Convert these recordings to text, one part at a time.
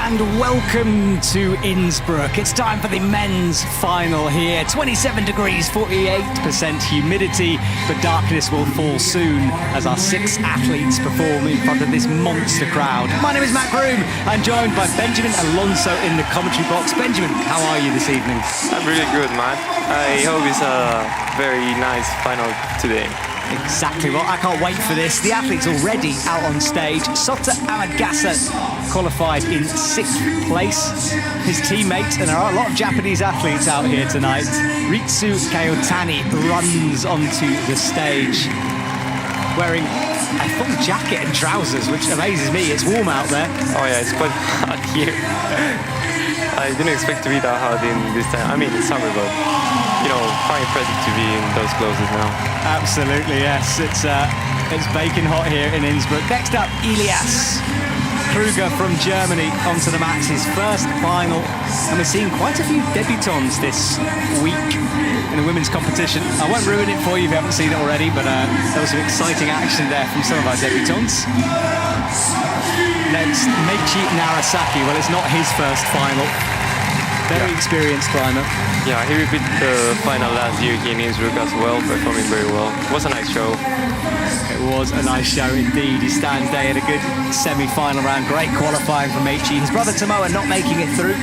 and welcome to Innsbruck. It's time for the men's final here. 27 degrees, 48% humidity, but darkness will fall soon as our 6 athletes perform in front of this monster crowd. My name is Matt Groom. I'm joined by Benjamin Alonso in the commentary box. Benjamin, how are you this evening? I'm really good, Matt. I hope it's a very nice final today. Exactly. Well, I can't wait for this. The athletes already out on stage. Sota Amagasa qualified in 6th place. His teammates, and there are a lot of Japanese athletes out here tonight. Ritsu Kayotani runs onto the stage wearing a full jacket and trousers, which amazes me. It's warm out there. Oh yeah, it's quite hot here. I didn't expect to be that hot in this time. I mean, it's summer, but you know, quite impressive to be in those clothes now. Absolutely, yes. It's baking hot here in Innsbruck. Next up, Elias Kruger from Germany onto the mats, his first final. And we're seeing quite a few debutants this week in the women's competition. I won't ruin it for you if you haven't seen it already, but there was some exciting action there from some of our debutants. Next, Meichi Narasaki. Well, it's not his first final. Very experienced climber. Yeah, he repeated the final last year here in Innsbruck as well, performing very well. It was a nice show. It was a nice show indeed. He stands there in a good semi-final round. Great qualifying for Meichi. His brother Tomoa not making it through.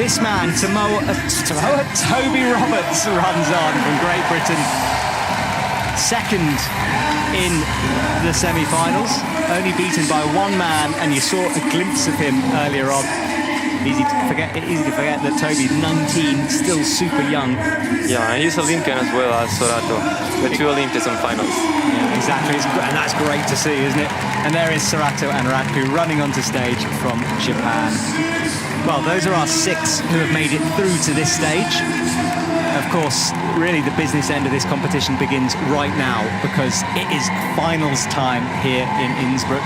This man, Toby Roberts, runs on from Great Britain. Second in the semi-finals, only beaten by one man, and you saw a glimpse of him earlier on. Easy to forget that Toby's 19, still super young. Yeah, and he's Olympian as well as Sorato, the 2 Olympians and finals. Yeah, exactly, and that's great to see, isn't it? And there is Sorato and Radku running onto stage from Japan. Well, those are our 6 who have made it through to this stage. Of course, really the business end of this competition begins right now because it is finals time here in Innsbruck.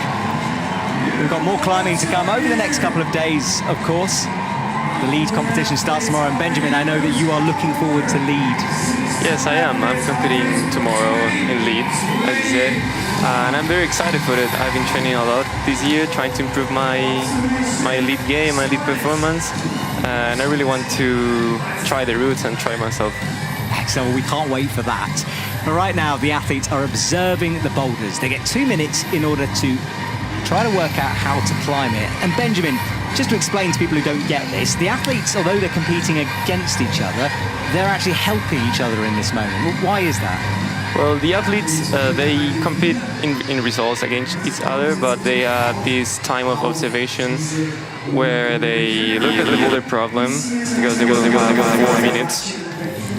We've got more climbing to come over the next couple of days, of course. The lead competition starts tomorrow, and Benjamin, I know that you are looking forward to lead. Yes, I am. I'm competing tomorrow in lead, as you said. And I'm very excited for it. I've been training a lot this year, trying to improve my lead game, my lead performance. And I really want to try the routes and try myself. Excellent. Well, we can't wait for that. But right now, the athletes are observing the boulders. They get 2 minutes in order to try to work out how to climb it. And Benjamin, just to explain to people who don't get this, the athletes, although they're competing against each other, they're actually helping each other in this moment. Why is that? Well, the athletes, they compete in results against each other, but they have this time of observation where they look at the boulder problem, because they will have 4 minutes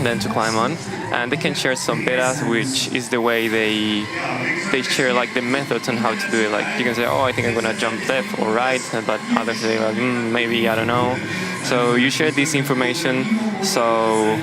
then to climb on, and they can share some betas, which is the way they share like the methods on how to do it. Like you can say, oh, I think I'm gonna jump left or right, but others say like, maybe, I don't know. So you share this information, so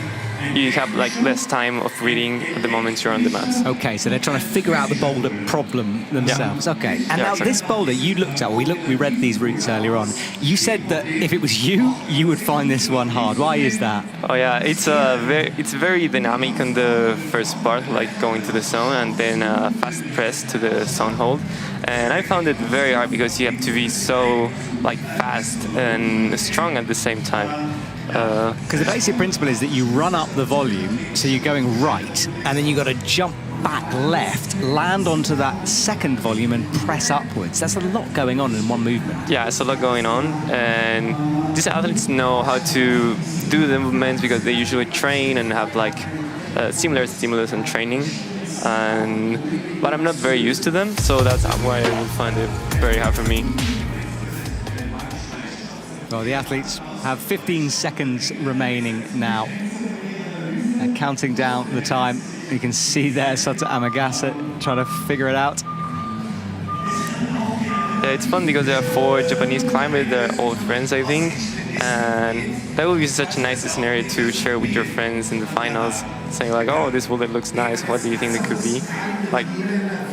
you have like less time of reading at the moment you're on the mats. Okay, so they're trying to figure out the boulder problem themselves. Yeah. Okay, and now exactly. This boulder you looked at, we read these routes earlier on. You said that if it was you would find this one hard. Why is that? Oh yeah, it's very dynamic on the first part, like going to the zone, and then fast press to the zone hold. And I found it very hard because you have to be so like fast and strong at the same time. Because the basic principle is that you run up the volume, so you're going right, and then you've got to jump back left, land onto that second volume and press upwards. That's a lot going on in one movement. Yeah, it's a lot going on, and these athletes know how to do the movements because they usually train and have like similar stimulus and training. But I'm not very used to them, so that's why I would find it very hard for me. Well, the athletes have 15 seconds remaining now. They're counting down the time. You can see there Sota Amagasa trying to figure it out. Yeah, it's fun because there are 4 Japanese climbers. They're old friends, I think. And that would be such a nice scenario to share with your friends in the finals, saying like, oh, this boulder looks nice. What do you think it could be? Like,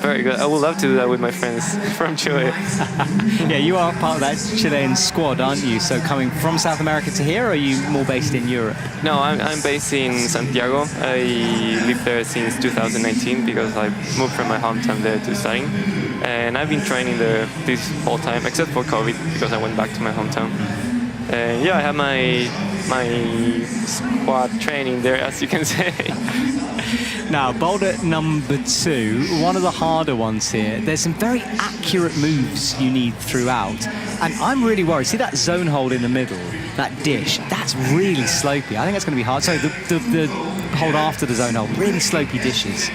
very good. I would love to do that with my friends from Chile. Yeah, you are part of that Chilean squad, aren't you? So coming from South America to here, or are you more based in Europe? No, I'm based in Santiago. I lived there since 2019 because I moved from my hometown there to studying. And I've been training there this whole time, except for COVID, because I went back to my hometown. And yeah, I have my squad training there, as you can say. Now, boulder number 2, one of the harder ones here. There's some very accurate moves you need throughout. And I'm really worried. See that zone hold in the middle, that dish? That's really slopey. I think that's going to be hard. So the hold after the zone hold, really slopey dishes.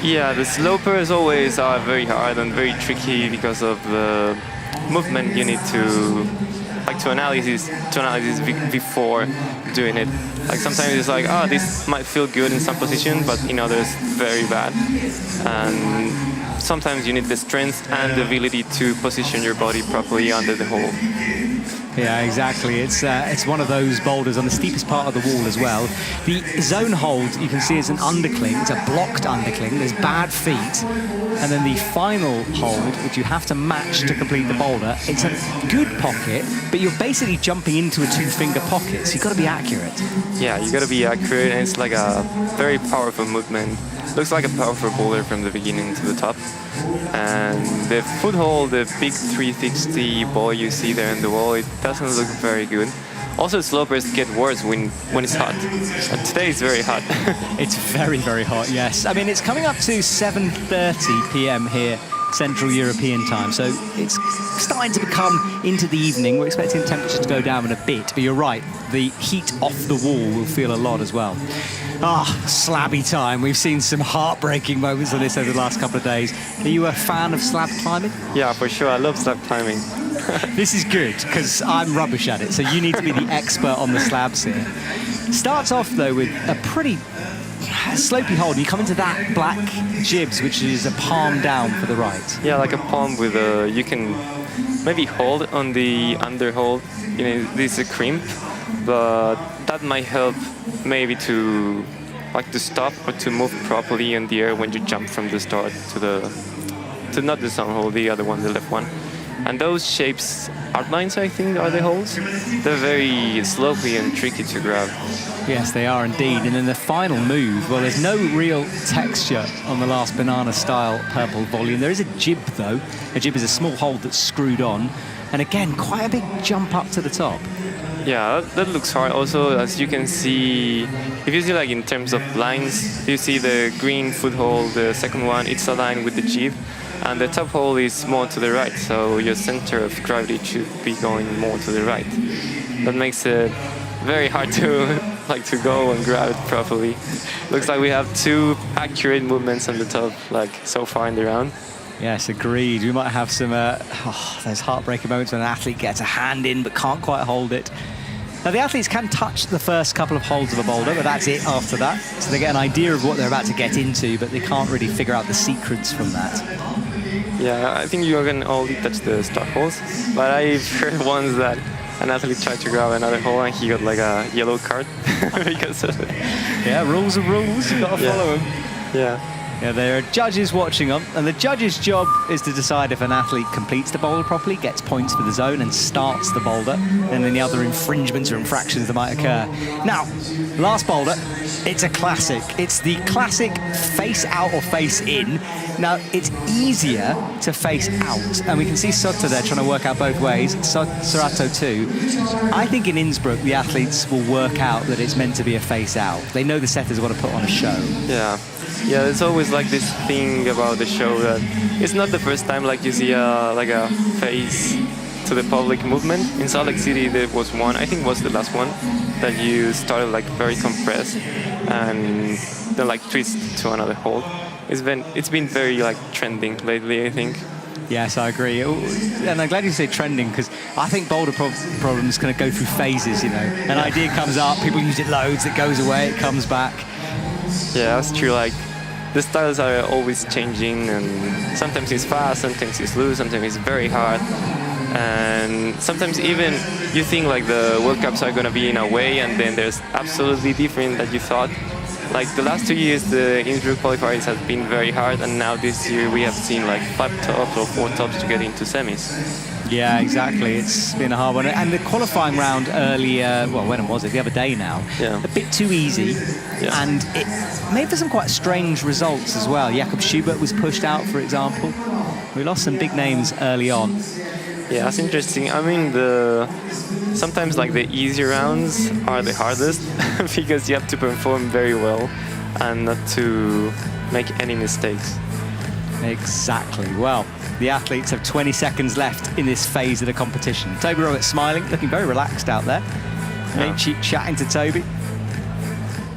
Yeah, the slopers always are very hard and very tricky because of the movement you need to analyze before doing it. Like sometimes it's like, oh, this might feel good in some position, but in others very bad. And sometimes you need the strength and the ability to position your body properly under the hole. Yeah, exactly. It's one of those boulders on the steepest part of the wall as well. The zone hold, you can see, is an undercling. It's a blocked undercling. There's bad feet. And then the final hold, which you have to match to complete the boulder, it's a good pocket, but you're basically jumping into a 2-finger pocket, so you've got to be accurate. Yeah, you got to be accurate, and it's like a very powerful movement. Looks like a powerful boulder from the beginning to the top. And the foothold, the big 360 ball you see there in the wall, it doesn't look very good. Also, slopers get worse when it's hot. And today it's very hot. It's very, very hot, yes. I mean, it's coming up to 7:30 p.m. here, Central European time. So it's starting to become into the evening. We're expecting the temperature to go down in a bit. But you're right, the heat off the wall will feel a lot as well. Slabby time. We've seen some heartbreaking moments of this over the last couple of days. Are you a fan of slab climbing? Yeah, for sure. I love slab climbing. This is good, because I'm rubbish at it, so you need to be the expert on the slabs here. Starts off, though, with a pretty slopey hold. You come into that black jibs, which is a palm down for the right. Yeah, like a palm with a... You can maybe hold on the underhold. You know, this is a crimp, but that might help maybe to stop or to move properly in the air when you jump from the start to not the zone hold, the other one, the left one. And those shapes, outlines, I think, are the holes. They're very slopey and tricky to grab. Yes, they are indeed. And then the final move, well, there's no real texture on the last banana-style purple volume. There is a jib, though. A jib is a small hold that's screwed on. And again, quite a big jump up to the top. Yeah, that looks hard. Also, as you can see, if you see like in terms of lines, you see the green foothold, the second one, it's aligned with the jib. And the top hole is more to the right, so your center of gravity should be going more to the right. That makes it very hard to go and grab it properly. Looks like we have 2 accurate movements on the top, so far in the round. Yes, agreed. We might have some those heartbreaking moments when an athlete gets a hand in but can't quite hold it. Now, the athletes can touch the first couple of holds of a boulder, but that's it after that. So they get an idea of what they're about to get into, but they can't really figure out the secrets from that. Yeah, I think you can only touch the start holes, but I've heard once that an athlete tried to grab another hole and he got like a yellow card because of it. Yeah, rules are rules, you've got to follow them. Yeah. Yeah, there are judges watching them, and the judge's job is to decide if an athlete completes the boulder properly, gets points for the zone, and starts the boulder, and any other infringements or infractions that might occur. Now, last boulder, it's a classic. It's the classic face out or face in. Now, it's easier to face out, and we can see Soto there trying to work out both ways, Sorato too. I think in Innsbruck, the athletes will work out that it's meant to be a face out. They know the setters want to put on a show. Yeah. Yeah, it's always like this thing about the show that it's not the first time you see a face to the public movement. In Salt Lake City there was one, I think was the last one, that you started very compressed and then twist to another hold. It's been very trending lately, I think. Yes, I agree. And I'm glad you say trending, because I think boulder problems kind of go through phases, you know. An idea comes up, people use it loads, it goes away, it comes back. Yeah, that's true. The styles are always changing, and sometimes it's fast, sometimes it's loose, sometimes it's very hard. And sometimes even you think the World Cups are going to be in a way, and then there's absolutely different that you thought. The last 2 years, the Innsbruck qualifiers have been very hard, and now this year we have seen 5 tops or 4 tops to get into semis. Yeah, exactly. It's been a hard one. And the qualifying round earlier, well, when was it? The other day now. Yeah. A bit too easy. Yeah. And it made for some quite strange results as well. Jakob Schubert was pushed out, for example. We lost some big names early on. Yeah, that's interesting. I mean, sometimes like the easy rounds are the hardest because you have to perform very well and not to make any mistakes. Exactly. Well, the athletes have 20 seconds left in this phase of the competition. Toby Roberts smiling, looking very relaxed out there. Yeah. Chatting to Toby.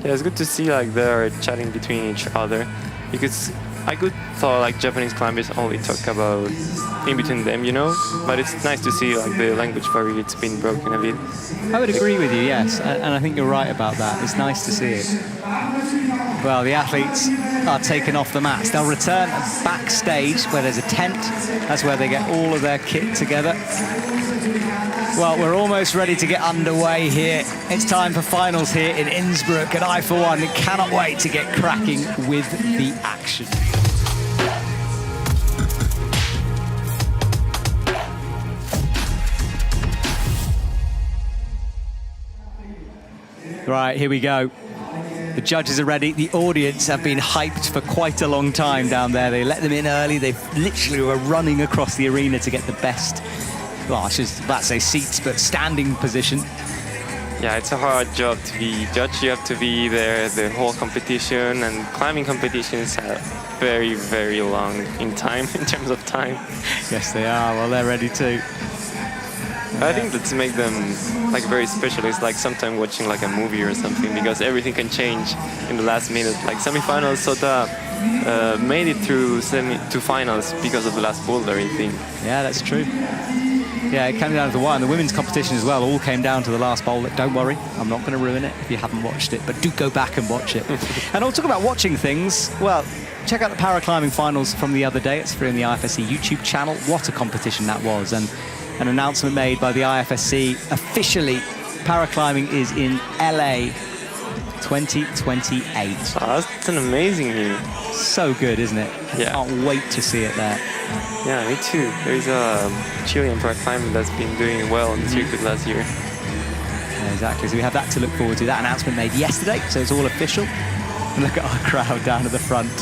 Yeah, it's good to see like they're chatting between each other, because I could thought like Japanese climbers only talk about in between them, you know, but it's nice to see like the language barrier it's been broken a bit. I would agree with you, yes, and I think you're right about that. It's nice to see it. Well, the athletes are taken off the mats. They'll return backstage where there's a tent. That's where they get all of their kit together. Well, we're almost ready to get underway here. It's time for finals here in Innsbruck, and I, for one, cannot wait to get cracking with the action. Right, here we go. The judges are ready. The audience have been hyped for quite a long time down there. They let them in early. They literally were running across the arena to get the best, well, I should about to say seats, but standing position. Yeah, it's a hard job to be judge. You have to be there the whole competition, and climbing competitions are very, very long in time, in terms of time. Yes, they are. Well, they're ready too. I think that's make them like very special. It's like sometimes watching like a movie or something, because everything can change in the last minute. Like semifinals, Sota made it through to finals because of the last boulder, I think. Yeah, that's true. Yeah, it came down to the wire, and the women's competition as well all came down to the last boulder. Don't worry, I'm not going to ruin it if you haven't watched it, but do go back and watch it. And I'll talk about watching things. Well, check out the paraclimbing finals from the other day. It's free on the IFSC YouTube channel. What a competition that was. And an announcement made by the IFSC. Officially, paraclimbing is in LA 2028. Oh, that's an amazing news. So good, isn't it? Yeah. Can't wait to see it there. Yeah, me too. There's a Chilean paraclimber that's been doing well in the circuit last year. Yeah, exactly. So we have that to look forward to. That announcement made yesterday, so it's all official. And look at our crowd down at the front.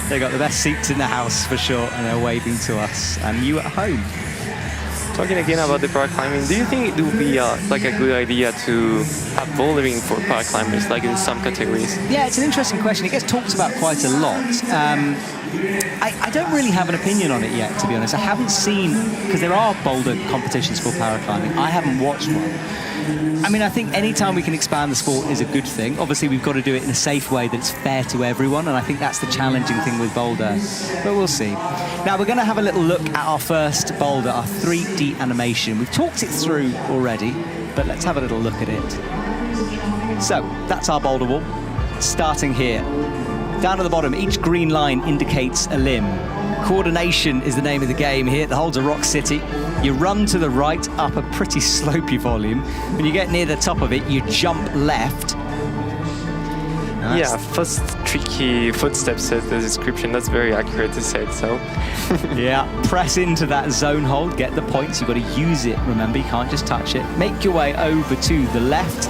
They've got the best seats in the house for sure, and they're waving to us. And you at home. Talking again about the paraclimbing, do you think it would be like a good idea to have bouldering for paraclimbers, like in some categories? Yeah, it's an interesting question. It gets talked about quite a lot. I don't really have an opinion on it yet, to be honest. I haven't seen, because there are boulder competitions for paraclimbing. I haven't watched one. I mean, I think any time we can expand the sport is a good thing. Obviously, we've got to do it in a safe way that it's fair to everyone, and I think that's the challenging thing with boulder. But we'll see. Now, we're going to have a little look at our first boulder, our 3D animation. We've talked it through already, but let's have a little look at it. So, that's our boulder wall, starting here. Down at the bottom, each green line indicates a limb. Coordination is the name of the game here. The hole's a rock city. You run to the right up a pretty slopey volume. When you get near the top of it, you jump left. Yeah, first tricky footsteps says the description. That's very accurate to say it so. Yeah, press into that zone hold, get the points. You've got to use it, remember, you can't just touch it. Make your way over to the left,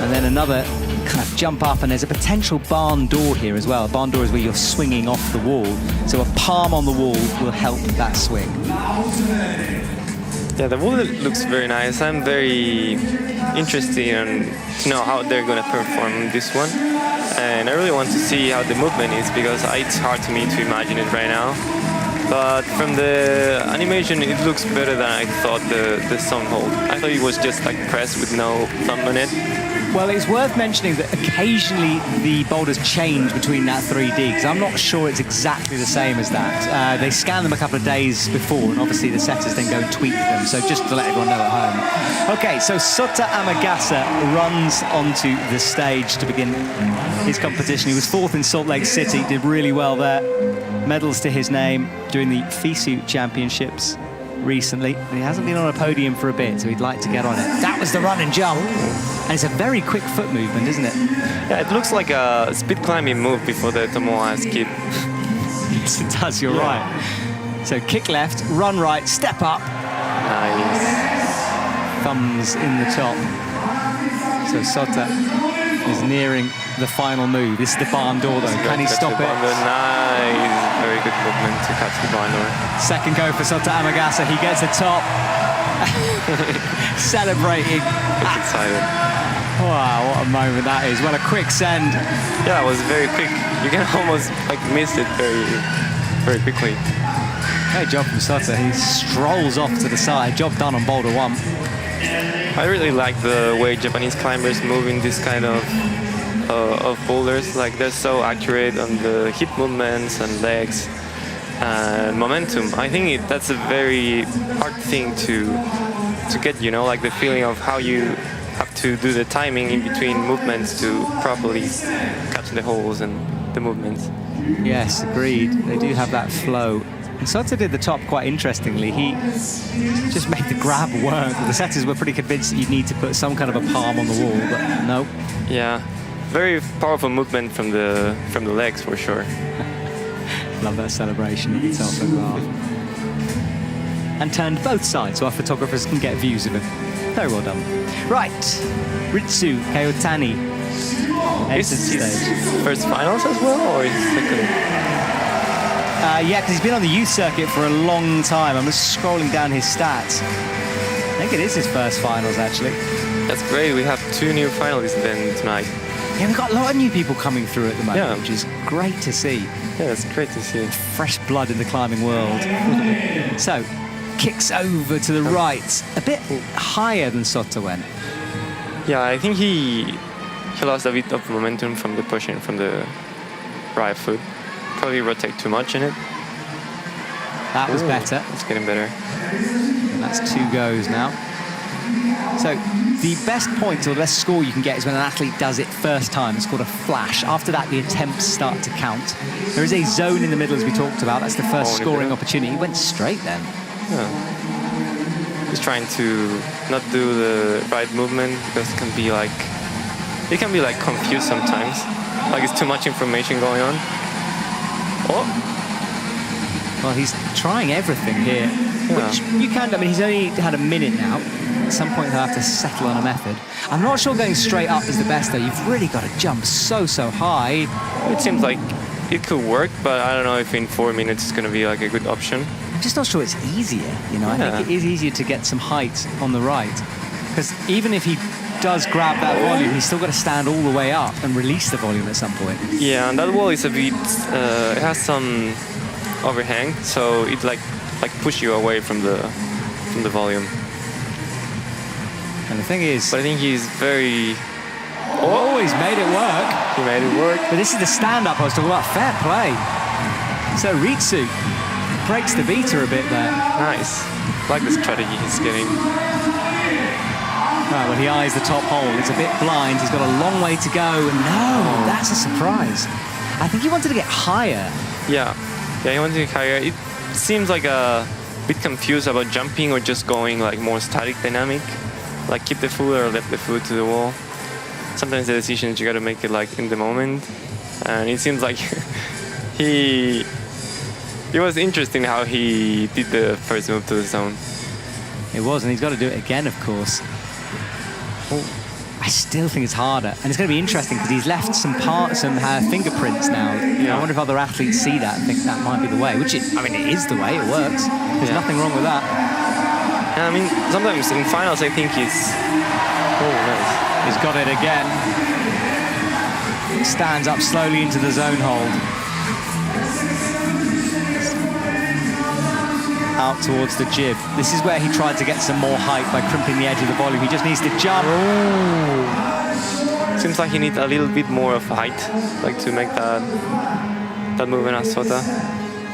and then another kind of jump up, and there's a potential barn door here as well. A barn door is where you're swinging off the wall, so a palm on the wall will help that swing. Yeah, the wall looks very nice. I'm very interested to know how they're going to perform this one, and I really want to see how the movement is, because it's hard to me to imagine it right now. But from the animation, it looks better than I thought the zone hold. I thought it was just like press with no thumb on it. Well, it's worth mentioning that occasionally the boulders change between that 3D, because I'm not sure it's exactly the same as that. They scan them a couple of days before, and obviously the setters then go and tweak them, so just to let everyone know at home. Okay, so Sota Amagasa runs onto the stage to begin his competition. He was fourth in Salt Lake City, did really well there. Medals to his name during the FISU Championships recently. And he hasn't been on a podium for a bit, so he'd like to get on it. That was the run and jump. And it's a very quick foot movement, isn't it? Yeah, it looks like a speed climbing move before the Tomoa skip. Yes, it does, you're right. So kick left, run right, step up. Nice. Thumbs in the top. So Sota is nearing the final move. This is the barn door, though. Can he stop it? Nice. Very good movement to catch the barn door. Second go for Sota Amagasa. He gets the top. Celebrating. It's excited. Wow, what a moment that is. Well, a quick send. Yeah, it was very quick. You can almost miss it very quickly. Great job from Sota. He strolls off to the side. Job done on Boulder 1. I really like the way Japanese climbers move in this kind of boulders. Like, they're so accurate on the hip movements and legs and momentum. I think that's a very hard thing to get, like the feeling of how you have to do the timing in between movements to properly catch the holes and the movements. Yes, agreed. They do have that flow. And Sota did the top quite interestingly. He just made the grab work. The setters were pretty convinced that you'd need to put some kind of a palm on the wall, but no. Yeah, very powerful movement from the legs for sure. Love that celebration at the top as well. And turned both sides so our photographers can get views of him. Very well done. Right, Ritsu Kayotani. Is his first finals as well, or his second? Yeah, because he's been on the youth circuit for a long time. I'm just scrolling down his stats. I think it is his first finals, actually. That's great. We have 2 new finalists then tonight. Yeah, we've got a lot of new people coming through at the moment, Yeah. which is great to see. Yeah, it's great to see. Fresh blood in the climbing world. So, kicks over to the right, a bit higher than Sota went. Yeah, I think he lost a bit of momentum from the pushing from the right foot. Probably rotate too much in it. That was better. It's getting better. And that's 2 goes now. So the best point or the best score you can get is when an athlete does it first time. It's called a flash. After that, the attempts start to count. There is a zone in the middle, as we talked about. That's the first scoring opportunity. He went straight then. Yeah. He's trying to not do the right movement because it can be confused sometimes. Like it's too much information going on. Oh. Well, he's trying everything here. Yeah. Which you can, I mean, he's only had a minute now. At some point, he'll have to settle on a method. I'm not sure going straight up is the best, though. You've really got to jump so high. It seems like it could work, but I don't know if in 4 minutes it's going to be like a good option. I'm just not sure it's easier, Yeah. I think it is easier to get some height on the right. Because even if he does grab that volume, he's still got to stand all the way up and release the volume at some point. Yeah, and that wall is a bit, it has some overhang, so it like push you away from the volume. And the thing is... But I think he's very... Oh, he's made it work. He made it work. But this is the stand-up I was talking about. Fair play. So Ritsu breaks the beater a bit there. Nice. I like the strategy he's getting. Right, well, he eyes the top hole. It's a bit blind. He's got a long way to go. No, that's a surprise. I think he wanted to get higher. Yeah, he wanted to get higher. It seems like a bit confused about jumping or just going like more static dynamic. Like keep the foot or left the foot to the wall. Sometimes the decisions you got to make it like in the moment. And it seems like it was interesting how he did the first move to the zone. It was, and he's got to do it again, of course. Oh, I still think it's harder, and it's going to be interesting because he's left some fingerprints now. Yeah. I wonder if other athletes see that and think that might be the way, which it is the way, it works. There's nothing wrong with that. And I mean, sometimes in finals I think it's... Oh, nice. He's got it again. Stands up slowly into the zone hold. Out towards the jib. This is where he tried to get some more height by crimping the edge of the volume. He just needs to jump. Oh. Seems like he needs a little bit more of height, like to make that movement as Sota.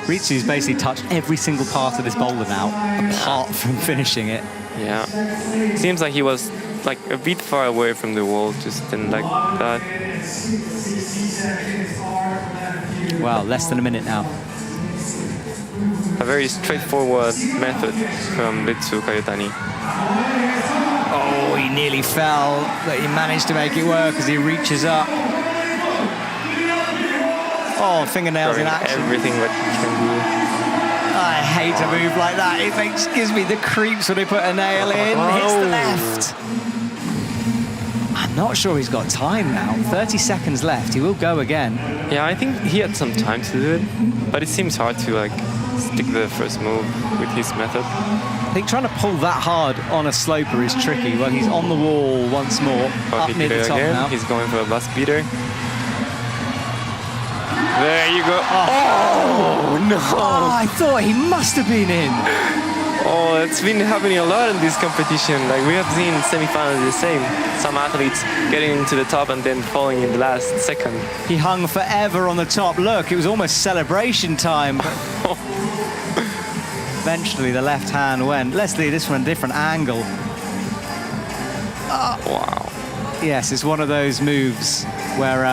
Ritsu's basically touched every single part of this boulder now, apart from finishing it. Yeah. Seems like he was like a bit far away from the wall, just didn't like that. Well, less than a minute now. A very straightforward method from Ritsu Kayotani. Oh, he nearly fell, but he managed to make it work as he reaches up. Oh, fingernails in action. Everything that he can do. I hate a move like that. It gives me the creeps when they put a nail in. Hits the left. And Not sure he's got time now. 30 seconds left. He will go again. Yeah, I think he had some time to do it, but it seems hard to like stick the first move with his method. I think trying to pull that hard on a sloper is tricky. Well, he's on the wall once more, up near the top now. He's going for a bus beater. There you go. Oh, no. Oh, I thought he must have been in. Oh, it's been happening a lot in this competition. Like we have seen semifinals the same. Some athletes getting into the top and then falling in the last second. He hung forever on the top. Look, it was almost celebration time. Eventually, the left hand went. Leslie, this from a different angle. Oh. Wow. Yes, it's one of those moves where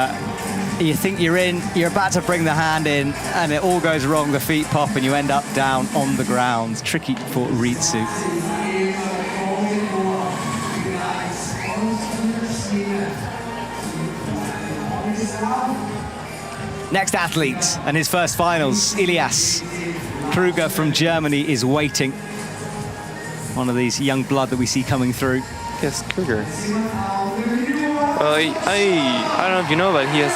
you think you're in, you're about to bring the hand in, and it all goes wrong, the feet pop, and you end up down on the ground. Tricky for Ritsu. Next athlete, and his first finals, Elias Kruger from Germany is waiting. One of these young blood that we see coming through. Yes, Kruger. I don't know if you know, but he has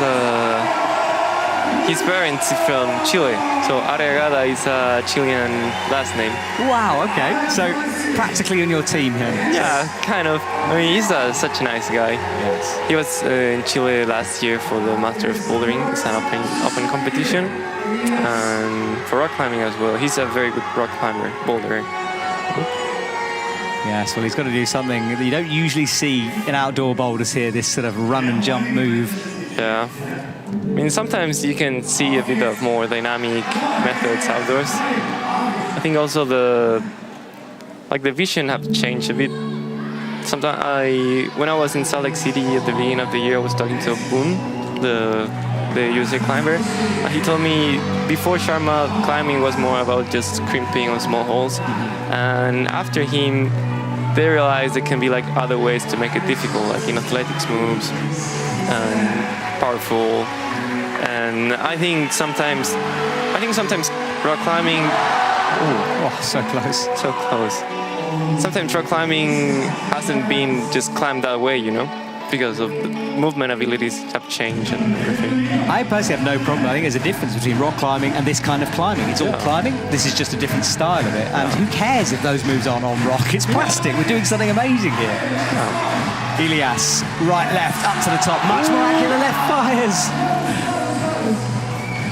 his parents from Chile. So Arriagada is a Chilean last name. Wow, okay. So practically on your team here. Yeah, kind of. I mean, he's such a nice guy. Yes. He was in Chile last year for the Master of Bouldering. It's an open competition. And for rock climbing as well. He's a very good rock climber, boulderer. Yes, well, he's got to do something that you don't usually see in outdoor boulders here, this sort of run and jump move. Yeah. I mean, sometimes you can see a bit of more dynamic methods outdoors. I think also the vision have changed a bit. Sometimes when I was in Salt Lake City at the beginning of the year, I was talking to Boone, the USA climber. He told me before Sharma, climbing was more about just crimping on small holes. And after him, they realized there can be like other ways to make it difficult, like in athletics moves and powerful. And I think sometimes rock climbing. Oh, so close. So close. Sometimes rock climbing hasn't been just climbed that way, you know, because of the movement abilities have changed and everything. I personally have no problem. I think there's a difference between rock climbing and this kind of climbing. It's all climbing. This is just a different style of it. And who cares if those moves aren't on rock? It's plastic. We're doing something amazing here. Elias, right, left, up to the top. Much more accurate left fires.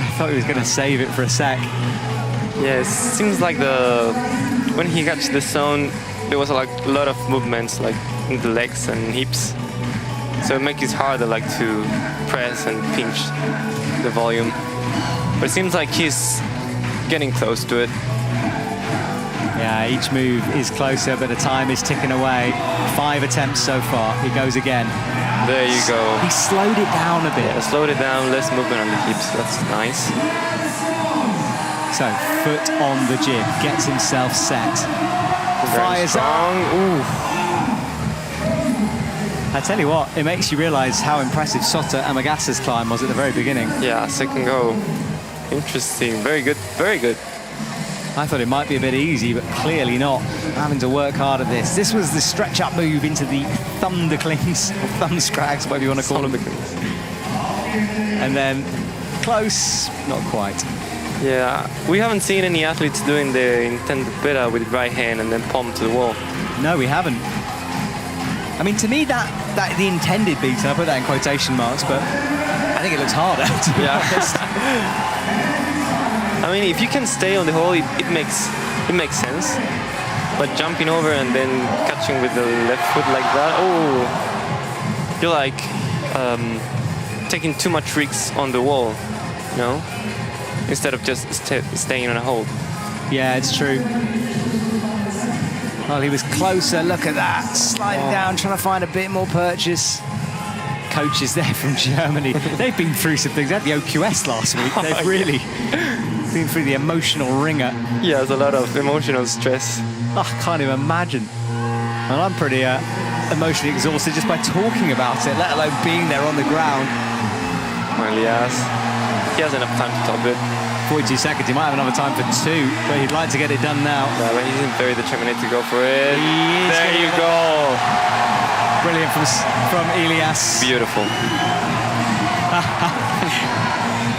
I thought he was going to save it for a sec. Yeah, it seems like when he got to the zone, there was like a lot of movements like in the legs and hips. So it makes it harder like to press and pinch the volume. But it seems like he's getting close to it. Yeah, each move is closer, but the time is ticking away. 5 attempts so far. He goes again. There you go. He slowed it down a bit. Yeah, slowed it down, less movement on the hips. That's nice. So, foot on the jib, gets himself set. Very strong. Ooh. I tell you what, it makes you realize how impressive Sota Amagasa's climb was at the very beginning. Yeah, second go. Interesting. Very good. Very good. I thought it might be a bit easy, but clearly not. Having to work hard at this. This was the stretch-up move into the thunderclings, or thumb scrags, whatever you want to call them. And then close, not quite. Yeah, we haven't seen any athletes doing the intended beta with right hand and then palm to the wall. No, we haven't. I mean, to me, that the intended beta, I put that in quotation marks, but I think it looks harder, to be honest. I mean, if you can stay on the hole, it makes sense. But jumping over and then catching with the left foot like that, oh, you're like taking too much risks on the wall, you know, instead of just staying on a hold. Yeah, it's true. Well, he was closer. Look at that, sliding down, trying to find a bit more purchase. Coaches there from Germany. They've been through some things. They had the OQS last week. They've really been through the emotional ringer. Yeah, there's a lot of emotional stress. I can't even imagine. And I'm pretty emotionally exhausted just by talking about it, let alone being there on the ground. Well, he has enough time to top it. 42 seconds. He might have another time for 2, but he'd like to get it done now. Yeah, but he's very determined to go for it. There you go. brilliant from Elias. Beautiful.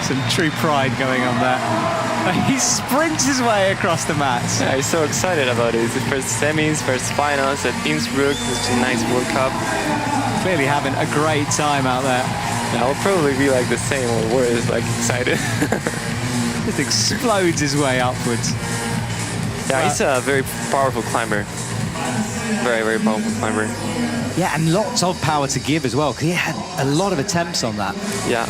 Some true pride going on there. He sprints his way across the mats. Yeah, he's so excited about it. It's the first semis, first finals at Innsbruck. It's a nice World Cup. Clearly having a great time out there. Yeah, I'll probably be like the same or worse, like excited. Just explodes his way upwards. Yeah, he's a very powerful climber. Very, very powerful climber. Yeah, and lots of power to give as well, because he had a lot of attempts on that. Yeah.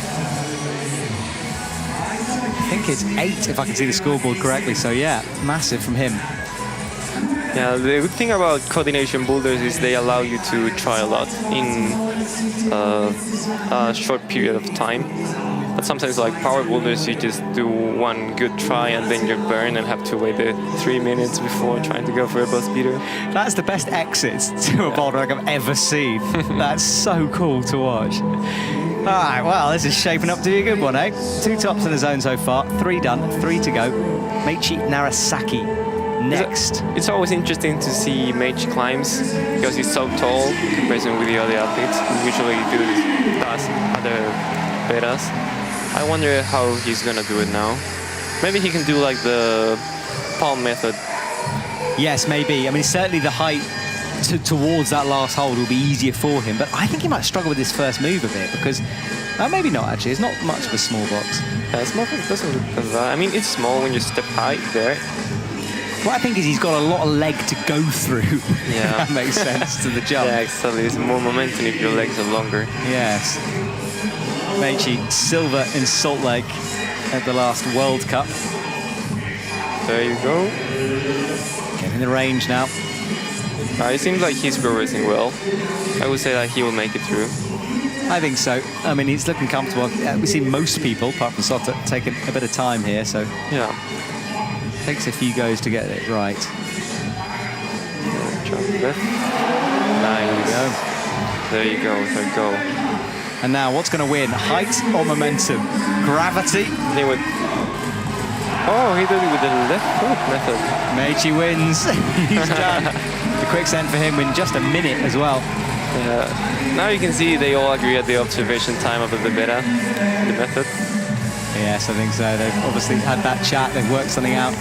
I think it's 8, if I can see the scoreboard correctly. So yeah, massive from him. Yeah, the good thing about coordination boulders is they allow you to try a lot in a short period of time. But sometimes, like power boulders, you just do one good try and then you're burned and have to wait 3 minutes before trying to go for a bus beater. That's the best exit to a boulder I've ever seen. That's so cool to watch. All right, well, this is shaping up to be a good one, eh? 2 tops in the zone so far, 3 done, 3 to go. Meiichi Narasaki next. It's always interesting to see Meiichi climbs because he's so tall in comparison with the other athletes who usually does other betas. I wonder how he's gonna do it now. Maybe he can do like the palm method. Yes, maybe. I mean, certainly the height towards that last hold will be easier for him, but I think he might struggle with his first move a bit because, maybe not actually, it's not much of a small box. Yeah, small box doesn't look as bad. I mean, it's small when you step high there. What I think is he's got a lot of leg to go through. Yeah. That makes sense to the jump. Yeah, exactly. There's more momentum if your legs are longer. Yes. Meiichi, silver in Salt Lake at the last World Cup. There you go. Getting the range now. It seems like he's progressing well. I would say that he will make it through. I think so. I mean, he's looking comfortable. We see most people, apart from Sotta, taking a bit of time here, so yeah, takes a few goes to get it right. Left. Nice. There you go. There you go. And now, what's going to win? Height or momentum? Gravity? He would. Oh, he did it with the left foot method. Meiichi wins. He's done. The quicksand for him in just a minute as well. Now you can see they all agree at the observation time of the beta, the method. Yes, I think so. They've obviously had that chat. They've worked something out.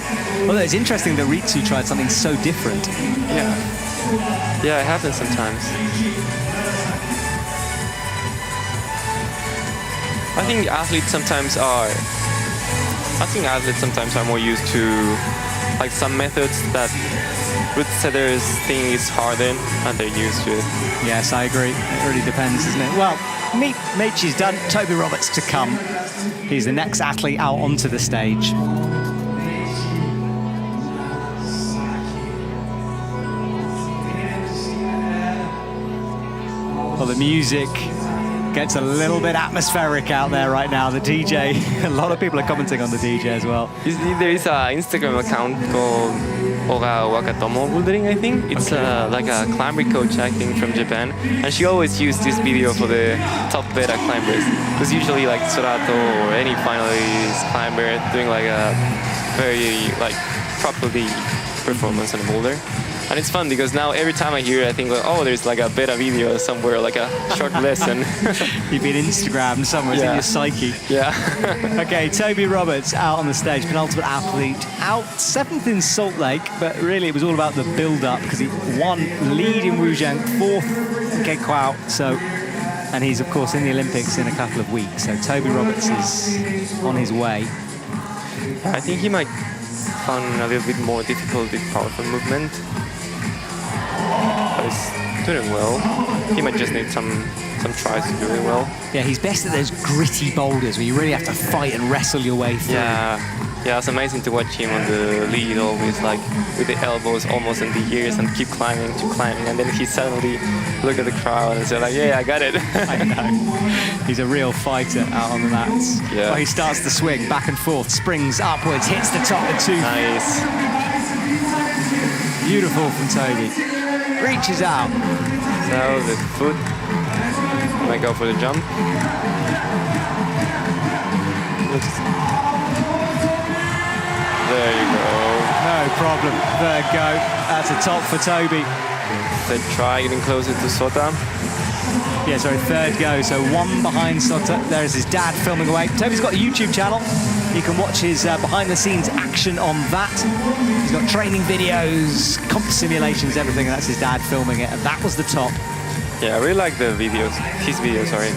Although it's interesting that Ritsu tried something so different. Yeah. Yeah, it happens sometimes. I think athletes sometimes are more used to like some methods that route setters think is harder and they're used to it. Yes, I agree. It really depends, isn't it? Well, Meiichi's done. Toby Roberts to come. He's the next athlete out onto the stage. Well, the music gets a little bit atmospheric out there right now. The DJ, a lot of people are commenting on the DJ as well. There is an Instagram account called Oga Wakatomo Bouldering, I think. It's like a climber coach, I think, from Japan. And she always used this video for the top beta climbers. It was usually like Sorato or any finalist climber doing like a very properly performance on a boulder. And it's fun because now every time I hear it, I think, oh, there's like a beta video somewhere, like a short lesson. You've been Instagrammed somewhere, it's in your psyche. Yeah. Okay, Toby Roberts out on the stage, penultimate athlete, out 7th in Salt Lake, but really it was all about the build-up because he won lead in Wuzhang, 4th in Kekwao, and he's of course in the Olympics in a couple of weeks. So Toby Roberts is on his way. I think he might find a little bit more difficult with powerful movement. But he's doing well. He might just need some tries to do it well. Yeah, he's best at those gritty boulders where you really have to fight and wrestle your way through. Yeah, it's amazing to watch him on the lead always, like with the elbows almost in the ears and keep climbing, and then he suddenly look at the crowd and say like, yeah, I got it. I know. He's a real fighter out on the mats. Yeah. Well, he starts the swing back and forth, springs upwards, hits the top of 2. Nice. Beautiful from Toby. Reaches out. Now the foot. Might go for the jump. There you go. No problem. There you go. That's a top for Toby. Then try getting closer to Sota. Yeah, sorry, third go. So one behind Sotter. There's his dad filming away. Toby's got a YouTube channel. You can watch his behind-the-scenes action on that. He's got training videos, comp simulations, everything. And that's his dad filming it. And that was the top. Yeah, I really like the videos. His videos, sorry.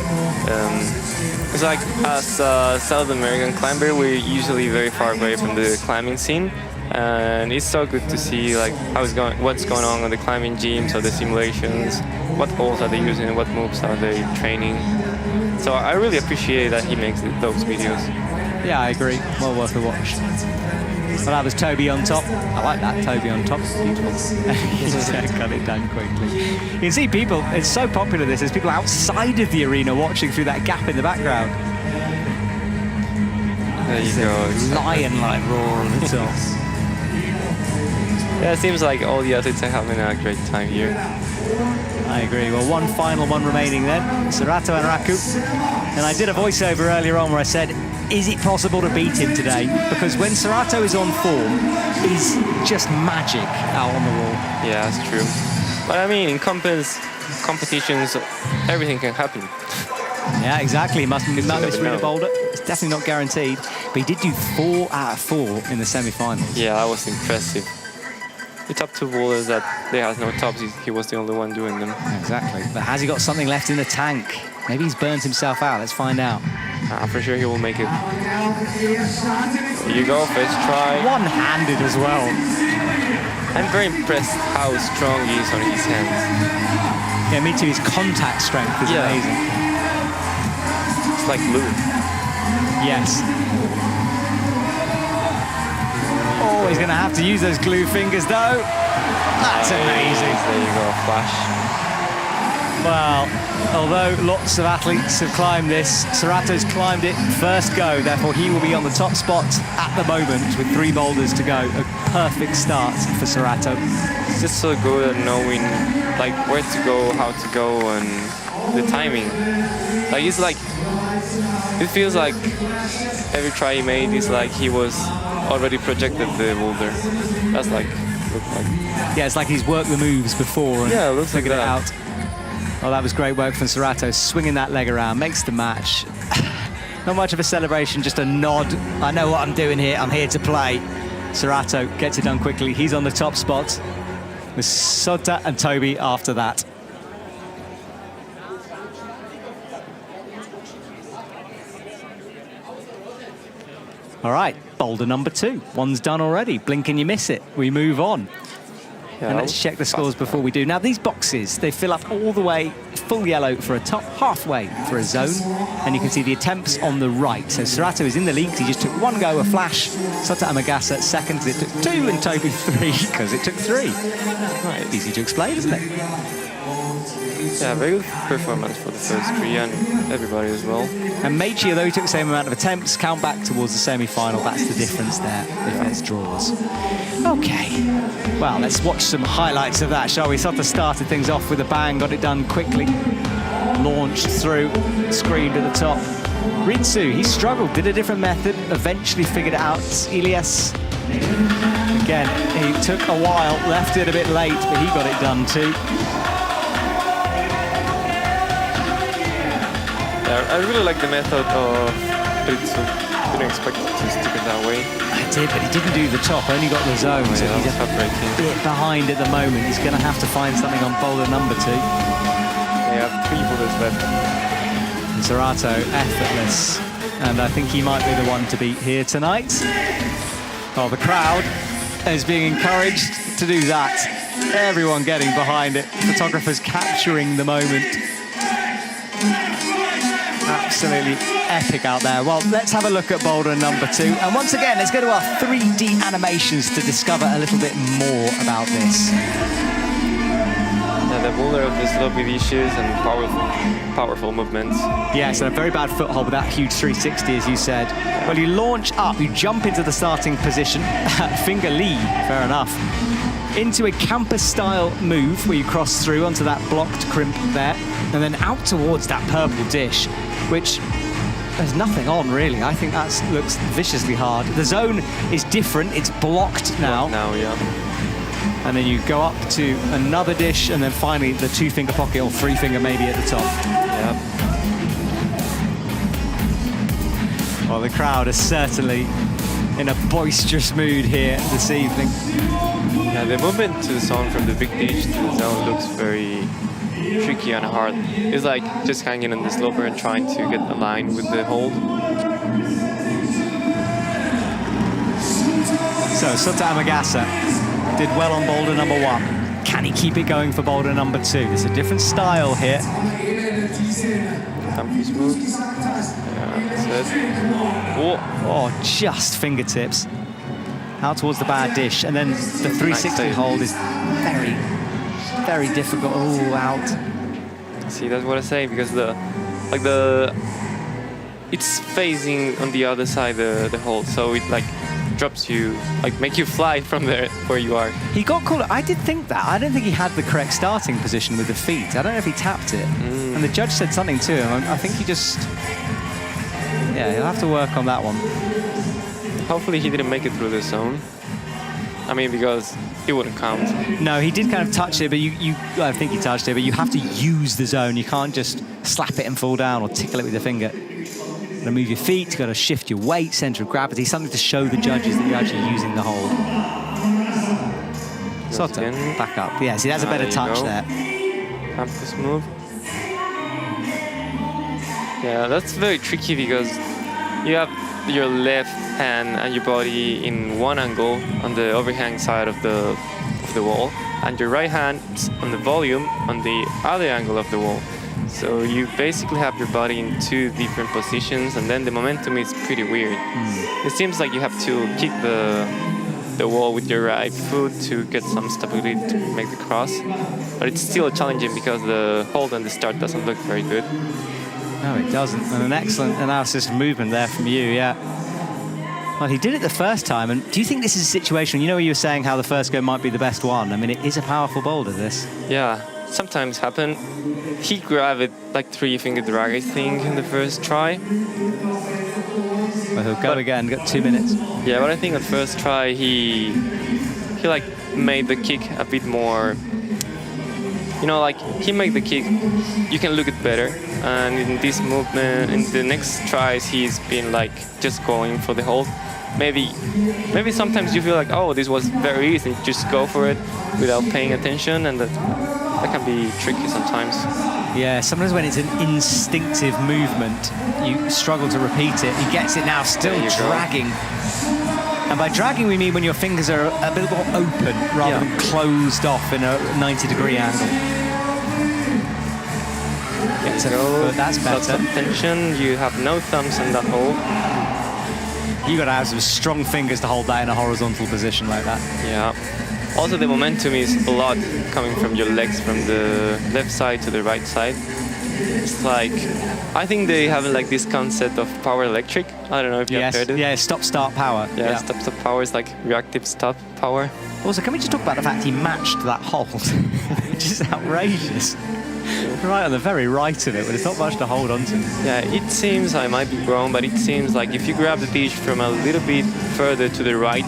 It's like, as a South American climber, we're usually very far away from the climbing scene. And it's so good to see like what's going on the climbing gyms or the simulations, what holds are they using, what moves are they training. So I really appreciate that he makes those videos. Yeah, I agree. Well worth a watch. Well, that was Toby on top. I like that, Toby on top. Beautiful. He's got it done quickly. You can see people, it's so popular this, there's people outside of the arena watching through that gap in the background. There you go. Lion-like roar on the top. Yeah, it seems like all the athletes are having a great time here. I agree. Well, one final one remaining then. Serato and Raku. And I did a voiceover earlier on where I said, is it possible to beat him today? Because when Serato is on form, he's just magic out on the wall. Yeah, that's true. But I mean, in competitions, everything can happen. Yeah, exactly. He must misread a boulder. It's definitely not guaranteed. But he did do 4 out of 4 in the semi-finals. Yeah, that was impressive. The top 2 boulders that they had no tops, he was the only one doing them. Exactly. But has he got something left in the tank? Maybe he's burnt himself out. Let's find out. For sure he will make it. Here you go, first try. One-handed as well. I'm very impressed how strong he is on his hands. Yeah, me too. His contact strength is amazing. It's like glue. Yes. Oh, he's going to have to use those glue fingers, though. That's amazing. There you go, flash. Well, although lots of athletes have climbed this, Serato's climbed it first go. Therefore, he will be on the top spot at the moment with 3 boulders to go. A perfect start for Serato. He's just so good at knowing like where to go, how to go, and the timing. Like it's like, it feels like every try he made is like he was already projected the boulder. That's like, looks like. Yeah, it's like he's worked the moves before and looks figured like it that. out. Well, that was great work from Serato, swinging that leg around, makes the match. Not much of a celebration, just a nod. I know what I'm doing here, I'm here to play. Serato gets it done quickly. He's on the top spot with Sota and Toby after that. All right, boulder number 2. One's done already. Blink and you miss it. We move on. Yeah, and let's check the scores before we do. Now, these boxes, they fill up all the way, full yellow for a top, halfway for a zone. And you can see the attempts on the right. So Serato is in the lead. He just took 1 go, a flash. Sota Amagasa second, it took 2, and Toby 3, because it took 3. Right, easy to explain, isn't it? Yeah, very good performance for the first 3 and everybody as well. And Meichi, although he took the same amount of attempts, count back towards the semi-final. That's the difference there, if it's draws. Okay, well, let's watch some highlights of that, shall we? Sota started things off with a bang, got it done quickly. Launched through, screamed at the top. Ritsu, he struggled, did a different method, eventually figured it out. Elias, again, he took a while, left it a bit late, but he got it done too. I really like the method of Ritsu. Didn't expect it to stick it that way. I did, but he didn't do the top, only got the zone. So he's a bit behind at the moment. He's going to have to find something on boulder number 2. They have 3 boulders left. And Serato, effortless. And I think he might be the one to beat here tonight. Oh, the crowd is being encouraged to do that. Everyone getting behind it. Photographers capturing the moment. Absolutely epic out there. Well, let's have a look at boulder number 2. And once again, let's go to our 3D animations to discover a little bit more about this. Yeah, the boulder of the slopey dishes and powerful movements. Yes, and a very bad foothold with that huge 360, as you said. Well, you launch up, you jump into the starting position, finger lead, fair enough, into a campus-style move where you cross through onto that blocked crimp there, and then out towards that purple dish, which there's nothing on, really. I think that looks viciously hard. The zone is different. It's blocked now. Yeah. And then you go up to another dish, and then finally the 2-finger pocket, or 3-finger maybe at the top. Yeah. Well, the crowd is certainly in a boisterous mood here this evening. Yeah, the movement to the zone from the big dish to the zone looks very tricky and hard. It's like just hanging on the sloper and trying to get aligned with the hold. So Sota Amagasa did well on boulder number 1. Can he keep it going for boulder number 2? It's a different style here. Campus move. Yeah, that's it. Oh, just fingertips. Out towards the bad dish. And then the 360 hold is very, very difficult. Oh, out. See, that's what I say, because it's facing on the other side the hold, so it like drops you, like make you fly from there where you are. He got called. I did think that. I don't think he had the correct starting position with the feet. I don't know if he tapped it. And the judge said something to him. I think he just, yeah, he'll have to work on that one. Hopefully he didn't make it through the zone. I mean, because it wouldn't count. No, he did kind of touch it, but I think he touched it, but you have to use the zone. You can't just slap it and fall down or tickle it with your finger. You've got to move your feet, you've got to shift your weight, center of gravity, something to show the judges that you're actually using the hold. Sota, back up. Yeah, see, that's a better touch there. Campus move. Yeah, that's very tricky because you have your left hand and your body in one angle on the overhang side of the wall, and your right hand on the volume on the other angle of the wall. So you basically have your body in 2 different positions, and then the momentum is pretty weird. It seems like you have to kick the wall with your right foot to get some stability to make the cross, but it's still challenging because the hold and the start doesn't look very good. No, it doesn't. And an excellent analysis of movement there from you, yeah. Well, he did it the first time, and do you think this is a situation, you know, where you were saying how the first go might be the best one? I mean, it is a powerful boulder, this. Yeah, sometimes happen. He grabbed it like 3-finger drag, I think, in the first try. Well, he'll go again, got 2 minutes. Yeah, but I think at first try he like made the kick a bit more, you know, like he made the kick, you can look it better. And in this movement, in the next tries, he's been like just going for the hold. Maybe sometimes you feel like, oh, this was very easy, just go for it without paying attention, and that can be tricky sometimes. Yeah, sometimes when it's an instinctive movement, you struggle to repeat it. He gets it now, still dragging. And by dragging, we mean when your fingers are a bit more open rather than closed off in a 90-degree angle. Gets a foot, that's better. Lots of tension, you have no thumbs in that hold. You got to have some strong fingers to hold that in a horizontal position like that. Yeah. Also, the momentum is a lot coming from your legs, from the left side to the right side. It's like, I think they have like this concept of power electric. I don't know if you've heard it. Yeah, stop-start power. Yeah, stop-start power is like reactive stop power. Also, can we just talk about the fact he matched that hold? Just outrageous. Right on the very right of it, but it's not much to hold on to. Yeah, it seems, I might be wrong, but it seems like if you grab the dish from a little bit further to the right,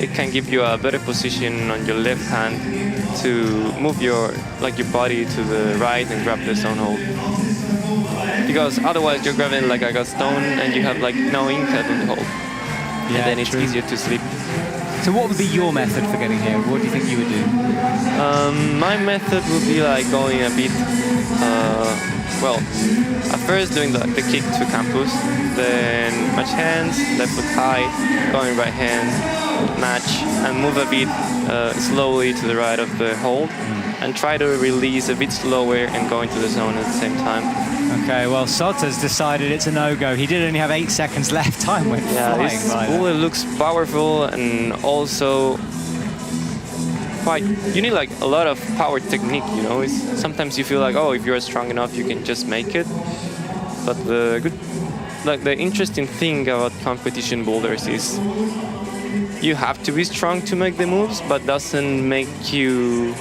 it can give you a better position on your left hand to move your body to the right and grab the stone hold. Because otherwise you're grabbing like a stone and you have like no impact on the hold. Yeah, and then it's easier to slip. So what would be your method for getting here? What do you think you would do? My method would be like going a bit, at first doing the kick to campus, then match hands, left foot high, going right hand, match, and move a bit slowly to the right of the hold, and try to release a bit slower and go into the zone at the same time. Okay, well, Sota's decided it's a no-go. He did only have 8 seconds left. Time went flying by. This boulder looks powerful and also quite. You need like a lot of power technique, you know. Sometimes you feel like, oh, if you're strong enough, you can just make it. But the interesting thing about competition boulders is you have to be strong to make the moves, but doesn't make you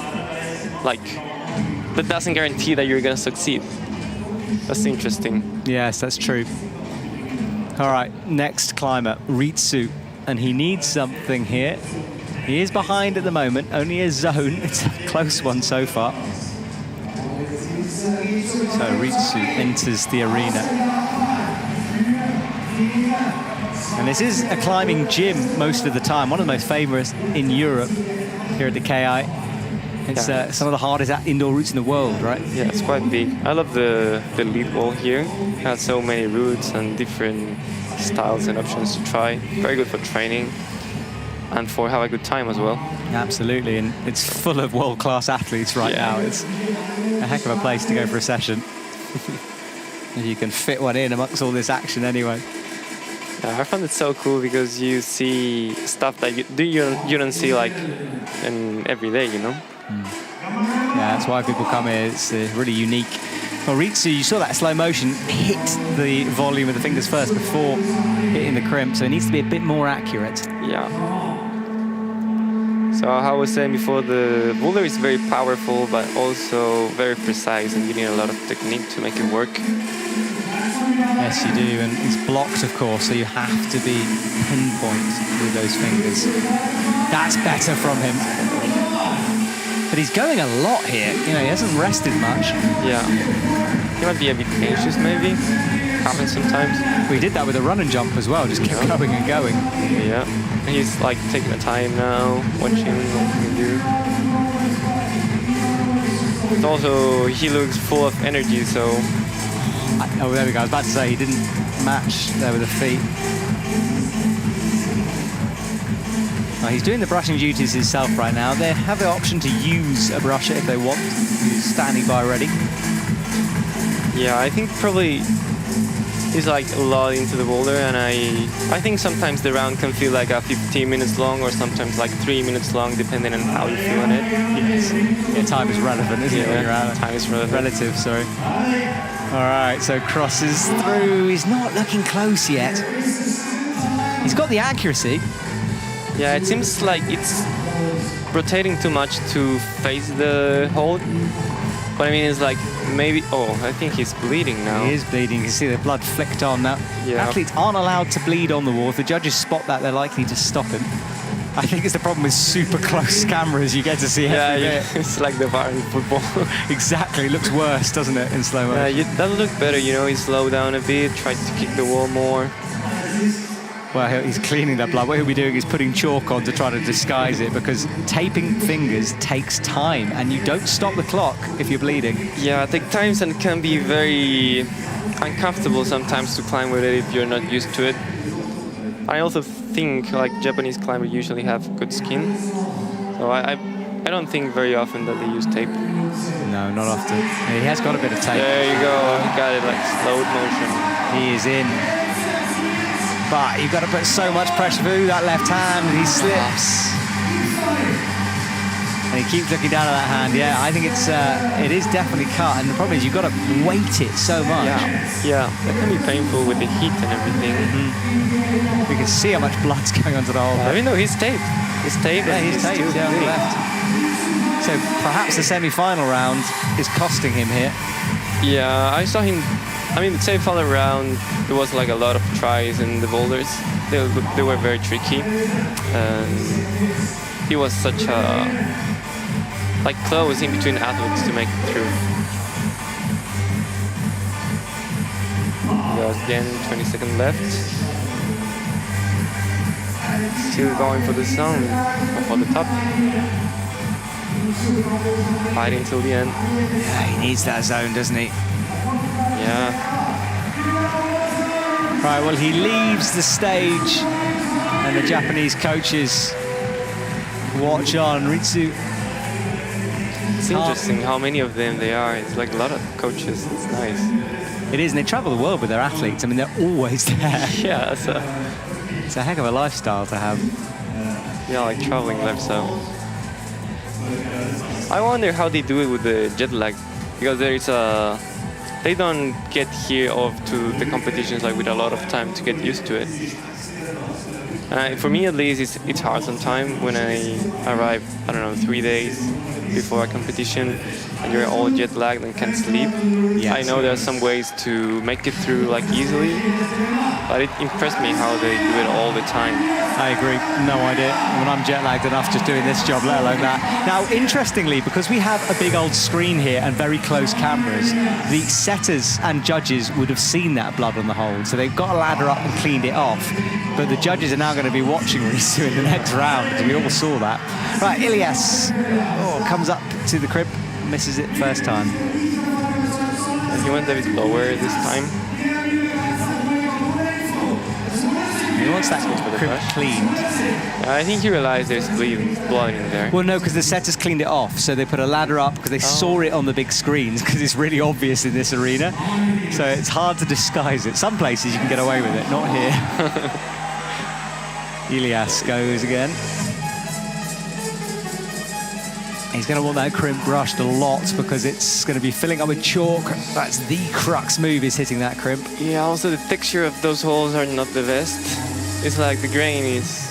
that doesn't guarantee that you're gonna succeed. That's interesting. Yes, that's true. All right, next climber, Ritsu, and he needs something here. He is behind at the moment, only a zone. It's a close one so far. So Ritsu enters the arena. And this is a climbing gym most of the time, one of the most famous in Europe here at the KI. It's some of the hardest indoor routes in the world, right? Yeah, it's quite big. I love the lead wall here. It has so many routes and different styles and options to try. Very good for training and for have a good time as well. Absolutely, and it's full of world-class athletes right now. It's a heck of a place to go for a session. If you can fit one in amongst all this action anyway. Yeah, I found it so cool because you see stuff that you don't see like in every day, you know? Yeah, that's why people come here. It's really unique. Well, Ritsu, you saw that slow motion hit the volume of the fingers first before hitting the crimp, so it needs to be a bit more accurate. Yeah. So how I was saying before, the boulder is very powerful, but also very precise, and you need a lot of technique to make it work. Yes, you do, and it's blocked, of course, so you have to be pinpoint with those fingers. That's better from him. But he's going a lot here. You know, he hasn't rested much. Yeah. He might be a bit anxious, maybe. Happens sometimes. We did that with a run and jump as well, just kept going and going. Yeah. He's like taking the time now, watching what he can do. But also, he looks full of energy, so... Oh, there we go. I was about to say he didn't match there with the feet. Well, he's doing the brushing duties himself right now. They have the option to use a brusher if they want. He's standing by ready. Yeah, I think probably he's like a lot into the boulder, and I think sometimes the round can feel like a 15 minutes long or sometimes like 3 minutes long, depending on how you feel on it. Yes. Yeah, time is relevant, isn't it? When you're out? Time is relevant. Relative, sorry. All right, so crosses through. He's not looking close yet. He's got the accuracy. Yeah, it seems like it's rotating too much to face the hold. But I mean, it's like maybe... Oh, I think he's bleeding now. He is bleeding. You can see the blood flicked on now. Yeah. Athletes aren't allowed to bleed on the wall. If the judges spot that, they're likely to stop him. I think it's the problem with super close cameras. You get to see every bit. It's like the VAR in football. Exactly. It looks worse, doesn't it, in slow motion? Yeah, that look better, you know. He slowed down a bit, tried to kick the wall more. Well, he's cleaning that blood. What he'll be doing is putting chalk on to try to disguise it, because taping fingers takes time, and you don't stop the clock if you're bleeding. Yeah, it takes time and can be very uncomfortable sometimes to climb with it if you're not used to it. I also think like Japanese climbers usually have good skin, so I don't think very often that they use tape. No, not often. He has got a bit of tape. There you go. He got it like slowed motion. He is in. But you've got to put so much pressure through that left hand, and he slips. And he keeps looking down at that hand. Yeah, I think it is definitely cut, and the problem is you've got to weight it so much. Yeah, that can be painful with the heat and everything. We can see how much blood's going onto the whole I mean, no, he's taped. He's taped. Yeah, he's taped, yeah, on the left. So perhaps the semi-final round is costing him here. Yeah, I saw him. I mean, the semi-final round, there was like a lot of tries in the boulders. They were very tricky. And he was such a like close in between athletes to make it through. Goes again, 20 seconds left. Still going for the zone, for the top. Fighting till the end. Yeah, he needs that zone, doesn't he? Yeah. Right, well, he leaves the stage, and the Japanese coaches watch on. Ritsu. It's interesting how many of them they are. It's like a lot of coaches. It's nice. It is, and they travel the world with their athletes. I mean, they're always there. Yeah, It's a heck of a lifestyle to have. Yeah, like traveling lifestyle. I wonder how they do it with the jet lag, because there is a... They don't get here off to the competitions like with a lot of time to get used to it. For me at least, it's hard sometimes when I arrive, I don't know, 3 days before a competition. and you're all jet lagged and can't sleep. Yes. I know there are some ways to make it through like easily, but it impressed me how they do it all the time. I agree. No idea. When I'm jet lagged enough just doing this job, let alone that. Now, interestingly, because we have a big old screen here and very close cameras, the setters and judges would have seen that blood on the hold. So they've got a ladder up and cleaned it off. But the judges are now going to be watching Risu in the next round, because we all saw that. Right, Ilias comes up to the crib, misses it first time. He went a bit lower this time. He wants that crib cleaned. I think he realized there's blood in there. Well, no, because the setters cleaned it off, so they put a ladder up because they saw it on the big screens, because it's really obvious in this arena. So it's hard to disguise it. Some places you can get away with it, not here. Ilias goes again. He's going to want that crimp brushed a lot because it's going to be filling up with chalk. That's the crux move, is hitting that crimp. Yeah, also the texture of those holes are not the best. It's like the grain is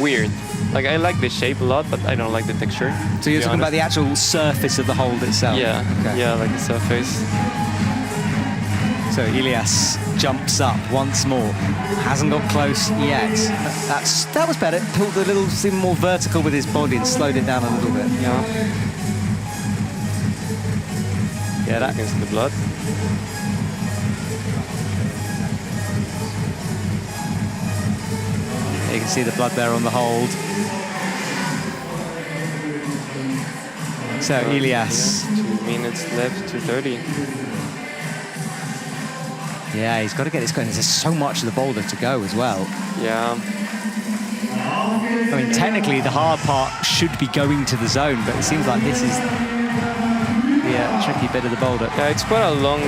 weird. Like, I like the shape a lot, but I don't like the texture. So you're talking about the actual surface of the hold itself? Yeah, okay. Yeah, like the surface. So Ilias jumps up once more. Hasn't got close yet. That was better. Pulled a little, seemed more vertical with his body and slowed it down a little bit. Yeah. Yeah, that against the blood. You can see the blood there on the hold. So Ilias. 2 minutes left, 2:30. Yeah, he's got to get this going. There's so much of the boulder to go as well. Yeah. I mean, technically, the hard part should be going to the zone, but it seems like this is the tricky bit of the boulder. Yeah, it's quite a long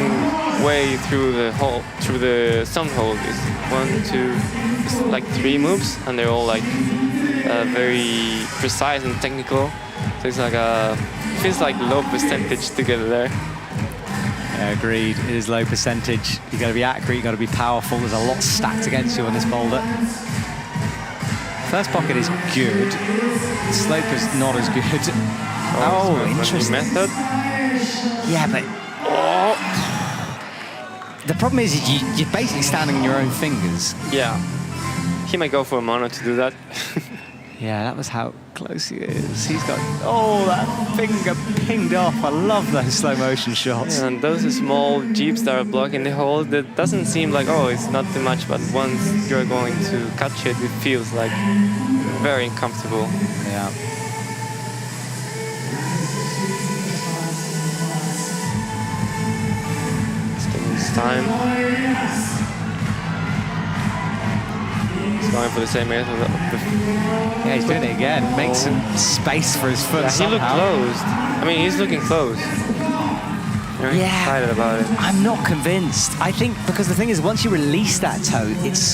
way through the hole, through the sun hold. It's 1, 2, it's like 3 moves, and they're all like very precise and technical. So it's like feels like low percentage to get there. Yeah, agreed. It is low percentage. You've got to be accurate, you've got to be powerful. There's a lot stacked against you on this boulder. First pocket is good. The slope is not as good. Oh, interesting. Method. Yeah, but the problem is you're basically standing on your own fingers. Yeah. He might go for a mono to do that. Yeah, that was how close he is. He's got, that finger pinged off. I love those slow motion shots. And those small jeeps that are blocking the hole, that doesn't seem like, it's not too much, but once you're going to catch it, it feels like very uncomfortable. Yeah. Taking his time. He's going for the same method. Yeah, he's doing it again. Makes some space for his foot. Yeah, he looked closed. I mean, he's looking close. Very excited about it. I'm not convinced. I think because the thing is, once you release that toe,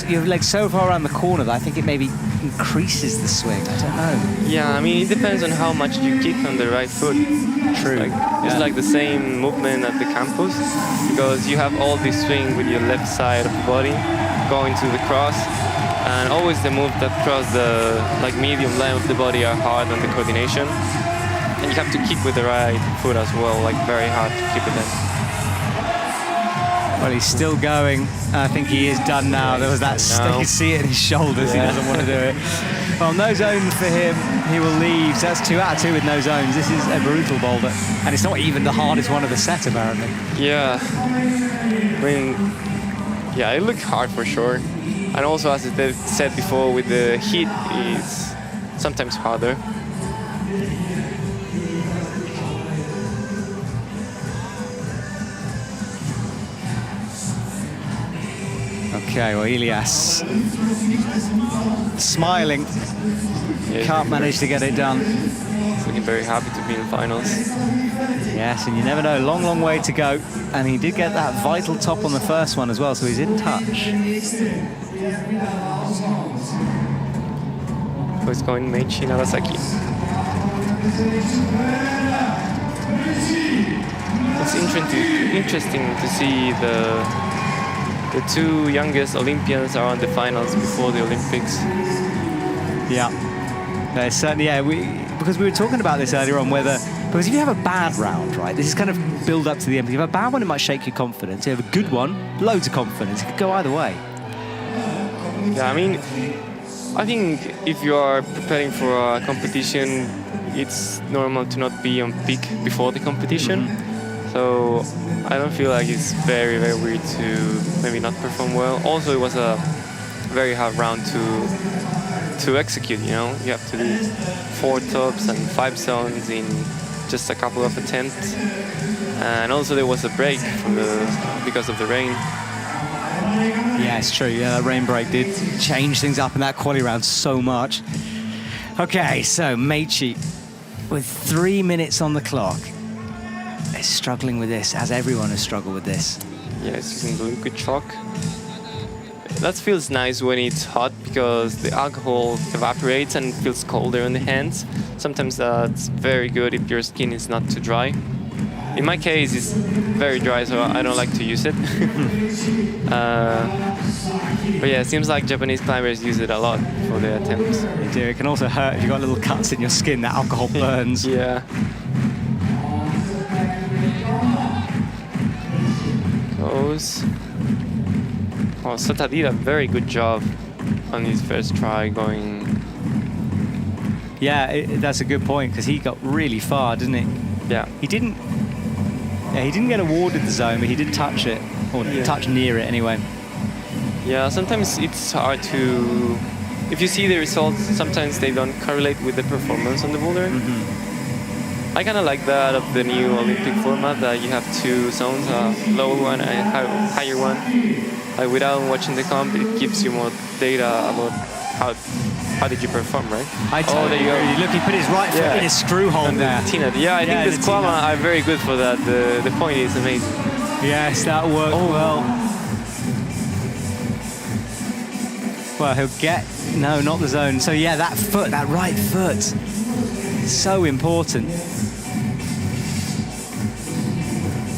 your leg's so far around the corner that I think it maybe increases the swing. I don't know. Yeah, I mean, it depends on how much you kick on the right foot. True. It's like the same movement at the campus, because you have all this swing with your left side of the body going to the cross, and always the move that cross the medium line of the body are hard on the coordination. And you have to kick with the right foot as well, very hard to keep it in. Well, he's still going. I think he is done now. There was that, you can see it in his shoulders. Yeah. He doesn't want to do it. Well, no zones for him. He will leave. So that's 2 out of 2 with no zones. This is a brutal boulder. And it's not even the hardest one of the set, apparently. Yeah. I mean, yeah, it looked hard for sure. And also, as I said before, with the heat, it's sometimes harder. Okay, well, Ilias smiling. Yeah, can't manage to get it done. He's looking very happy to be in finals. Yes, and you never know, long, long way to go. And he did get that vital top on the first one as well, so he's in touch. Who's going Meichi Nagasaki? It's interesting to see the 2 youngest Olympians are on the finals before the Olympics. Yeah, certainly. Yeah, because we were talking about this earlier on, whether Because if you have a bad round, right, this is kind of build up to the end. If you have a bad one, it might shake your confidence. If you have a good one, loads of confidence. It could go either way. Yeah, I mean, I think if you are preparing for a competition, it's normal to not be on peak before the competition. So I don't feel like it's very, very weird to maybe not perform well. Also, it was a very hard round to execute, you know. You have to do 4 tops and 5 zones in just a couple of attempts. And also there was a break because of the rain. Yeah, it's true. Yeah, that rain break did change things up in that quali round so much. Okay, so Meiji, with 3 minutes on the clock, is struggling with this, as everyone has struggled with this. Yeah, it's using the liquid chalk. That feels nice when it's hot because the alcohol evaporates and feels colder on the hands. Sometimes that's very good if your skin is not too dry. In my case, it's very dry, so I don't like to use it. But yeah, it seems like Japanese climbers use it a lot for their attempts. They do. It can also hurt if you've got little cuts in your skin. That alcohol burns. Yeah. Goes. Oh, Sota did a very good job on his first try going. Yeah, that's a good point because he got really far, didn't he? Yeah. He didn't get awarded the zone, but he did touch it, or touch near it anyway. Yeah, sometimes it's hard to. If you see the results, sometimes they don't correlate with the performance on the boulder. I kind of like that of the new Olympic format, that you have 2 zones, a lower one and a higher one. Like without watching the comp, it gives you more data about how did you perform, right? Oh, there you go. Look, he put his right foot in his screw hole there. Yeah, I think the squama are very good for that. The point is amazing. Yes, that worked well. Well, he'll get... No, not the zone. So yeah, that foot, that right foot, so important.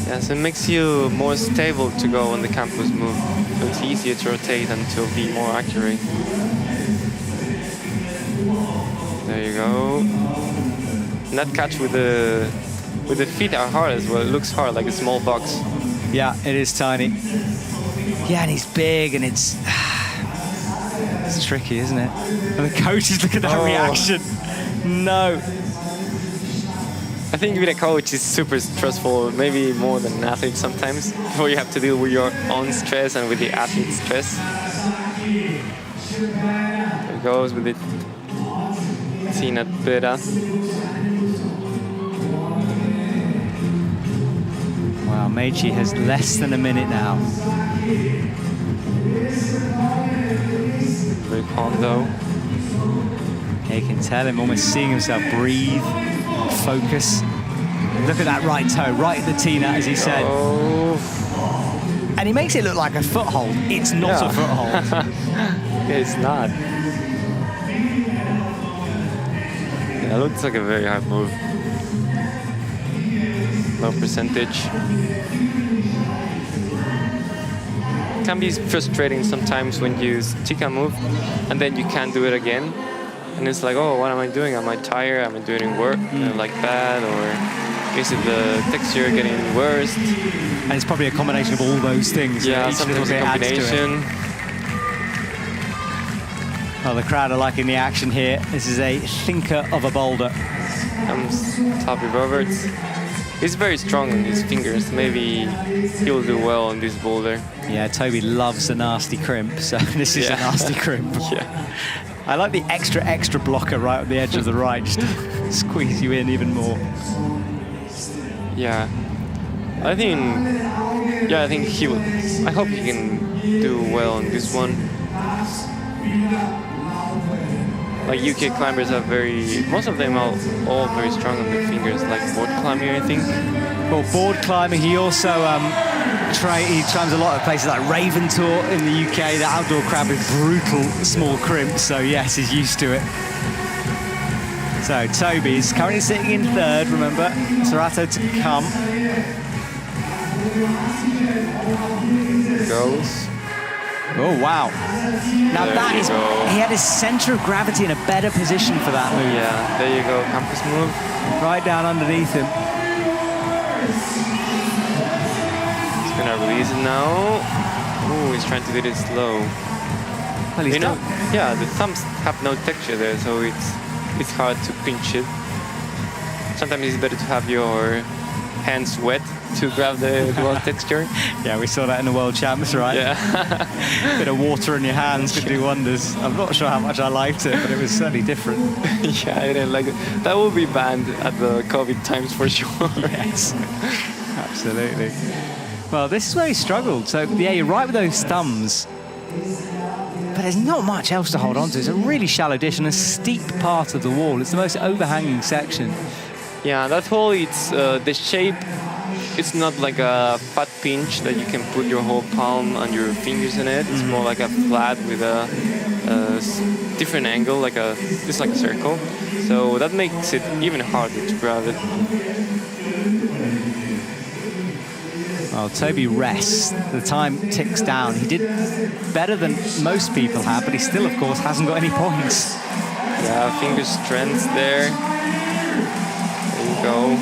Yeah, so it makes you more stable to go on the campus move. So it's easier to rotate and to be more accurate. There you go. And that catch with the feet are hard as well. It looks hard, like a small box. Yeah, it is tiny. Yeah, and he's big, and it's tricky, isn't it? And the coaches, look at that reaction. No. I think being a coach is super stressful, maybe more than an athlete sometimes, where you have to deal with your own stress and with the athlete's stress. There he goes with it. Tina Bera. Wow, Meiji has less than a minute now. Very calm though. Yeah, you can tell him almost seeing himself breathe, focus. Look at that right toe, right at the Tina, as he said. And he makes it look like a foothold. It's not a foothold. It's not. Yeah, it looks like a very hard move. Low percentage. It can be frustrating sometimes when you stick a move and then you can't do it again. And it's like, oh, what am I doing? Am I tired? Am I doing work like bad? Or is it the texture getting worse? And it's probably a combination of all those things. Yeah, sometimes a combination. Well, the crowd are liking the action here. This is a thinker of a boulder. Comes Toby Roberts. He's very strong on his fingers. Maybe he'll do well on this boulder. Yeah, Toby loves a nasty crimp, so this is a nasty crimp. Yeah. I like the extra blocker right on the edge of the right, just to squeeze you in even more. Yeah. I think he will. I hope he can do well on this one. Like UK climbers are most of them are all very strong on their fingers, like board climbing, I think. Well, board climbing, he also he climbs a lot of places like Raventor in the UK. The outdoor crowd with brutal small crimps, so yes, he's used to it. So Toby's currently sitting in third, remember. Sorato to come. Goes. Oh, wow. Now There that you is, go. he had his center of gravity in a better position for that move. Yeah, there you go. Campus move. Right down underneath him. He's gonna release it now. Ooh, he's trying to do it slow. Well, he's You know, done. yeah, the thumbs have no texture there, so it's hard to pinch it. Sometimes it's better to have your hands wet to grab the wall texture. Yeah, we saw that in the World Champs, right? Yeah. Bit of water in your hands could do wonders. I'm not sure how much I liked it, but it was certainly different. Yeah, I didn't like it. That will be banned at the COVID times for sure. Yes, absolutely. Well, this is where he struggled. So, yeah, you're right with those thumbs. But there's not much else to hold on to. It's a really shallow dish and a steep part of the wall. It's the most overhanging section. Yeah, that hole, it's the shape. It's not like a fat pinch that you can put your whole palm and your fingers in it. It's more like a flat with a different angle, it's like a circle. So that makes it even harder to grab it. Well, Toby rests. The time ticks down. He did better than most people have, but he still, of course, hasn't got any points. Yeah, finger strength there. There you go.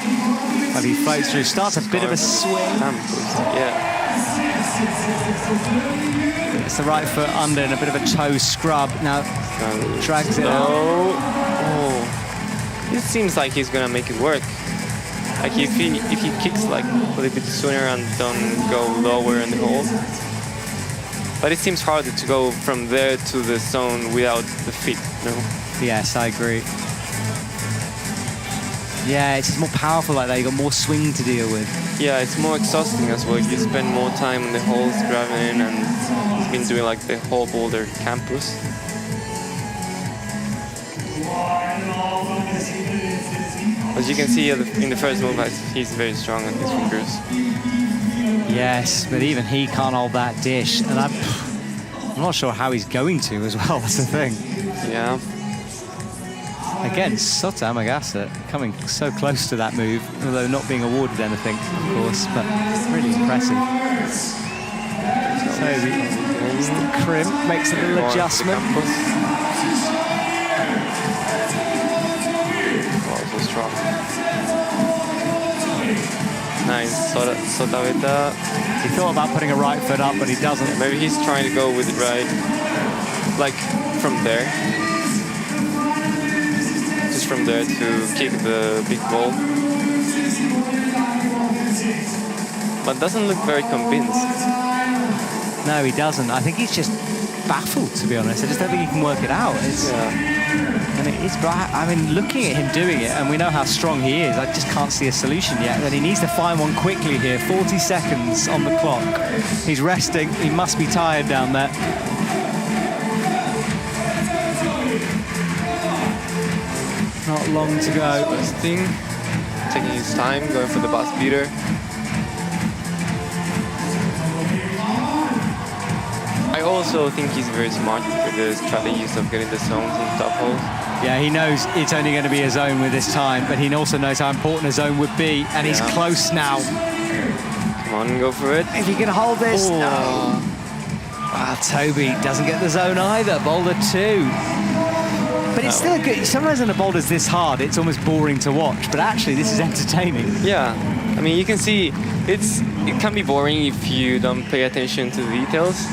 Well, he floats through, starts a bit of a swing. Yeah. It's the right foot under and a bit of a toe scrub. Now, drags it out. Oh. It seems like he's gonna make it work. Like if he kicks like a little bit sooner and don't go lower in the hole. But it seems harder to go from there to the zone without the feet, no? Yes, I agree. Yeah, it's just more powerful like that. You got more swing to deal with. Yeah, it's more exhausting as well. You spend more time on the holes grabbing, and he's been doing like the whole Boulder campus. As you can see in the first move, he's very strong on his fingers. Yes, but even he can't hold that dish, and I'm not sure how he's going to as well. That's the thing. Yeah. Again, Sota Amagasa coming so close to that move, although not being awarded anything, of course, but really impressive. Toby, crimp, makes a little adjustment. Oh, so strong. Nice, Sota Beta. He thought about putting a right foot up, but he doesn't. Yeah, maybe he's trying to go with it right, like from there. From there to kick the big ball, but doesn't look very convinced. No, he doesn't. I think he's just baffled, to be honest. I just don't think he can work it out. And it is, I mean, looking at him doing it, and we know how strong he is, I just can't see a solution yet. And he needs to find one quickly here. 40 seconds on the clock. He's resting. He must be tired down there. Not long to go. Resting, taking his time, going for the bus beater. I also think he's very smart with the strategies of getting the zones and top holes. Yeah, he knows it's only going to be a zone with this time, but he also knows how important a zone would be, and he's close now. Come on, go for it. If he can hold this, no. Toby doesn't get the zone either. Boulder 2. But it's still good. Sometimes in a boulder's this hard, it's almost boring to watch. But actually, this is entertaining. Yeah, I mean, you can see it can be boring if you don't pay attention to the details.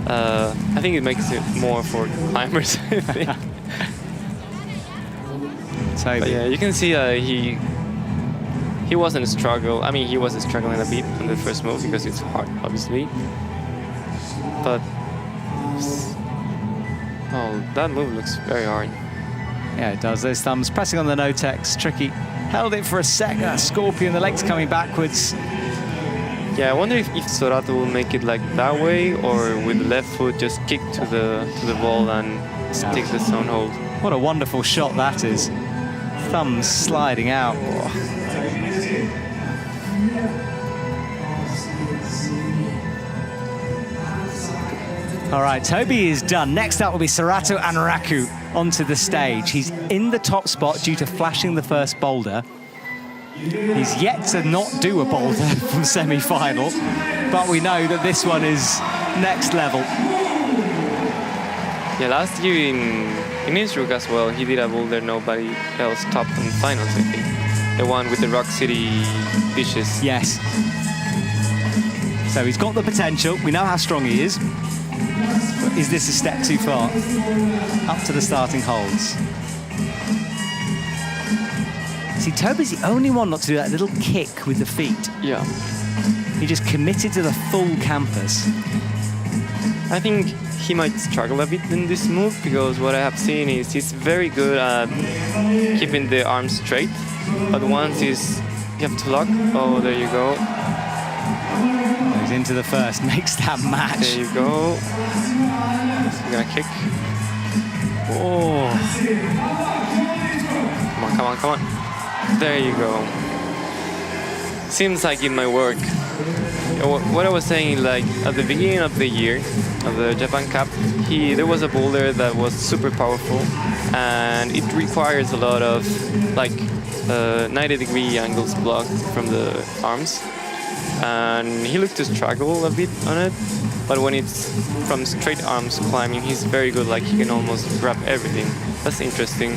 I think it makes it more for climbers. I think. Toby. But yeah, you can see he wasn't struggling. I mean, he was struggling a bit on the first move because it's hard, obviously. But oh, that move looks very hard. Yeah, it does. Those thumbs pressing on the no-tex, tricky. Held it for a second. Scorpion, the legs coming backwards. Yeah, I wonder if Sorato will make it like that way, or with the left foot just kick to the ball and stick the zone hold. What a wonderful shot that is. Thumbs sliding out. All right, Toby is done. Next up will be Serato Anaraku onto the stage. He's in the top spot due to flashing the first boulder. He's yet to not do a boulder from semi-final, but we know that this one is next level. Yeah, last year in Innsbruck as well, he did a boulder nobody else topped in finals, I think. The one with the Rock City dishes. Yes. So he's got the potential. We know how strong he is. But is this a step too far? Up to the starting holds. See, Toby's the only one not to do that little kick with the feet. Yeah. He just committed to the full campus. I think he might struggle a bit in this move because what I have seen is he's very good at keeping the arms straight. But once you have to lock, oh, there you go. He's into the first, makes that match. There you go. He's gonna kick. Oh. Come on, come on. There you go. Seems like it might work. What I was saying, like at the beginning of the year, of the Japan Cup, there was a boulder that was super powerful, and it requires a lot of like 90-degree angles blocked from the arms. And he looked to struggle a bit on it, but when it's from straight arms climbing, he's very good. Like he can almost grab everything. That's interesting.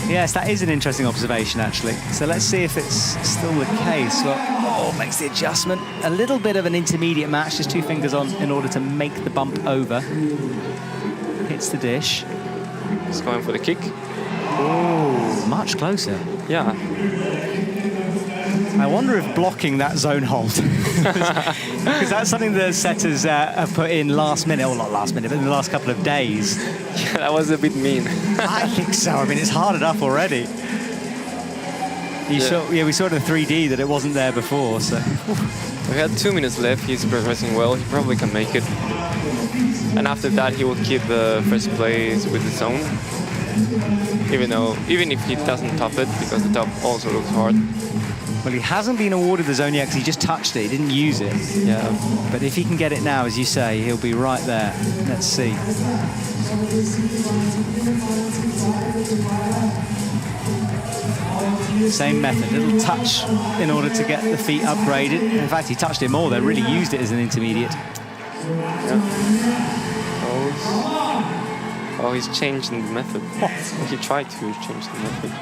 Yes, that is an interesting observation, actually. So let's see if it's still the case. Well, makes the adjustment. A little bit of an intermediate match, just 2 fingers on in order to make the bump over. Hits the dish. He's going for the kick. Oh, much closer. Yeah. I wonder if blocking that zone hold, because that's something the setters have put in last minute, or not last minute, but in the last couple of days. Yeah, that was a bit mean. I think so. I mean, it's hard enough already. We saw it in 3D that it wasn't there before. So we had 2 minutes left. He's progressing well. He probably can make it. And after that, he will keep the first place with the zone. Even if he doesn't top it, because the top also looks hard. Well, he hasn't been awarded the zone yet because he just touched it. He didn't use it. Yeah. But if he can get it now, as you say, he'll be right there. Let's see. Same method, little touch in order to get the feet upgraded. In fact, he touched it more. They really used it as an intermediate. Yeah. Oh, he's changed the method. He tried to change the method.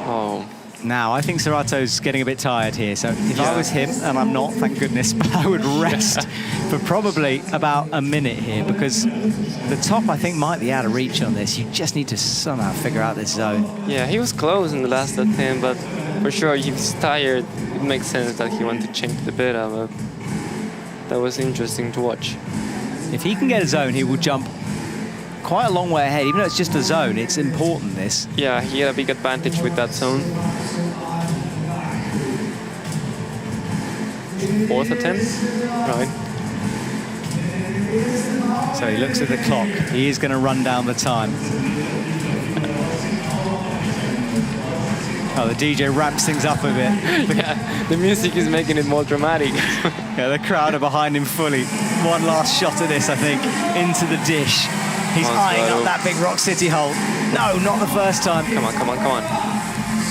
Oh. Now, I think Serrato's getting a bit tired here, so if I was him, and I'm not, thank goodness, but I would rest for probably about a minute here, because the top, I think, might be out of reach on this. You just need to somehow figure out this zone. Yeah, he was close in the last attempt, but for sure, he's tired. It makes sense that he wanted to change the beta, but that was interesting to watch. If he can get a zone, he will jump quite a long way ahead. Even though it's just a zone, it's important, this. Yeah, he had a big advantage with that zone. 4th attempt? Right. So he looks at the clock. He is going to run down the time. Oh, the DJ ramps things up a bit. Yeah, the music is making it more dramatic. Yeah, the crowd are behind him fully. One last shot at this, I think, into the dish. He's eyeing up that big Rock City hold. No, not the first time. Come on, come on, come on.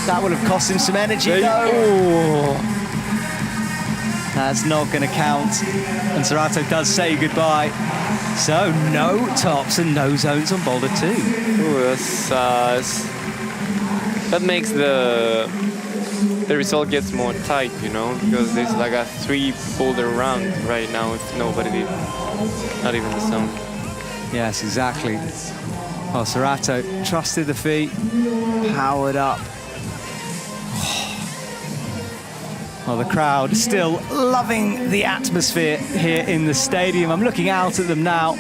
That would have cost him some energy. No. Oh. That's not going to count. And Serrato does say goodbye. So no tops and no zones on Boulder 2. Ooh, that makes the result gets more tight, you know, because there's like a 3 boulder round right now if nobody did, not even the zone. Yes, exactly. Well, Serrato trusted the feet, powered up. Well, the crowd still loving the atmosphere here in the stadium. I'm looking out at them now,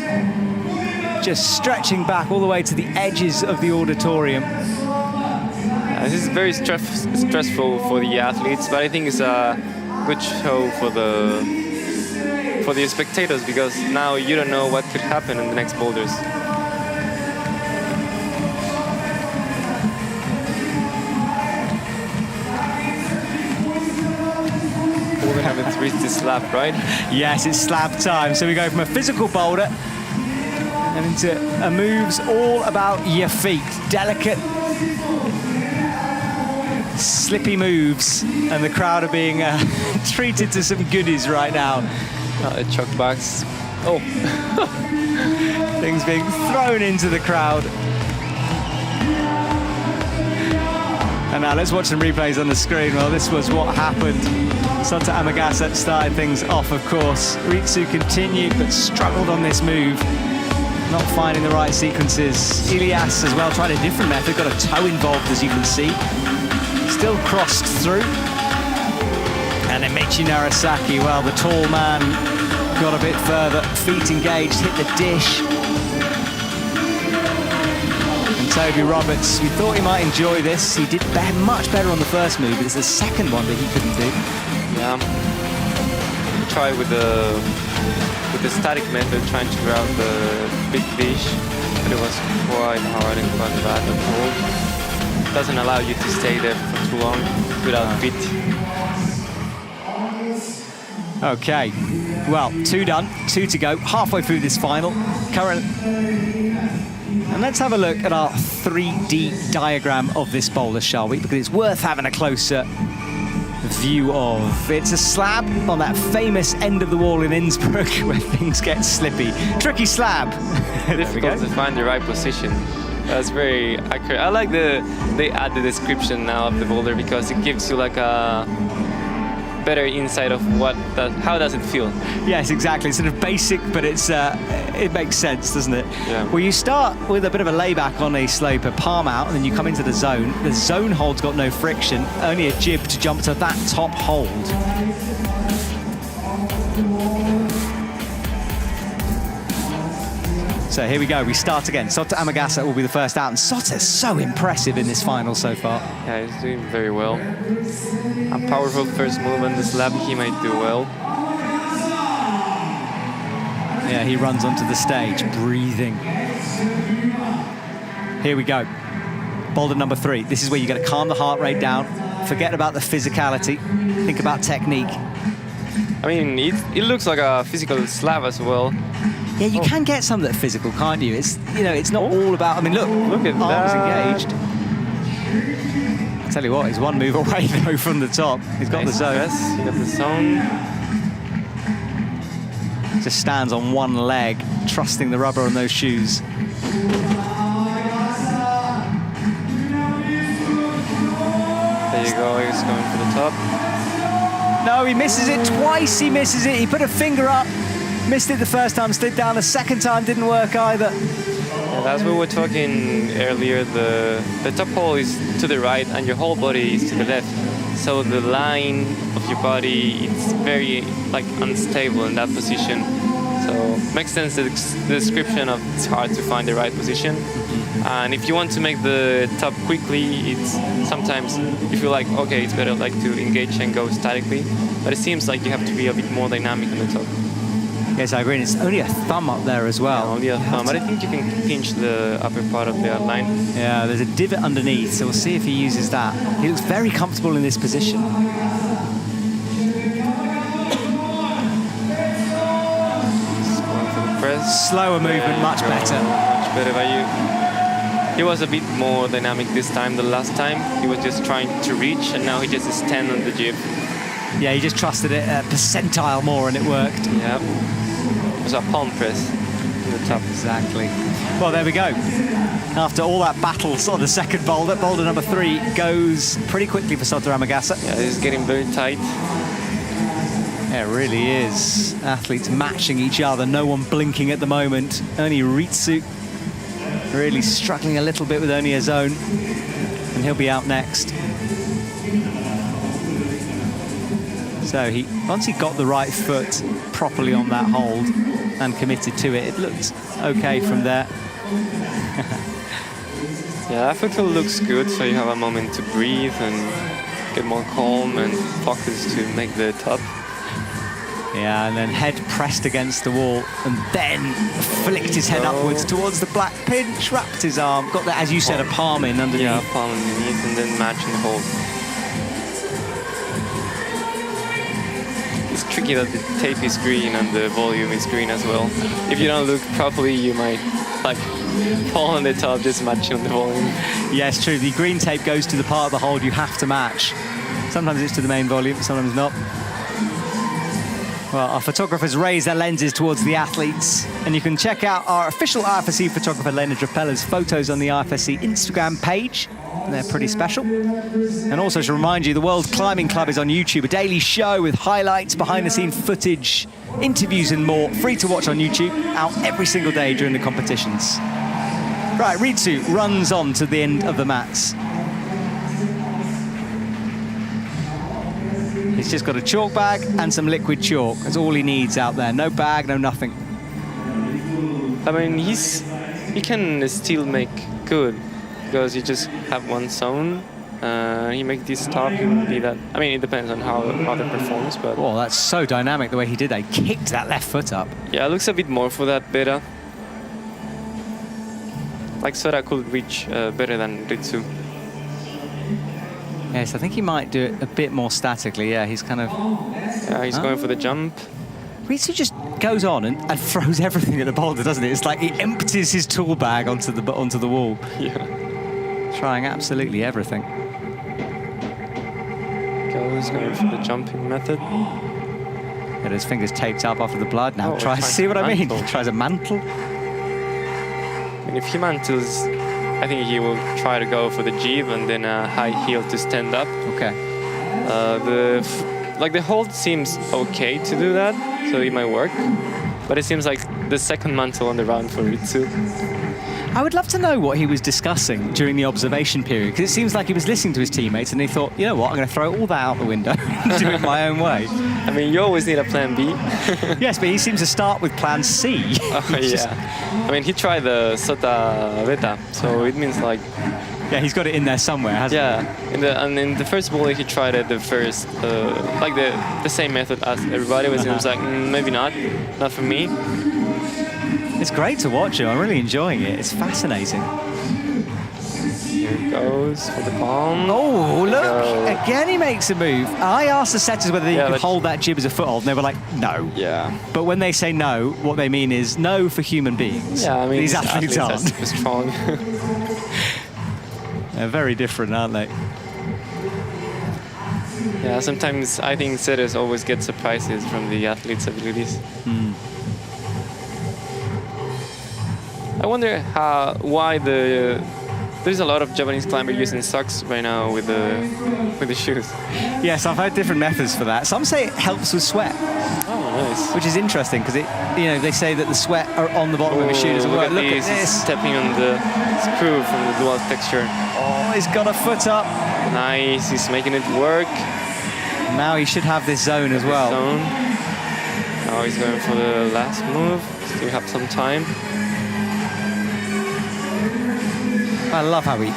just stretching back all the way to the edges of the auditorium. This is very stressful for the athletes, but I think it's a good show for the spectators, because now you don't know what could happen in the next boulders. We haven't reached the slab, right? Yes, it's slab time. So we go from a physical boulder and into moves all about your feet. Delicate, slippy moves, and the crowd are being treated to some goodies right now. A chuck box. Oh. Things being thrown into the crowd. And now let's watch some replays on the screen. Well, this was what happened. Sota Amagasa started things off, of course. Ritsu continued, but struggled on this move. Not finding the right sequences. Ilias as well tried a different method, got a toe involved, as you can see. Still crossed through. And then Michi Narasaki, well, the tall man got a bit further, feet engaged, hit the dish. And Toby Roberts, we thought he might enjoy this. He did much better on the first move, but it's the second one that he couldn't do. Yeah. Try with the static method, trying to grab the big dish, but it was quite hard and quite bad to hold. It doesn't allow you to stay there for too long without bit. Okay, well, 2 done, 2 to go, halfway through this final. And let's have a look at our 3D diagram of this boulder, shall we? Because it's worth having a closer view of. It's a slab on that famous end of the wall in Innsbruck where things get slippy. Tricky slab. Difficult to find the right position. That's very accurate. I like they add the description now of the boulder because it gives you like a better insight of how does it feel. Yes, exactly. It's sort of basic, but it makes sense, doesn't it? Yeah. Well, you start with a bit of a layback on a slope, a palm out, and then you come into the zone. The zone hold's got no friction, only a jib to jump to that top hold. So here we go, we start again. Sota Amagasa will be the first out, and Sota's so impressive in this final so far. Yeah, he's doing very well. A powerful first move on the slab, he might do well. Yeah, he runs onto the stage, breathing. Here we go. Boulder number 3. This is where you got to calm the heart rate down, forget about the physicality, think about technique. I mean, it looks like a physical slab as well. Yeah, you can get some that are physical, can't you? It's, you know, it's not all about. I mean, look at arms engaged. I tell you what, he's one move away though from the top. He's got the zone. Yes, he got the zone. Just stands on one leg, trusting the rubber on those shoes. There you go. He's going for the top. No, he misses it twice. He misses it. He put a finger up. Missed it the first time, slid down. The second time didn't work either. Yeah, that's what we were talking earlier. The top hole is to the right and your whole body is to the left. So the line of your body is very unstable in that position. So makes sense the description of it's hard to find the right position. And if you want to make the top quickly, it's sometimes you feel like okay, it's better to engage and go statically. But it seems like you have to be a bit more dynamic on the top. Yes, I agree. And it's only a thumb up there as well. Yeah, only a thumb, but I think you can pinch the upper part of the outline. Yeah, there's a divot underneath, so we'll see if he uses that. He looks very comfortable in this position. Slower movement, much better. Much better by you. He was a bit more dynamic this time than last time. He was just trying to reach, and now he just stands on the jib. Yeah, he just trusted it a percentile more, and it worked. Yeah. It was a palm press in the top. Exactly. Well, there we go. After all that battle, sort of the second boulder, boulder number 3 goes pretty quickly for Sota Amagasa. Yeah, this is getting very tight. Yeah, it really is. Athletes matching each other, no one blinking at the moment. Only Ritsu really struggling a little bit with only a zone, and he'll be out next. So once he got the right foot properly on that hold and committed to it, it looked okay from there. Yeah, that foothold looks good, so you have a moment to breathe and get more calm and focus to make the top. Yeah, and then head pressed against the wall, and then flicked his head upwards towards the black pinch, wrapped his arm, got that, as you said, a palm in underneath. Yeah, palm underneath, and then matching the hold. It's tricky that the tape is green and the volume is green as well. If you don't look properly, you might fall on the top, just matching the volume. Yes, true. The green tape goes to the part of the hold you have to match. Sometimes it's to the main volume, sometimes not. Well, our photographers raise their lenses towards the athletes, and you can check out our official IFSC photographer Lena Drapeller's photos on the IFSC Instagram page. They're pretty special. And also to remind you, the World Climbing Club is on YouTube, a daily show with highlights, behind-the-scenes footage, interviews and more, free to watch on YouTube, out every single day during the competitions. Right, Ritsu runs on to the end of the mats. He's just got a chalk bag and some liquid chalk. That's all he needs out there. No bag, no nothing. I mean, he can still make good because you just have one zone. He makes this top. He will be that. I mean, it depends on how they performs, but. Oh, that's so dynamic the way he did that. He kicked that left foot up. Yeah, it looks a bit more for that beta. Like Sora could reach better than Ritsu. Yes, I think he might do it a bit more statically. Yeah, he's kind of... Yeah, he's going for the jump. Ritsu just goes on and throws everything at the boulder, doesn't it? It's like he empties his tool bag onto the wall. Yeah. Trying absolutely everything. Goes going for the jumping method. Got his fingers taped up after the blood. Now tries, see what I mean? He tries a mantle. And if he mantles, I think he will try to go for the jib and then a high heel to stand up. Okay. The hold seems okay to do that, so it might work. But it seems like the second mantle on the round for Ritsu. I would love to know what he was discussing during the observation period, because it seems like he was listening to his teammates and he thought, you know what, I'm going to throw all that out the window and do it my own way. I mean, you always need a plan B. Yes, but he seems to start with plan C. Oh, yeah. I mean, he tried the Sota Beta, so it means like... Yeah, he's got it in there somewhere, hasn't he? Yeah, in the first boulder he tried it the first, like the same method as everybody, but he was like, maybe not for me. It's great to watch him. I'm really enjoying it. It's fascinating. Here he goes for the palm. Oh, look! Again, he makes a move. I asked the setters whether you could hold that jib as a foothold, and they were like, no. Yeah. But when they say no, what they mean is no for human beings. Yeah, I mean, these athletes aren't. Strong. They're very different, aren't they? Yeah, sometimes I think setters always get surprises from the athletes' abilities. I wonder why there's a lot of Japanese climbers using socks right now with the shoes. Yes, I've heard different methods for that. Some say it helps with sweat. Oh, nice. Which is interesting because they say that the sweat are on the bottom of the shoe doesn't work. Look at this. Stepping on the screw from the dual texture. Oh, he's got a foot up. Nice, he's making it work. Now he should have this zone as well. Now he's going for the last move. Still have some time. I love how he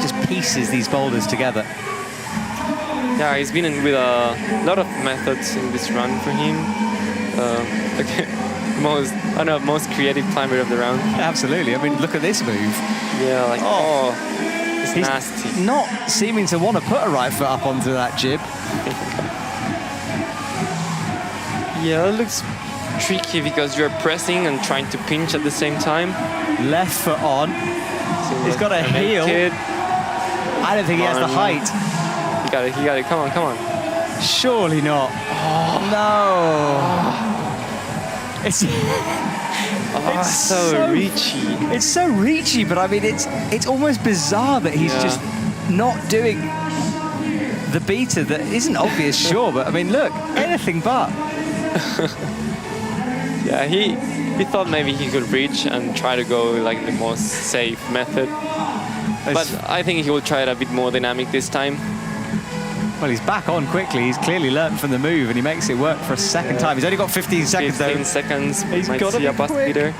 just pieces these boulders together. Yeah, he's been in with a lot of methods in this run for him. Most creative climber of the round. Absolutely. I mean, look at this move. Yeah, like it's nasty. Not seeming to want to put a right foot up onto that jib. Yeah, it looks tricky because you're pressing and trying to pinch at the same time. Left foot on. He's got a heel. I don't think he has the height. He got it. Come on. Surely not. Oh. No. It's so reachy. It's so reachy, but I mean, it's almost bizarre that he's just not doing the beta that isn't obvious, sure, but I mean, look, anything but. Yeah, he thought maybe he could reach and try to go like the most safe method. But I think he will try it a bit more dynamic this time. Well, he's back on quickly. He's clearly learned from the move, and he makes it work for a second time. He's only got 15 seconds, though. 15 seconds. He's got to be quick.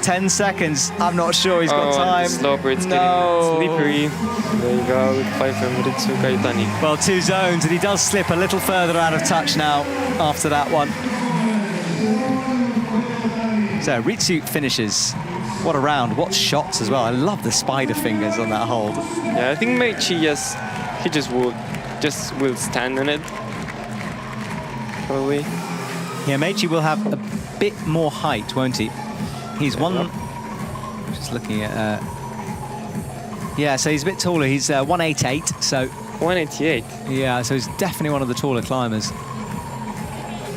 10 seconds. I'm not sure he's got time. Sloper, it's getting slippery. There you go, with 5 minutes to Kaitani. Well, 2 zones, and he does slip a little further out of touch now after that one. So Ritsu finishes. What a round, what shots as well. I love the spider fingers on that hold. Yeah, I think Meichi just will stand on it. Probably. Yeah, Meichi will have a bit more height, won't he? He's just looking at... yeah, so he's a bit taller. He's 188, so... 188? Yeah, so he's definitely one of the taller climbers.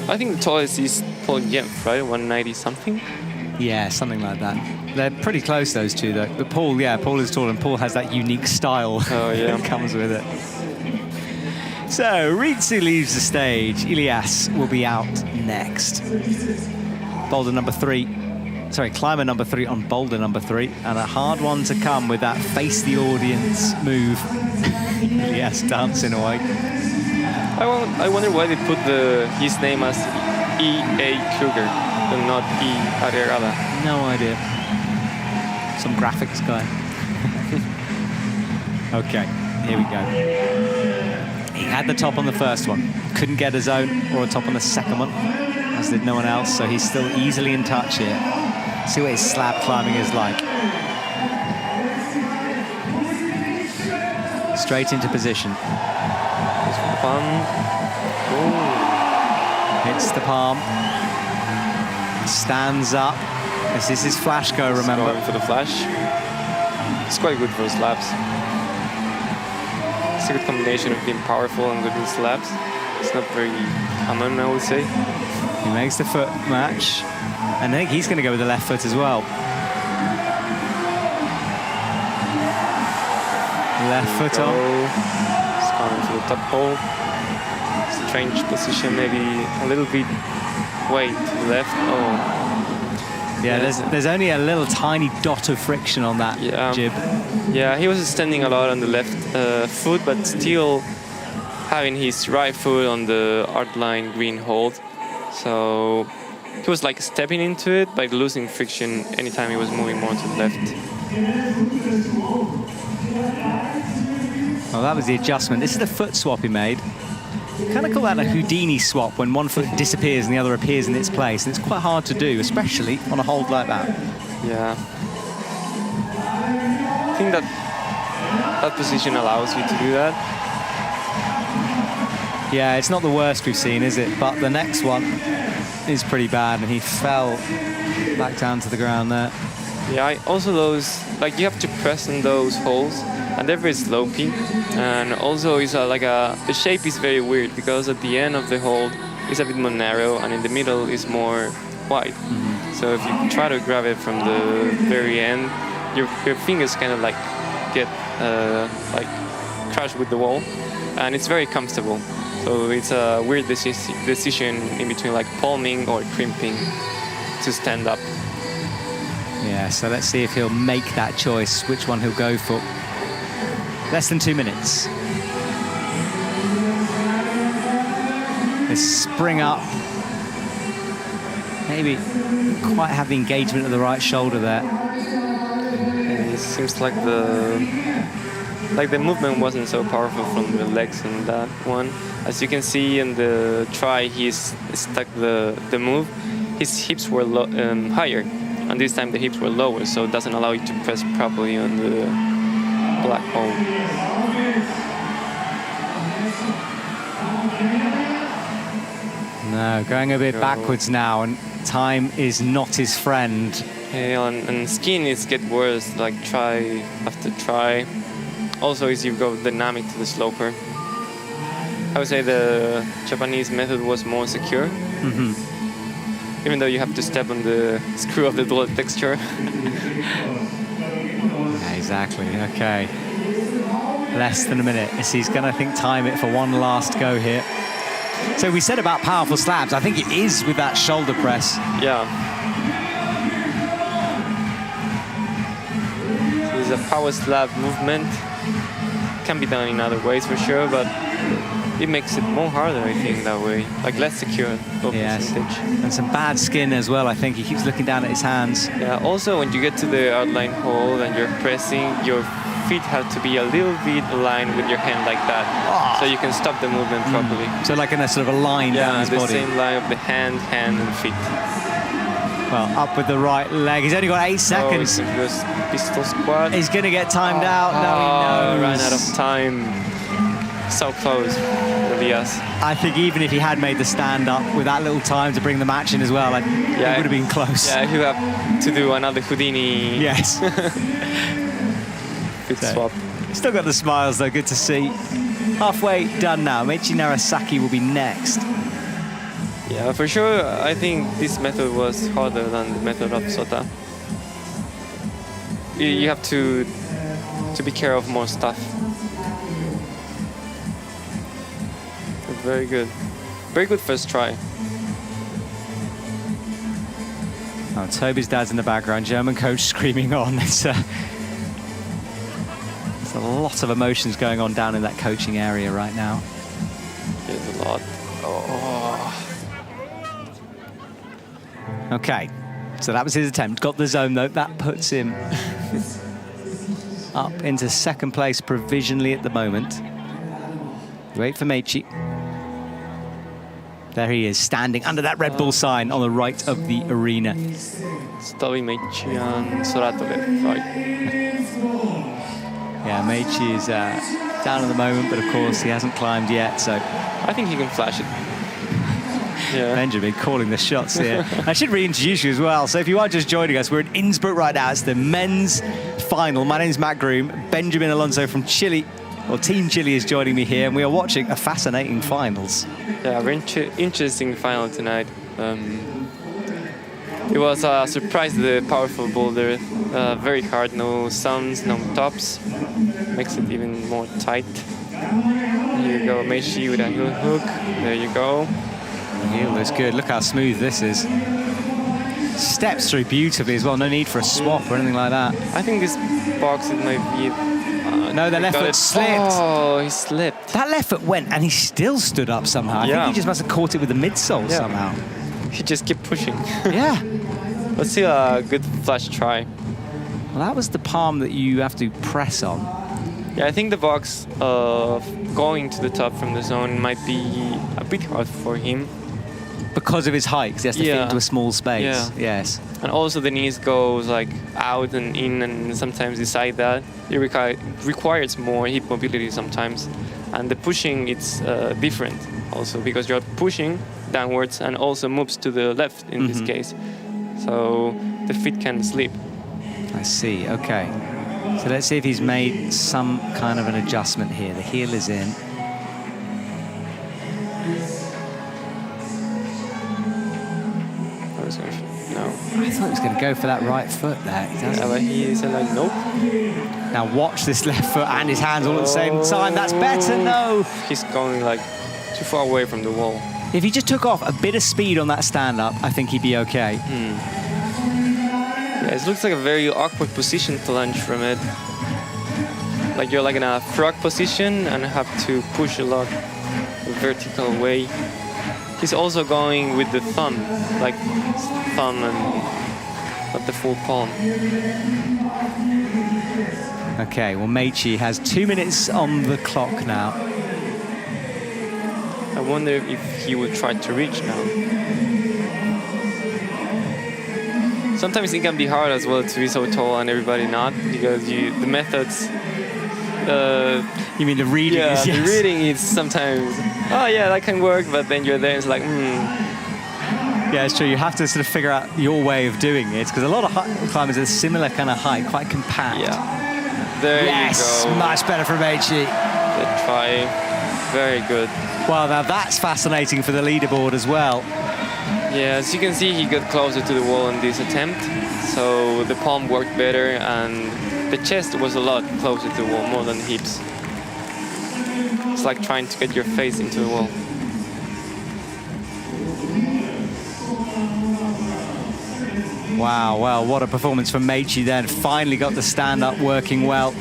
I think the tallest is Paul Jempf, right? 190 something. Yeah, something like that. They're pretty close, those two, though. But Paul, yeah, Paul is tall, and Paul has that unique style that comes with it. So, Ritsu leaves the stage. Ilias will be out next. Boulder number 3. Sorry, climber number 3 on boulder number 3. And a hard one to come with that face the audience move. Ilias dancing away. I wonder why they put his name as E.A. Kruger and not E. Arriagada. No idea. Some graphics guy. Okay, here we go. He had the top on the first one. Couldn't get a zone or a top on the second one, as did no one else, so he's still easily in touch here. See what his slab climbing is like. Straight into position. Hits the palm. Stands up. This is his flash go, remember? Going for the flash. It's quite good for slabs. It's a good combination of being powerful and good in slabs. It's not very common, I would say. He makes the foot match. And I think he's going to go with the left foot as well. Left foot on. It's going to the top hole. Strange position, maybe a little bit way to the left. Oh. Yeah, there's only a little tiny dot of friction on that jib. Yeah, he was standing a lot on the left foot, but still having his right foot on the outline green hold. So he was like stepping into it by losing friction anytime he was moving more to the left. Well, that was the adjustment. This is the foot swap he made. Kind of call that a Houdini swap, when one foot disappears and the other appears in its place. And it's quite hard to do, especially on a hold like that. Yeah. I think that position allows you to do that. Yeah, it's not the worst we've seen, is it? But the next one is pretty bad, and he fell back down to the ground there. Yeah, also those, like, you have to press on those holes, and they're very slopey. And also, it's the shape is very weird, because at the end of the hold is a bit more narrow, and in the middle is more wide. Mm-hmm. So if you try to grab it from the very end, your fingers kind of like get like crushed with the wall, and it's very comfortable. So it's a weird decision in between like palming or crimping to stand up. Yeah, so let's see if he'll make that choice, which one he'll go for. Less than 2 minutes. This spring up. Maybe quite have the engagement of the right shoulder there. And it seems like the movement wasn't so powerful from the legs in that one. As you can see in the try, he's stuck the move. His hips were higher, and this time the hips were lower, so it doesn't allow you to press properly on the black hole. No, going a bit backwards now, and time is not his friend. Yeah, and skiing is get worse, like try after try. Also, as you go dynamic to the sloper. I would say the Japanese method was more secure. Mm-hmm. Even though you have to step on the screw of the bullet texture. Yeah, exactly, okay. Less than a minute. He's going to, I think, time it for one last go here. So we said about powerful slabs. I think it is with that shoulder press. Yeah. So it's a power slab movement. Can be done in other ways for sure, but it makes it more harder, I think, that way. Like less secure. Yes. And some bad skin as well, I think. He keeps looking down at his hands. Yeah, also when you get to the outline hole and you're pressing, your feet have to be a little bit aligned with your hand like that. So you can stop the movement properly. So like in a sort of a line down his body. Yeah, the same line of the hand, and feet. Well, up with the right leg. He's only got 8 seconds. Pistol squat. He's going to get timed out. No, he knows. Ran out of time. So close, Elias. I think even if he had made the stand-up with that little time to bring the match in as well, it would have been close. Yeah, you have to do another Houdini. Yes. Good swap. Still got the smiles, though. Good to see. Halfway done now. Meiichi Narasaki will be next. Yeah, for sure. I think this method was harder than the method of Sota. You have to be care of more stuff. Very good. Very good first try. Oh, Toby's dad's in the background, German coach screaming on. There's a lot of emotions going on down in that coaching area right now. There's a lot. Oh. Okay, so that was his attempt. Got the zone though. That puts him up into second place provisionally at the moment. Wait for Meichi. There he is, standing under that Red Bull sign on the right of the arena. Stopping Meichi and Sorato left, right. Yeah, Meichi is down at the moment, but of course he hasn't climbed yet, so... I think he can flash it. Yeah. Benjamin calling the shots here. I should reintroduce you as well. So if you are just joining us, we're in Innsbruck right now. It's the men's final. My name's Matt Groom. Benjamin Alonso from Chile, or Team Chile, is joining me here, and we are watching a fascinating finals. Yeah, very interesting final tonight. It was a surprise, the powerful boulder. Very hard, no suns, no tops. Makes it even more tight. Here you go, Meishi with a heel hook. There you go. The heel is good. Look how smooth this is. Steps through beautifully as well. No need for a swap or anything like that. I think this box, it might be... no, the left foot slipped. Oh, he slipped. That left foot went, and he still stood up somehow. I think he just must have caught it with the midsole somehow. He just kept pushing. Yeah. Let's see a good flash try. Well, that was the palm that you have to press on. Yeah, I think the box of going to the top from the zone might be a bit hard for him. Because of his height, because he has to fit into a small space. Yeah. Yes. And also the knees goes like out and in, and sometimes inside that. It requires more hip mobility sometimes. And the pushing, it's different also, because you're pushing downwards and also moves to the left in this case. So the feet can slip. I see, okay. So let's see if he's made some kind of an adjustment here. The heel is in. No. I thought he was going to go for that right foot there. He doesn't. Yeah, but he said like, nope. Now watch this left foot and his hands all at the same time. That's better, no. He's going like too far away from the wall. If he just took off a bit of speed on that stand-up, I think he'd be okay. Yeah, it looks like a very awkward position to lunge from it. Like you're like in a frog position and have to push a lot the vertical way. He's also going with the thumb, like thumb and not the full palm. Okay, well, Meichi has 2 minutes on the clock now. I wonder if he would try to reach now. Sometimes it can be hard as well to be so tall and everybody not, because the methods... you mean the reading is, the reading is sometimes, oh yeah, that can work, but then you're there and it's like, Yeah, it's true. You have to sort of figure out your way of doing it, because a lot of climbers are similar kind of height, quite compact. Yeah. There you go. Much better from Meichi. Good try. Very good. Well, now that's fascinating for the leaderboard as well. Yeah, as you can see, he got closer to the wall in this attempt, so the palm worked better, and the chest was a lot closer to the wall, more than the hips. It's like trying to get your face into the wall. Wow, well, what a performance from Meichi then. Finally got the stand-up working well.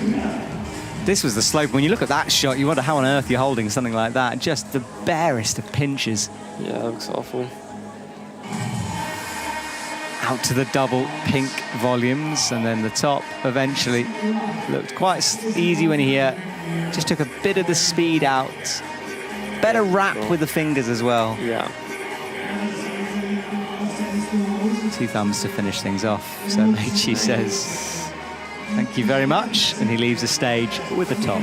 This was the slope. When you look at that shot, you wonder how on earth you're holding something like that. Just the barest of pinches. Yeah, it looks awful. Out to the double pink volumes, and then the top eventually looked quite easy when he just took a bit of the speed out. Better wrap with the fingers as well. Yeah. 2 thumbs to finish things off. So Meichi says, thank you very much, and he leaves the stage with the top.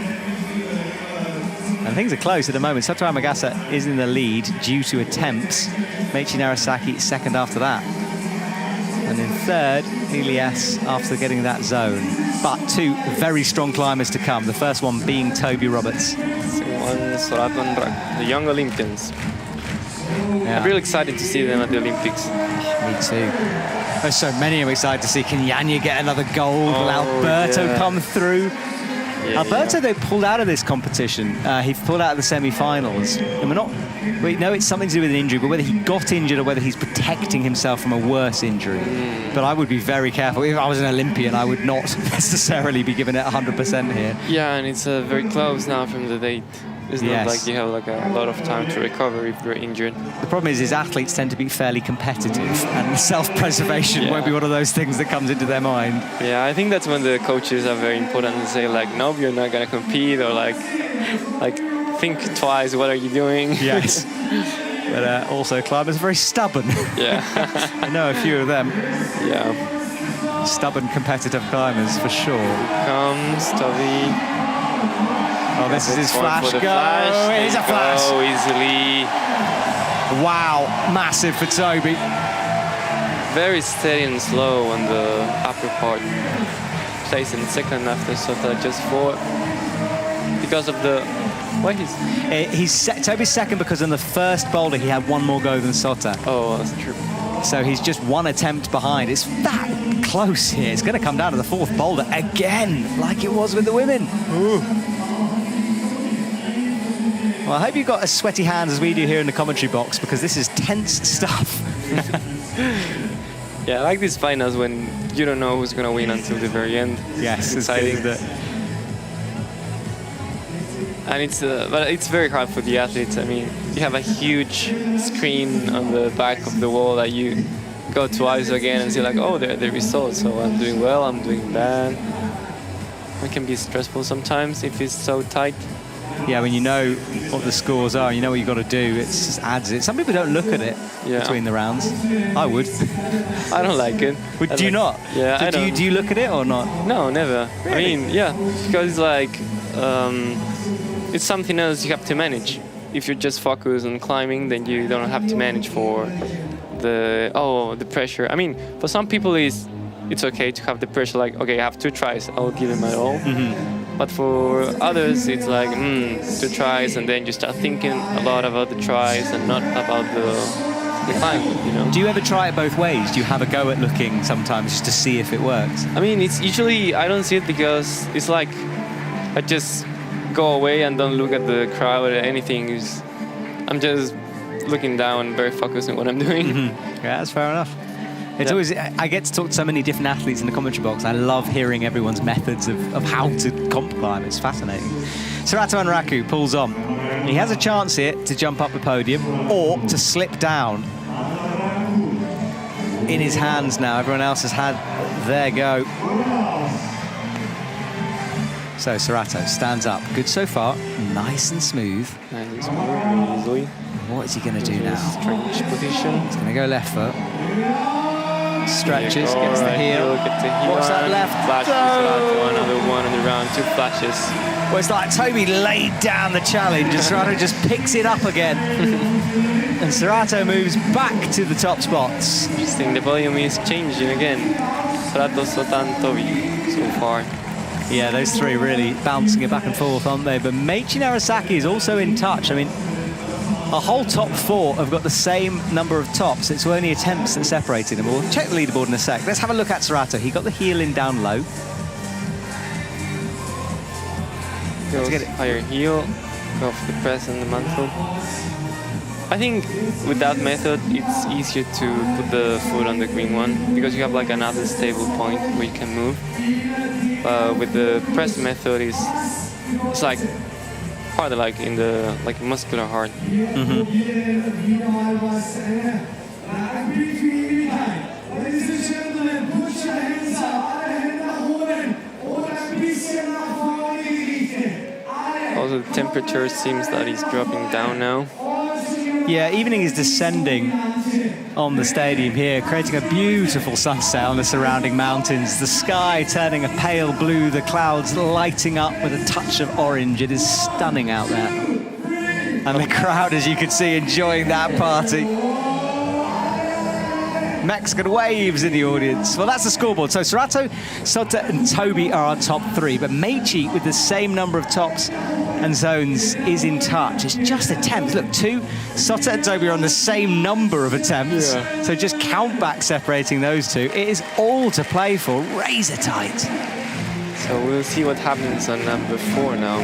And things are close at the moment. Satoru Hamagasa is in the lead due to attempts. Meichi Narasaki second after that. And in third, Elias after getting that zone. But 2 very strong climbers to come. The first one being Toby Roberts. Second one, Sorato and Rak, the young Olympians. Yeah. I'm really excited to see them at the Olympics. Me too. There's so many I'm excited to see. Can Janja get another gold? Will Alberto come through? Alberto, they pulled out of this competition. He pulled out of the semi-finals. And we know it's something to do with an injury, but whether he got injured or whether he's protecting himself from a worse injury. But I would be very careful. If I was an Olympian, I would not necessarily be giving it 100% here. Yeah, and it's very close now from the date. It's not like you have like a lot of time to recover if you're injured. The problem is athletes tend to be fairly competitive, and self-preservation won't be one of those things that comes into their mind. Yeah, I think that's when the coaches are very important to say like, no, you're not gonna compete, or like think twice. What are you doing? Yes. But also, climbers are very stubborn. Yeah. I know a few of them. Yeah. Stubborn, competitive climbers for sure. Here comes Toby. Oh, this is his flash go. It is a flash. Oh, easily. Wow, massive for Toby. Very steady and slow on the upper part. Placed in second after Sota just 4. Because of the... What is... Toby's second because in the first boulder he had one more go than Sota. Oh, that's true. So he's just one attempt behind. It's that close here. It's going to come down to the fourth boulder again, like it was with the women. Ooh. Well, I hope you've got as sweaty hands as we do here in the commentary box, because this is tense stuff. Yeah, I like these finals when you don't know who's going to win until the very end. Yes, it's exciting. And it's very hard for the athletes. I mean, you have a huge screen on the back of the wall that you go twice again and see like, oh, there are the results. So I'm doing well, I'm doing bad. It can be stressful sometimes if it's so tight. Yeah, when you know what the scores are, you know what you've got to do, it just adds it. Some people don't look at it between the rounds. I would. I don't like it. Do you not? Yeah, I don't. Do you look at it or not? No, never. Really? I mean, yeah, because it's like, it's something else you have to manage. If you're just focused on climbing, then you don't have to manage for the pressure. I mean, for some people it's okay to have the pressure, like, okay, I have 2 tries, I'll give it my all. But for others, it's like 2 tries, and then you start thinking a lot about the tries and not about the climb, you know. Do you ever try it both ways? Do you have a go at looking sometimes just to see if it works? I mean, it's usually, I don't see it because it's like I just go away and don't look at the crowd or anything. I'm just looking down, very focused on what I'm doing. Yeah, that's fair enough. It's always, I get to talk to so many different athletes in the commentary box. I love hearing everyone's methods of how to comp climb. It's fascinating. Serato Anraku pulls on. He has a chance here to jump up the podium or to slip down. In his hands now. Everyone else has had their go. So Serato stands up. Good so far. Nice and smooth. Nice and smooth, easily. What is he going to do now? Strange position. He's going to go left foot. Stretches, gets the right heel. What's that left? Flash, another one in the round, 2 flashes. Well, it's like Toby laid down the challenge and Serato just picks it up again. And Serato moves back to the top spots. Interesting, the volume is changing again. Serato, Sota, and Toby so far. Yeah, those 3 really bouncing it back and forth, aren't they? But Meiichi Narasaki is also in touch. I mean, a whole top 4 have got the same number of tops. It's only attempts that separated them. We'll check the leaderboard in a sec. Let's have a look at Serato. He got the heel in down low. Goes higher heel, go for the press and the mantle. I think with that method, it's easier to put the foot on the green one because you have like another stable point where you can move. With the press method, it's like harder, like in the muscular heart. Also, the temperature seems that it's dropping down now. Yeah, evening is descending on the stadium here, creating a beautiful sunset on the surrounding mountains. The sky turning a pale blue, the clouds lighting up with a touch of orange. It is stunning out there. And the crowd, as you can see, enjoying that party. Mexican waves in the audience. Well, that's the scoreboard. So Serato, Sota, and Toby are our top 3, but Meiichi, with the same number of tops, and zones is in touch. It's just attempts. Look, Sotta and Toby are on the same number of attempts. Yeah. So just count back separating those two. It is all to play for, razor tight. So we'll see what happens on number 4 now.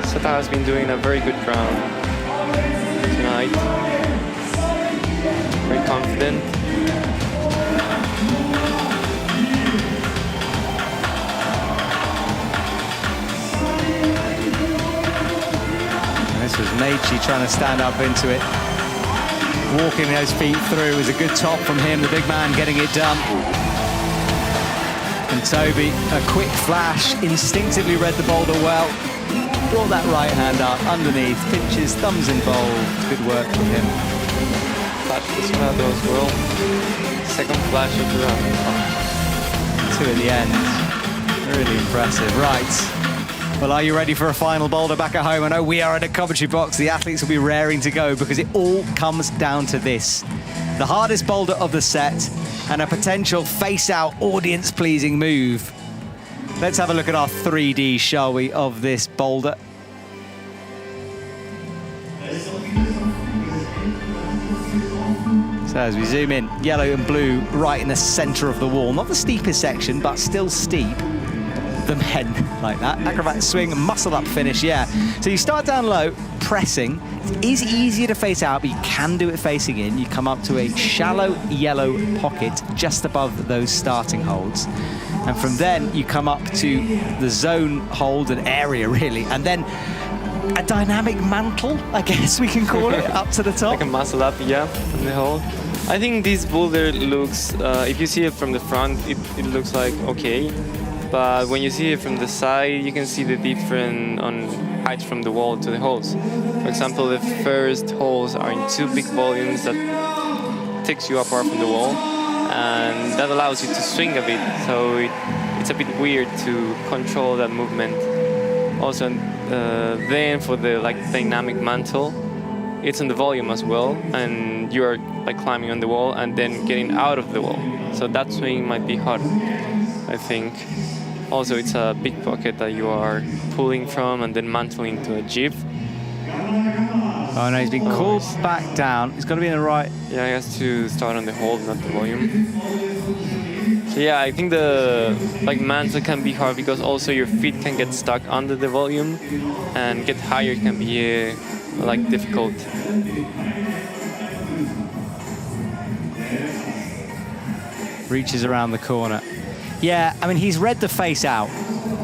Sotta has been doing a very good round tonight. Very confident. And this was Meichi trying to stand up into it. Walking those feet through was a good top from him, the big man getting it done. And Toby, a quick flash, instinctively read the boulder well. Brought that right hand up underneath, pinches, thumbs involved. Good work from him. Flash was one of those well. Second flash of the round. 2 at the end. Really impressive. Right. Well, are you ready for a final boulder back at home? I know we are in a commentary box. The athletes will be raring to go because it all comes down to this. The hardest boulder of the set and a potential face-out, audience-pleasing move. Let's have a look at our 3D, shall we, of this boulder. So as we zoom in, yellow and blue right in the center of the wall. Not the steepest section, but still steep. The men like that. Acrobat swing, muscle up finish, yeah. So you start down low, pressing. It is easier to face out, but you can do it facing in. You come up to a shallow yellow pocket just above those starting holds. And from then, you come up to the zone hold and area, really. And then a dynamic mantle, I guess we can call it, up to the top. Like a muscle up, yeah, from the hold. I think this boulder looks, if you see it from the front, it looks like okay. But when you see it from the side, you can see the difference on height from the wall to the holes. For example, the first holes are in 2 big volumes that takes you apart from the wall, and that allows you to swing a bit. So it's a bit weird to control that movement. Also, then for the dynamic mantle, it's on the volume as well, and you are climbing on the wall and then getting out of the wall. So that swing might be hard, I think. Also, it's a big pocket that you are pulling from and then mantling to a jib. Oh no, he's been called back down. He's got to be in the right. Yeah, he has to start on the hold, not the volume. So yeah, I think the mantle can be hard because also your feet can get stuck under the volume, and get higher can be difficult. Reaches around the corner. Yeah, I mean, he's read the face out.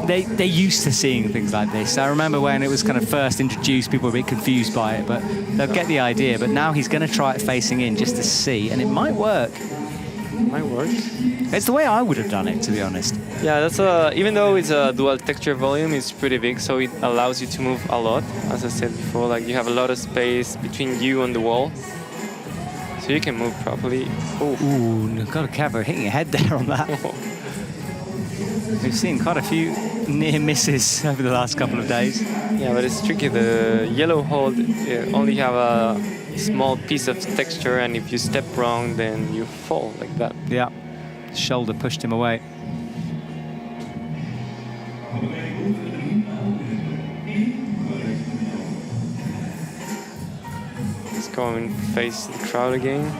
They're used to seeing things like this. I remember when it was kind of first introduced, people were a bit confused by it, but they'll get the idea. But now he's going to try it facing in just to see, and it might work. It might work. It's the way I would have done it, to be honest. Yeah, that's even though it's a dual texture volume, it's pretty big, so it allows you to move a lot. As I said before, you have a lot of space between you and the wall, so you can move properly. Ooh, got a cover hitting your head there on that. We've seen quite a few near misses over the last couple of days. Yeah, but it's tricky. The yellow hold only have a small piece of texture, and if you step wrong, then you fall like that. Yeah, shoulder pushed him away. Let's go and face the crowd again.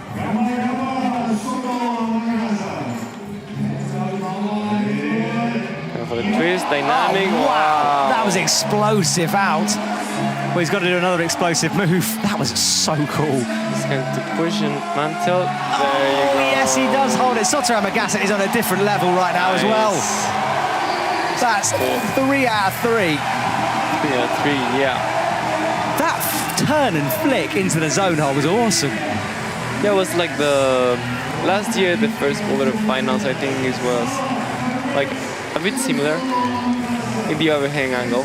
For the twist, dynamic. Oh, wow, that was explosive out. Well, he's got to do another explosive move. That was so cool. He's going to push and mantle. There you go. Yes, he does hold it. Sotta Amagasset is on a different level right now as well. That's 3 out of 3. 3 out of 3, yeah. That turn and flick into the zone hole was awesome. Yeah, it was like the last year, the first Boulder finals, I think it was a bit similar in the overhang angle.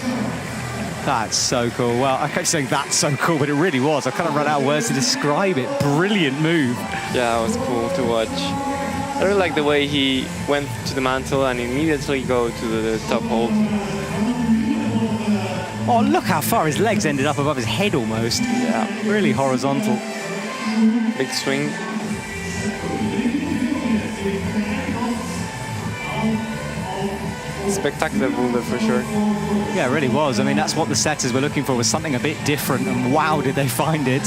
That's so cool. Well, I kept saying that's so cool, but it really was. I kind of ran out of words to describe it. Brilliant move. Yeah, it was cool to watch. I really like the way he went to the mantle and immediately go to the top hold. Oh, look how far his legs ended up above his head almost. Yeah. Really horizontal. Big swing. Spectacular boulder for sure. Yeah, it really was. I mean, that's what the setters were looking for, was something a bit different, and wow, did they find it.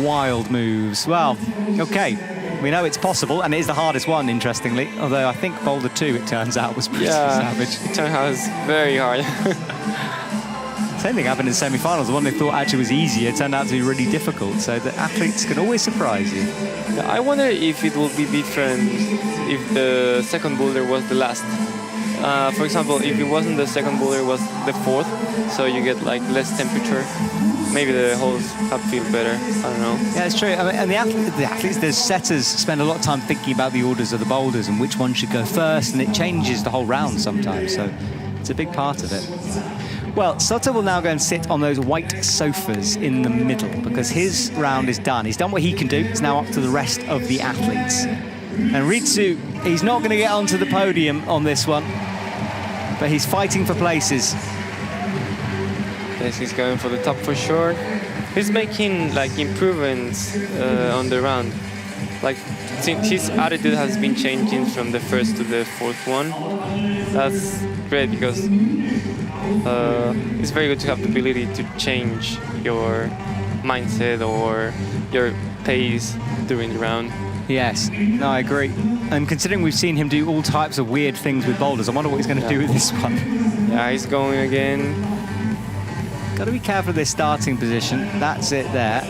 Wild moves. Well, okay. We know it's possible, and it is the hardest one, interestingly. Although I think Boulder 2, it turns out, was pretty savage. It turned out very hard. Same thing happened in semi-finals. The one they thought actually was easier turned out to be really difficult. So the athletes can always surprise you. I wonder if it will be different if the second boulder was the last. For example, if it wasn't the second boulder, it was the fourth, so you get like less temperature. Maybe the holes have feel better. I don't know. Yeah, it's true. I mean, and the athletes, the setters spend a lot of time thinking about the orders of the boulders and which one should go first, and it changes the whole round sometimes. So it's a big part of it. Well, Soto will now go and sit on those white sofas in the middle because his round is done. He's done what he can do. It's now up to the rest of the athletes. And Ritsu, he's not going to get onto the podium on this one, but he's fighting for places. Yes, he's going for the top for sure. He's making like improvements on the round. Like his attitude has been changing from the first to the fourth one. That's great because it's very good to have the ability to change your mindset or your pace during the round. Yes, no, I agree. And considering we've seen him do all types of weird things with boulders, I wonder what he's going to do with this one. Yeah, he's going again. Got to be careful of this starting position. That's it there.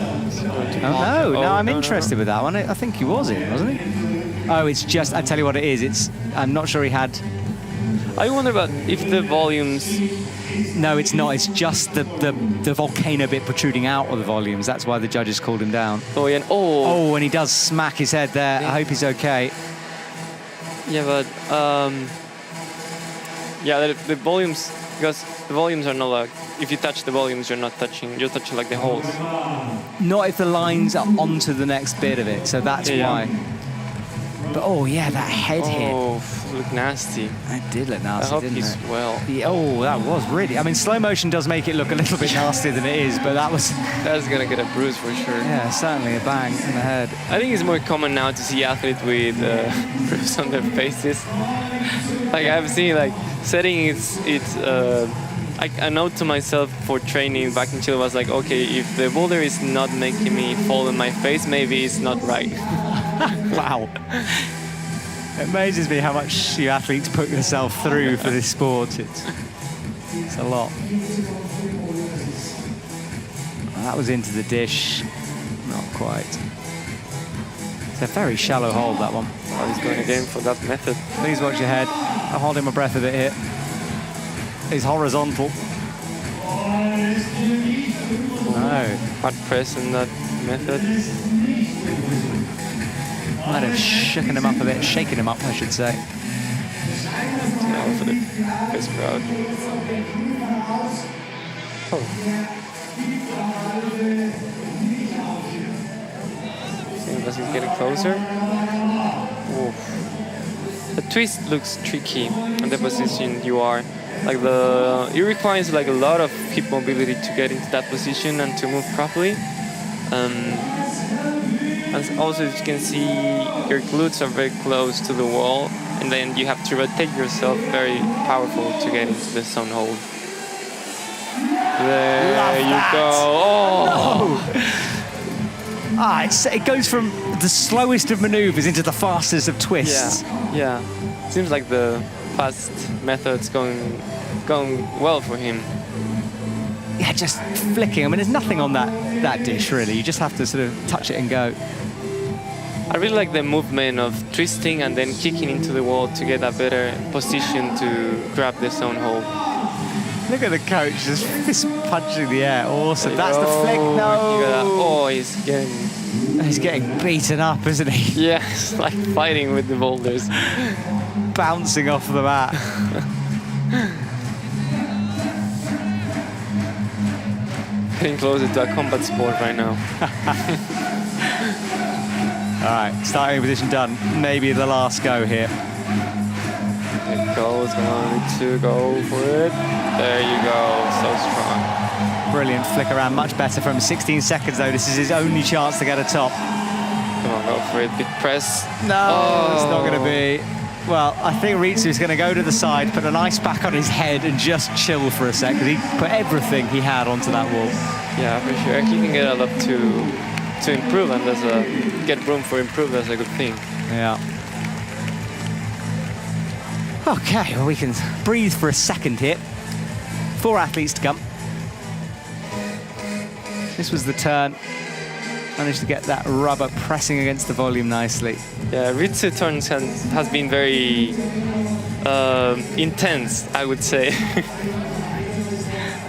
Oh, no, I'm interested with that one. I think he was in, wasn't he? Oh, it's just, I tell you what it is. I'm not sure he had... I wonder about if the volumes... No, it's not. It's just the volcano bit protruding out of the volumes. That's why the judges called him down. Oh, yeah. Oh, and he does smack his head there. I hope he's okay. Yeah, but... yeah, the volumes... Because the volumes are not like... If you touch the volumes, you're touching like the holes. Not if the lines are onto the next bit of it, so that's why. But oh yeah, that head hit. Oh, looked nasty. It did look nasty, I hope didn't he's it? well. Yeah, oh, that was really... I mean, slow motion does make it look a little bit nastier than it is, but that was... That's gonna get a bruise for sure. Yeah, certainly a bang in the head. I think it's more common now to see athletes with bruises on their faces. Like I've seen, like setting it's I know to myself for training back in Chile was like, okay, if the boulder is not making me fall on my face, maybe it's not right. Wow. It amazes me how much you athletes put yourself through for this sport. It's a lot. Well, that was into the dish. Not quite. It's a very shallow hold, that one. Oh, he's going again for that method. Please watch your head. I'm holding my breath a bit here. He's horizontal. No. Hard press in that method. Might have shaken him up a bit, shaken him up, I should say. Now for the first crowd. Oh. See, as he's getting closer. Oof. The twist looks tricky in the position you are. Like it requires like a lot of hip mobility to get into that position and to move properly. And also, as you can see, your glutes are very close to the wall, and then you have to rotate yourself very powerful to get into the zone hold. There you go. Oh! No. It goes from the slowest of maneuvers into the fastest of twists. Yeah. Seems like the fast method's going well for him. Yeah, just flicking. I mean, there's nothing on that dish, really. You just have to sort of touch it and go. I really like the movement of twisting and then kicking into the wall to get a better position to grab the zone hold. Look at the coach just fist punching the air. Awesome. That's the flick. No. He's getting beaten up, isn't he? Yeah, it's like fighting with the boulders. Bouncing off the mat. Getting closer to a combat sport right now. All right, starting position done. Maybe the last go here. It goes, going to go for it. There you go, so strong. Brilliant flick around, much better from 16 seconds though. This is his only chance to get a top. Come on, go for it. Big press. No, it's not going to be. Well, I think Ritsu's going to go to the side, put an ice pack on his head and just chill for a sec, because he put everything he had onto that wall. Yeah, for sure. He can get a lot to improve, and get room for improve. That's a good thing. Yeah. Okay, well, we can breathe for a second here. 4 athletes to come. This was the turn. Managed to get that rubber pressing against the volume nicely. Yeah, Ritsu turns has been very intense, I would say.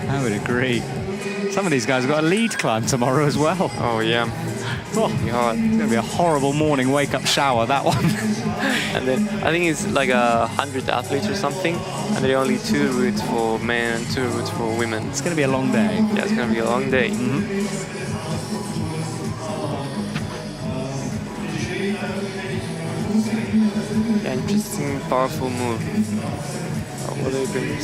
I would agree. Some of these guys have got a lead climb tomorrow as well. Oh, yeah. Oh, it's going to be a horrible morning wake-up shower, that one. And then I think it's like 100 athletes or something, and there are only 2 routes for men and 2 routes for women. It's going to be a long day. Yeah, it's going to be a long day. Yeah, interesting, powerful move. Oh, what are you doing?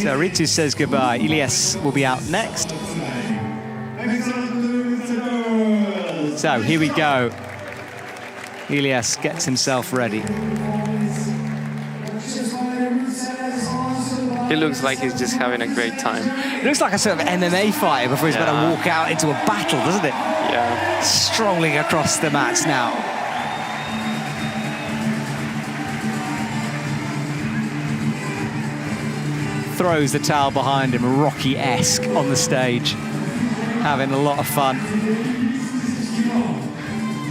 So Ritsu says goodbye. Ilias will be out next. So here we go. Ilias gets himself ready. He looks like he's just having a great time. It looks like a sort of MMA fighter before he's about to walk out into a battle, doesn't it? Yeah. Strolling across the mats now. Throws the towel behind him, Rocky-esque on the stage. Having a lot of fun.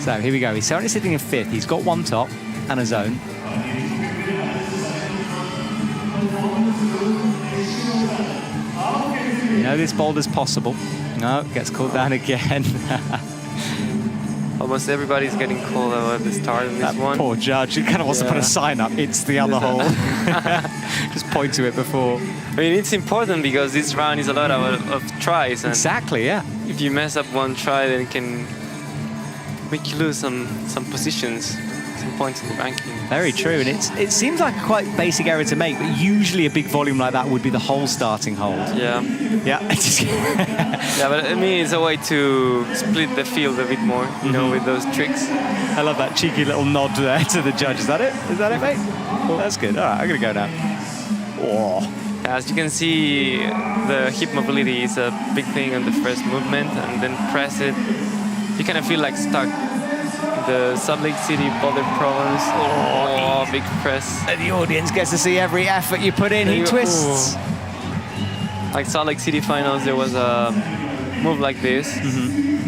So here we go. He's currently sitting in 5th. He's got 1 top and a zone. You know this boulder's possible. No, gets called down again. Almost everybody's getting called out at the start of this one. Poor judge. He kind of wants to put a sign up. It's the other hole. Just point to it before. I mean, it's important because this round is a lot of tries. And exactly, yeah. if you mess up one try, then it can make you lose some positions, some points in the ranking. Very true, and it seems like a quite basic error to make, but usually a big volume like that would be the whole starting hold. Yeah. Yeah. Yeah, but I mean, it's a way to split the field a bit more, you know, with those tricks. I love that cheeky little nod there to the judge. Is that it? Is that it, mate? Well, that's good. All right, I'm going to go now. Oh. As you can see, the hip mobility is a big thing on the first movement, and then press it. You kind of feel like stuck. The Salt Lake City Boulder problems. Oh, big press. And the audience gets to see every effort you put in. He twists. Like Salt Lake City finals, there was a move like this,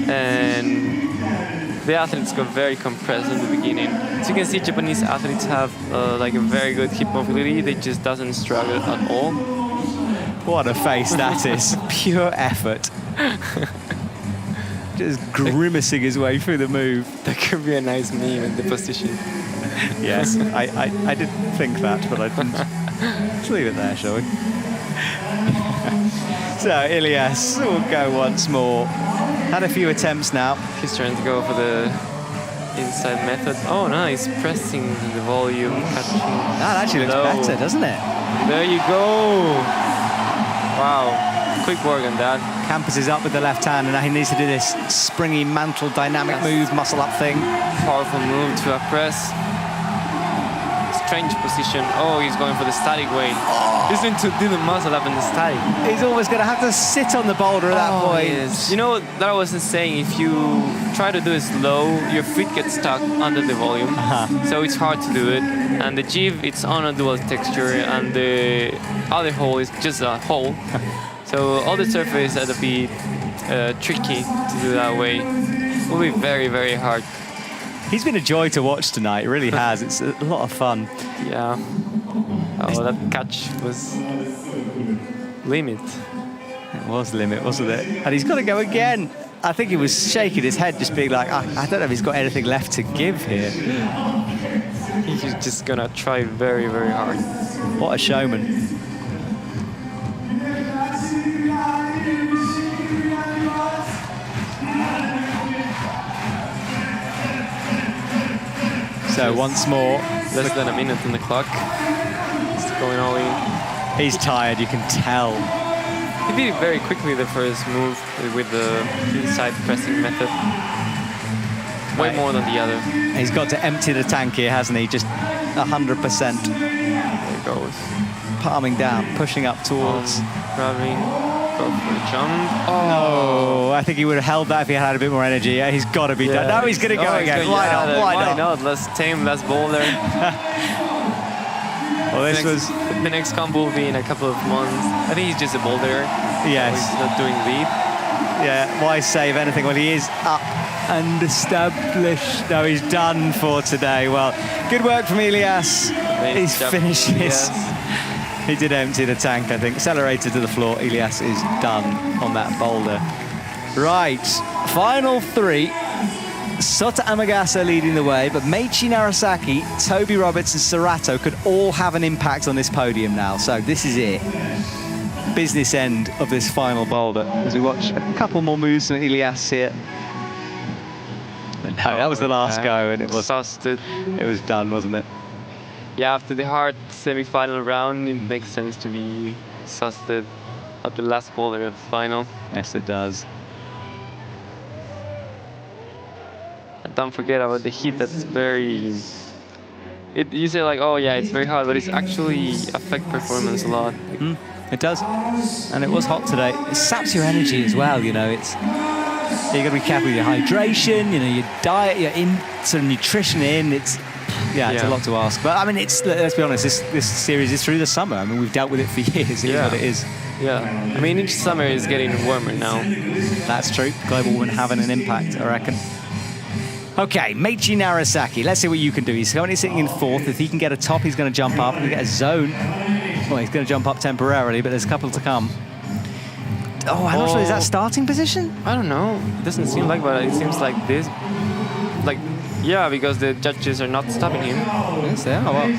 and the athletes got very compressed in the beginning. So you can see Japanese athletes have like a very good hip mobility. They just doesn't struggle at all. What a face that is. Pure effort. Just grimacing his way through the move. That could be a nice meme in the position. Yes, I did think that, but I didn't. Let's leave it there, shall we? So Ilias will go once more. Had a few attempts now. He's trying to go for the inside method. Oh, nice. Pressing the volume, catching. That actually looks better, doesn't it? There you go. Wow. Quick work on that. Campus is up with the left hand, and now he needs to do this springy mantle dynamic move, muscle up thing. Powerful move to a press. Strange position. Oh, he's going for the static weight. He's going to do the muscle up in the static. He's always going to have to sit on the boulder at that point. Yes. You know that I was saying, if you try to do it slow, your feet get stuck under the volume. So it's hard to do it. And the jive, it's on a dual texture, and the other hole is just a hole. So all the surface had to be tricky to do that way. It will be very, very hard. He's been a joy to watch tonight, it really has. It's a lot of fun. Yeah. Oh, that catch was limit. It was limit, wasn't it? And he's got to go again. I think he was shaking his head, just being like, I don't know if he's got anything left to give here. He's just gonna try very, very hard. What a showman. So once more, less than a minute on the clock. It's going all in. He's tired, you can tell. He did it very quickly, the first move with the inside pressing method. way more than the other. He's got to empty the tank here, hasn't he? Just 100%. There it goes. Palming down, pushing up towards. Grabbing, go for the jump. Oh, I think he would have held that if he had a bit more energy. Yeah, he's got to be done. No, he's going to go again. Why not? Why not? Let's tame, let's boulder. Well, this was... The next combo will be in a couple of months. I think he's just a boulder. Yes. So he's not doing lead. Yeah, why save anything when he is up and established? No, he's done for today. Well, good work from Elias. He's finished this. He did empty the tank, I think. Accelerated to the floor. Elias is done on that boulder. Right, final three. Sota Amagasa leading the way, but Meiichi Narasaki, Toby Roberts and Serato could all have an impact on this podium now. So this is it. Business end of this final boulder as we watch a couple more moves from Elias here. But no, that was the last go, and it was done, wasn't it? Yeah, after the hard semi-final round, it makes sense to be exhausted at the last boulder of the final. Yes, it does. And don't forget about the heat. That's very. You say like, oh yeah, it's very hard, but it's actually affect performance a lot. It does, and it was hot today. It saps your energy as well. You know, it's you got to be careful with your hydration. You know, your diet, your sort of nutrition in. It's a lot to ask. But I mean, let's be honest. This series is through the summer. I mean, we've dealt with it for years. It is what it is. Yeah. I mean, each summer is getting warmer now. That's true. Global warming having an impact, I reckon. Okay, Meiichi Narasaki. Let's see what you can do. He's currently sitting in fourth. If he can get a top, he's going to jump up. If he get a zone, well, he's going to jump up temporarily, but there's a couple to come. Oh, I'm not sure. Is that starting position? I don't know. It doesn't seem like, but it seems like this. Like, yeah, because the judges are not stopping him. Yes, they are. Well,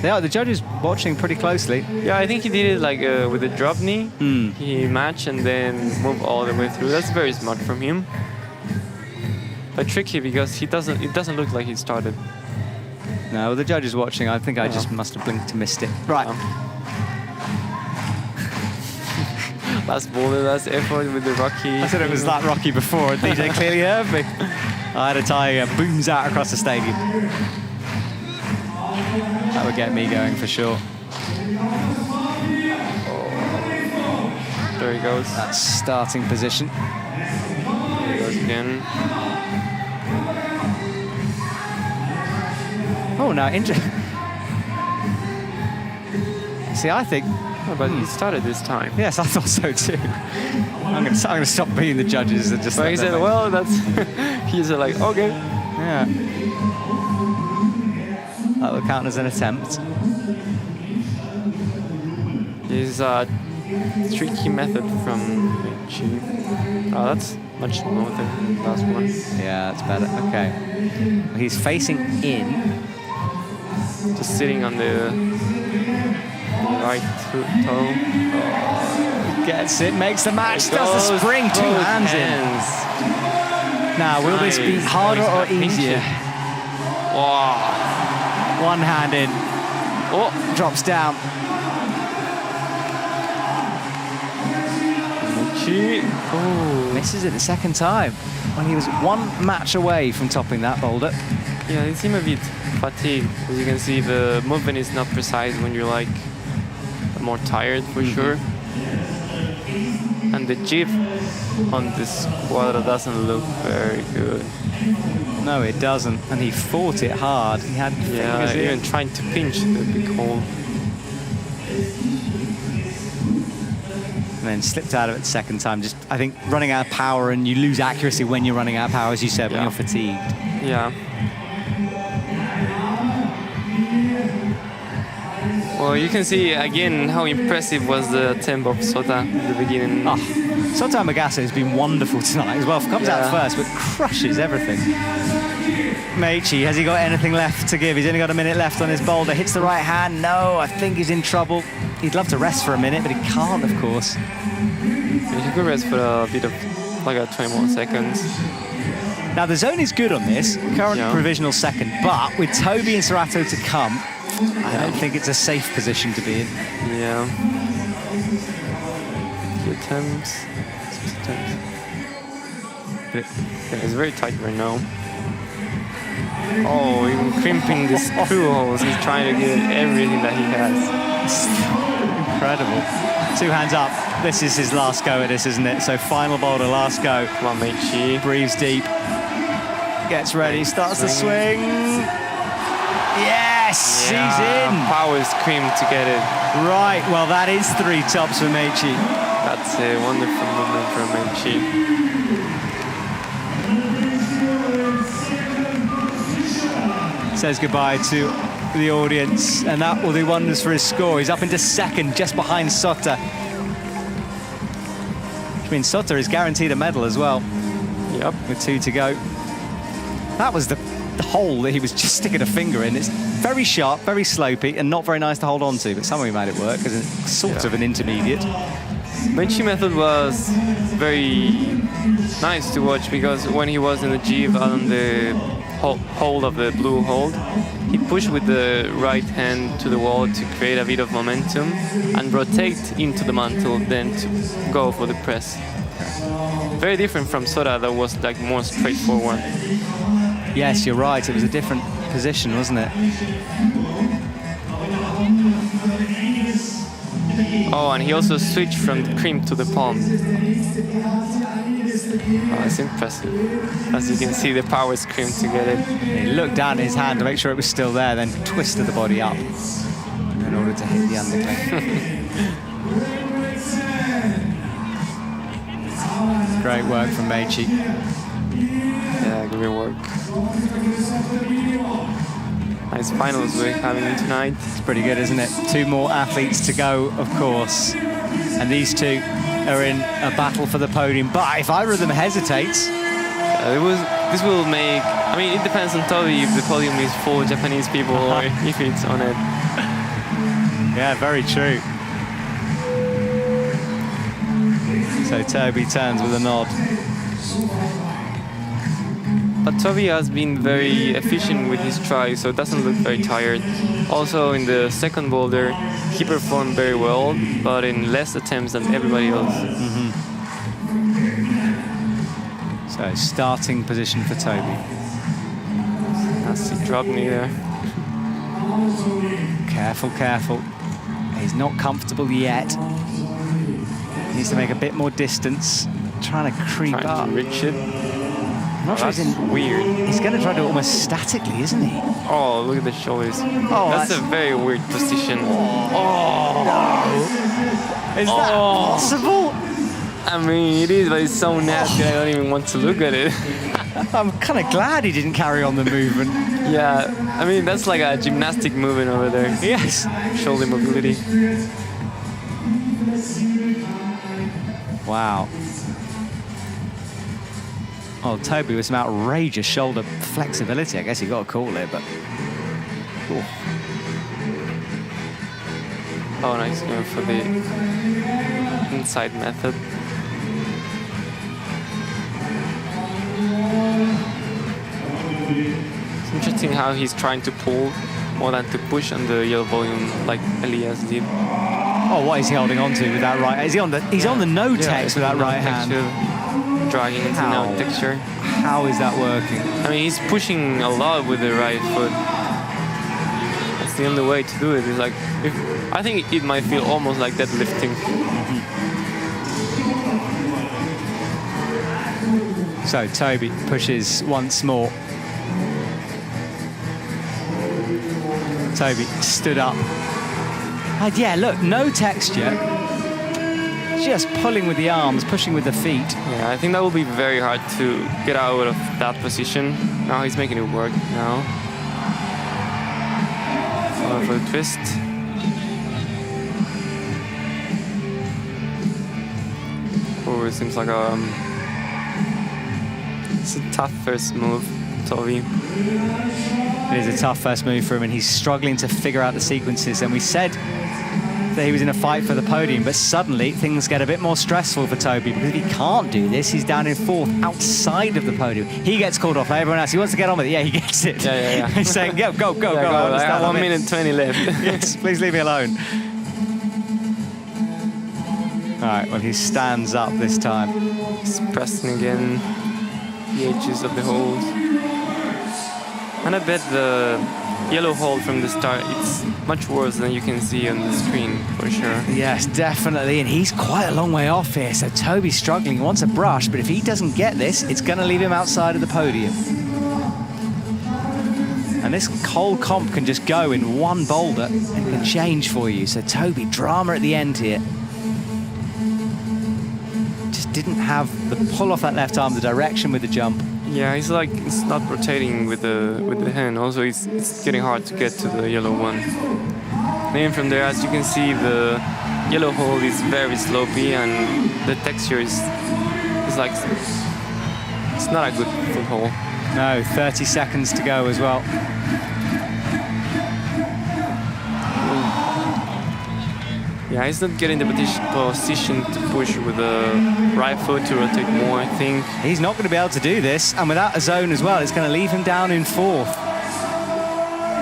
they are. The judges watching pretty closely. Yeah, I think he did it like with a drop knee. He matched and then moved all the way through. That's very smart from him. But tricky because it doesn't look like he started. No, the judge is watching. I think I just must have blinked and missed it. Right. Last boulder, last effort with the Rocky. I said it was that Rocky before, and DJ clearly heard me. I had a tiger, booms out across the stadium. That would get me going for sure. There he goes. That's starting position. There he goes again. Oh, no, See, I think... Oh, but he started this time. Yes, I thought so too. I'm going to stop being the judges and just... But he said, well, that's... He's like, okay. Yeah. That will count as an attempt. This is a tricky method from Meiichi. Oh, that's much more than the last one. Yeah, that's better. Okay. Well, he's facing in. Just sitting on the right toe. Oh, gets it, makes the match, does the spring, two hands in. Now, will this be harder or easier? Wow. One hand in. Oh, drops down. Oh, misses it the second time when he was one match away from topping that boulder. Yeah, he seemed a bit fatigued. As you can see, the movement is not precise when you're like more tired for sure. And the jib on this quadra doesn't look very good. No, it doesn't. And he fought it hard. He had fingers in. Even trying to pinch the big hole. And then slipped out of it the second time. Just, I think, running out of power, and you lose accuracy when you're running out of power, as you said, when you're fatigued. Yeah. Well, you can see again how impressive was the attempt of Sota at the beginning. Oh, Sota Amagasa has been wonderful tonight as well. Comes out first, but crushes everything. Meiichi, has he got anything left to give? He's only got a minute left on his boulder. Hits the right hand. No, I think he's in trouble. He'd love to rest for a minute, but he can't, of course. He could rest for a bit of, like 20 more seconds. Now, the zone is good on this. Current provisional second, but with Toby and Serato to come, I don't think it's a safe position to be in. Yeah. 2 attempts. at it. Yeah, it's very tight right now. Oh, even crimping the screw holes. He's trying to get everything that he has. Incredible. 2 hands up. This is his last go at this, isn't it? So final boulder, last go. Come on, Meichi. Breathes deep. Gets ready, starts to swing. Yes, Yeah, he's in. Power scream to get it. Right, well that is 3 tops for Meichi. That's a wonderful movement from Meichi. Says goodbye to the audience, and that will do wonders for his score. He's up into second, just behind Sotter. Which means Sotter is guaranteed a medal as well. Yep. With 2 to go. That was the hole that he was just sticking a finger in. It's very sharp, very slopey, and not very nice to hold on to, but somehow he made it work because it's sort of an intermediate. Meichi method was very nice to watch because when he was in the Jeeve on the hold of the blue hold, he pushed with the right hand to the wall to create a bit of momentum and rotate into the mantle, then to go for the press. Very different from Soda, that was like more straightforward. Yes, you're right. It was a different position, wasn't it? Oh, and he also switched from the crimp to the palm. Oh, it's impressive. As you can see, the power scream to get it. He looked down at his hand to make sure it was still there, then twisted the body up in order to hit the underclip. Great work from Meichi. Yeah, great work. Nice finals we're having tonight. It's pretty good, isn't it? 2 more athletes to go, of course. And these 2 are in a battle for the podium. But if either of them hesitates... this will make... I mean, it depends on Toby if the podium is full of Japanese people or if it's on it. Yeah, very true. So Toby turns with a nod. But Toby has been very efficient with his try, so it doesn't look very tired. Also, in the second boulder, he performed very well, but in less attempts than everybody else. So, starting position for Toby. As he dropped me there. Careful, careful. He's not comfortable yet. He needs to make a bit more distance. Trying to creep up. To reach it. I'm not sure That's weird. He's going to try to do it almost statically, isn't he? Oh, look at the shoulders. Oh, that's a very weird position. Is that possible? I mean, it is, but it's so nasty I don't even want to look at it. I'm kind of glad he didn't carry on the movement. Yeah, I mean, that's like a gymnastic movement over there. Yes. Shoulder mobility. Wow. Oh, Toby with some outrageous shoulder flexibility. I guess you got to call it, but... Oh, nice going for the inside method. It's interesting how he's trying to pull more than to push on the yellow volume like Elias did. Oh, what is he holding on to with that right? Is he on the? He's on the no text with that right hand. Dragging into no texture. How is that working? I mean, he's pushing a lot with the right foot. That's the only way to do it. It's like, I think it might feel almost like deadlifting. So Toby pushes once more. Toby stood up. And yeah, look, no texture. Just pulling with the arms, pushing with the feet. Yeah, I think that will be very hard to get out of that position. Now he's making it work now. For the twist. Oh, it seems like it's a tough first move, Toby. It is a tough first move for him, and he's struggling to figure out the sequences. And we said that he was in a fight for the podium, but suddenly things get a bit more stressful for Toby, because if he can't do this, he's down in fourth outside of the podium. He gets called off. Everyone else, he wants to get on with it. Yeah, he gets it. Yeah. He's saying, go. I have 1 minute 20 left. Yes, please leave me alone. All right, well, he stands up this time. He's pressing again. the edges of the holes. And I bet the yellow hole from the start, it's much worse than you can see on the screen, for sure. Yes, definitely, and he's quite a long way off here, so Toby's struggling, wants a brush, but if he doesn't get this, it's going to leave him outside of the podium. And this whole comp can just go in one boulder and can change for you, so Toby, drama at the end here. Just didn't have the pull off that left arm, the direction with the jump. Yeah, it's like it's not rotating with the hand. Also, it's getting hard to get to the yellow one. Then from there, as you can see, the yellow hole is very slopey, and the texture is like it's not a good foothold. No, 30 seconds to go as well. Yeah, he's not getting the position to push with the right foot to rotate more, I think. He's not going to be able to do this, and without a zone as well, it's going to leave him down in fourth.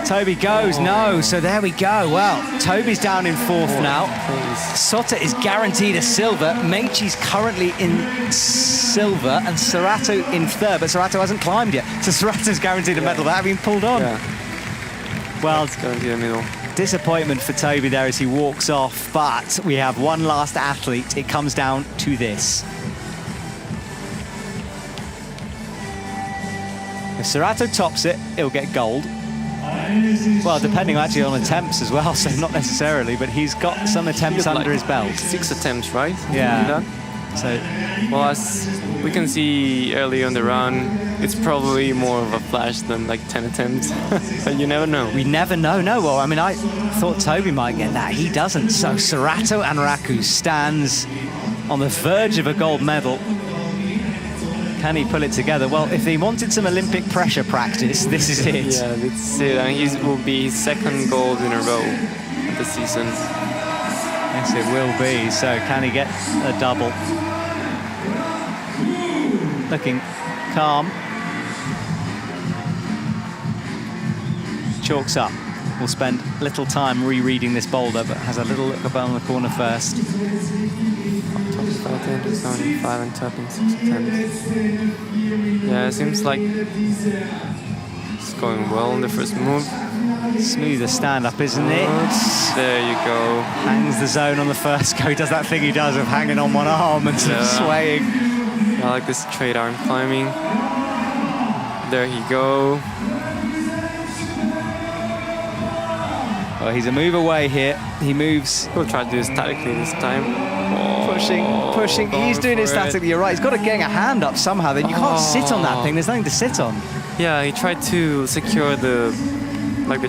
Toby goes, no, so there we go. Well, Toby's down in fourth now. Sotta is guaranteed a silver. Meichi's currently in silver, and Serato in third, but Serato hasn't climbed yet. So Serato's guaranteed a medal without having pulled on. Yeah. Well, it's guaranteed a medal. Disappointment for Toby there as he walks off, but we have one last athlete. It comes down to this. If Serato tops it, he'll get gold. Well, depending actually on attempts as well, so not necessarily, but he's got some attempts under his belt. 6 attempts, right? Yeah. So, well, as we can see early on the run, it's probably more of a flash than like 10 attempts, but you never know. We never know, no. Well, I mean, I thought Toby might get that. He doesn't. So Serato Anraku stands on the verge of a gold medal. Can he pull it together? Well, if he wanted some Olympic pressure practice, this is it. Yeah, this is it. And he will be his second gold in a row of the season. Yes, it will be. So can he get a double? Looking calm. Chalks up. We'll spend little time rereading this boulder, but has a little look about the corner first. 25 attempts, 75 and tapping 6 attempts. Yeah, it seems like it's going well in the first move. Smoother stand-up, isn't it? There you go. Hangs the zone on the first go. He does that thing he does of hanging on one arm and sort of swaying. I like this straight arm climbing. There he go. Well, he's a move away here. He moves. We'll try to do it statically this time. Pushing. He's doing it statically. You're right. He's got to get a hand up somehow. Then you can't sit on that thing. There's nothing to sit on. Yeah, he tried to secure the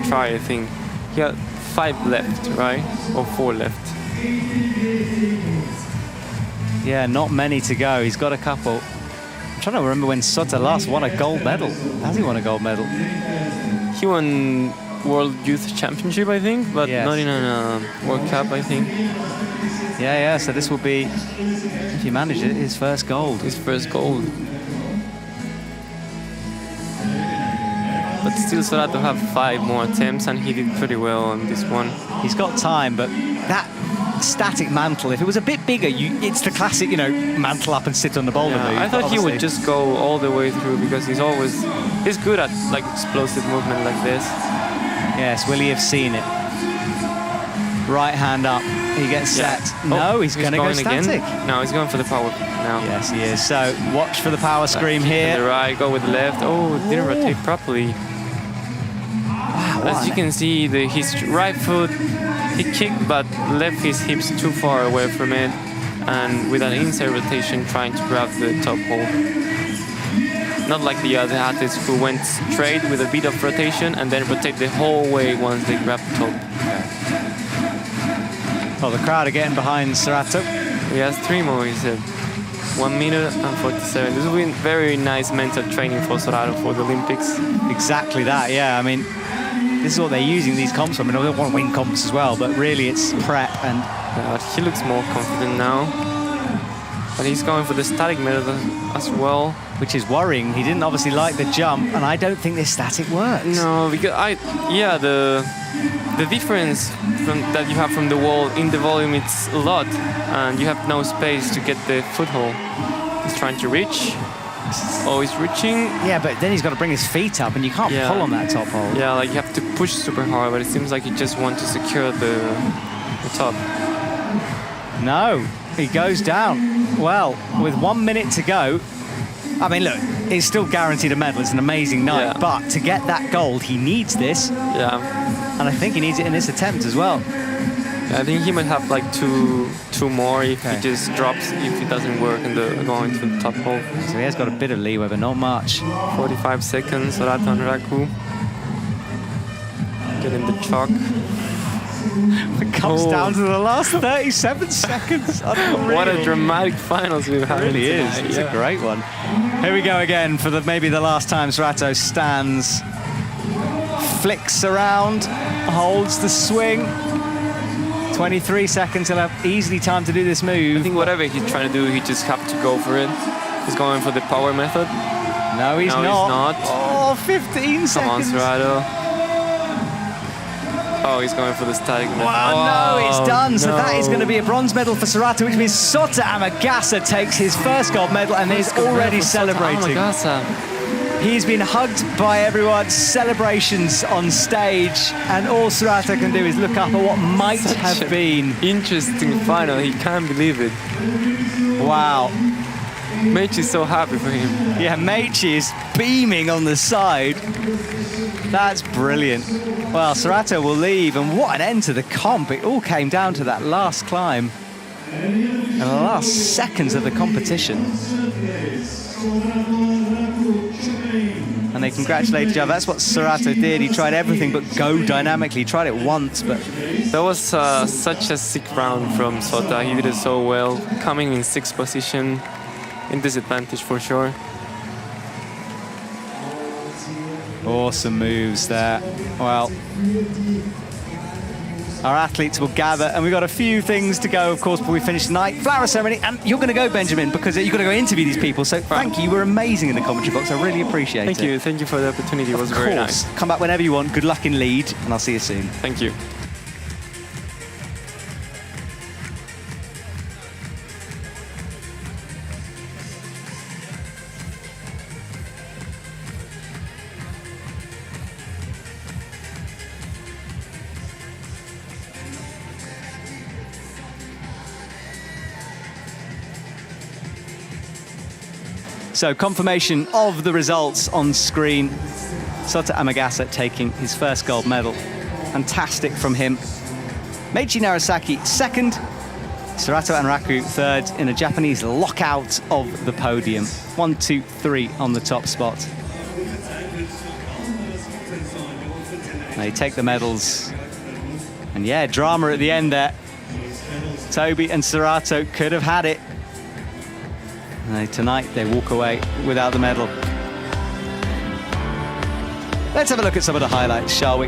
try, I think. He had 5 left, right? Or 4 left. Yeah, not many to go. He's got a couple. I'm trying to remember when Sotta last won a gold medal. Has he won a gold medal? He won World Youth Championship, I think, but not in a World Cup, I think. Yeah, so this will be, if he manages it, his first gold. His first gold. But still, Serato have 5 more attempts, and he did pretty well on this one. He's got time, but that static mantle, if it was a bit bigger, it's the classic, mantle up and sit on the boulder move. I thought he would just go all the way through, because he's good at like explosive movement like this. Yes, will he have seen it? Right hand up, he gets set. No, he's going to go static. Again? No, he's going for the power now. Yes, he is. So watch for the power scream here. The right, go with the left. Oh, didn't rotate properly. Wow. As you can see, his right foot, he kicked but left his hips too far away from it, and with an inside rotation trying to grab the top hole. Not like the other athletes who went straight with a bit of rotation and then rotate the whole way once they grab the top. Well, the crowd are getting behind Serato. He has 3 more, he said. 1 minute and 47. This will be very nice mental training for Serato for the Olympics. Exactly that, yeah. I mean, this is what they're using these comps for. I mean, they want to win comps as well, but really it's prep and... Yeah, he looks more confident now. But he's going for the static method as well. Which is worrying. He didn't obviously like the jump, and I don't think this static works. No, because the difference that you have from the wall in the volume, it's a lot, and you have no space to get the foothold. He's trying to reach. Oh, he's reaching. Yeah, but then he's got to bring his feet up, and you can't Yeah. pull on that top hold. Yeah, like you have to push super hard, but it seems like he just wants to secure the top. No, he goes down. Well, with 1 minute to go, I mean, look, he's still guaranteed a medal. It's an amazing night, Yeah. but to get that gold, he needs this, Yeah. and I think he needs it in this attempt as well. I think he might have like two more if Okay. he just drops, if it doesn't work in the going to the top hole. So he has got a bit of leeway, but not much. 45 seconds, Sorato and Raku. Getting the chalk. It comes Oh. down to the last 37 seconds. Unreal. What a dramatic finals we've had. It really is. tonight. It's Yeah. a great one. Here we go again for maybe the last time Sorato stands, flicks around, holds the swing. 23 seconds, he'll have easily time to do this move. I think whatever he's trying to do, he just have to go for it. He's going for the power method. No, he's No, he's not. not. Oh, 15 Come on, seconds. Sorato. Oh, he's going for the static method. Wow, no, it's done. So that is no. going to be a bronze medal for Sorato, which means Sota Amagasa takes his first gold medal and is already celebrating. He's been hugged by everyone, celebrations on stage, and all Sorato can do is look up at what might have been. Interesting final. He can't believe it. Wow. Meichi is so happy for him. Yeah, Meichi is beaming on the side. That's brilliant. Well, Sorato will leave, and what an end to the comp. It all came down to that last climb and the last seconds of the competition. And they congratulate each other. That's what Sorato did. He tried everything but go dynamically. He tried it once, but That was such a sick round from Sota. He did it so well, coming in 6th position, in disadvantage for sure. awesome moves there. Well, our athletes will gather, and we've got a few things to go, of course, before we finish tonight. Flower ceremony, and you're going to go, Benjamin, because you've got to go interview these people. So thank you. You were amazing in the commentary box. I really appreciate it. Thank you for the opportunity. It was very nice. Come back whenever you want. Good luck in Lead, and I'll see you soon. Thank you. So confirmation of the results on screen. Sota Amagasa taking his first gold medal. Fantastic from him. Meichi Narasaki second. Sorato and Raku third in a Japanese lockout of the podium. 1, 2, 3 on the top spot. They take the medals. And yeah, drama at the end there. Toby and Sorato could have had it. Tonight they walk away without the medal. Let's have a look at some of the highlights, shall we?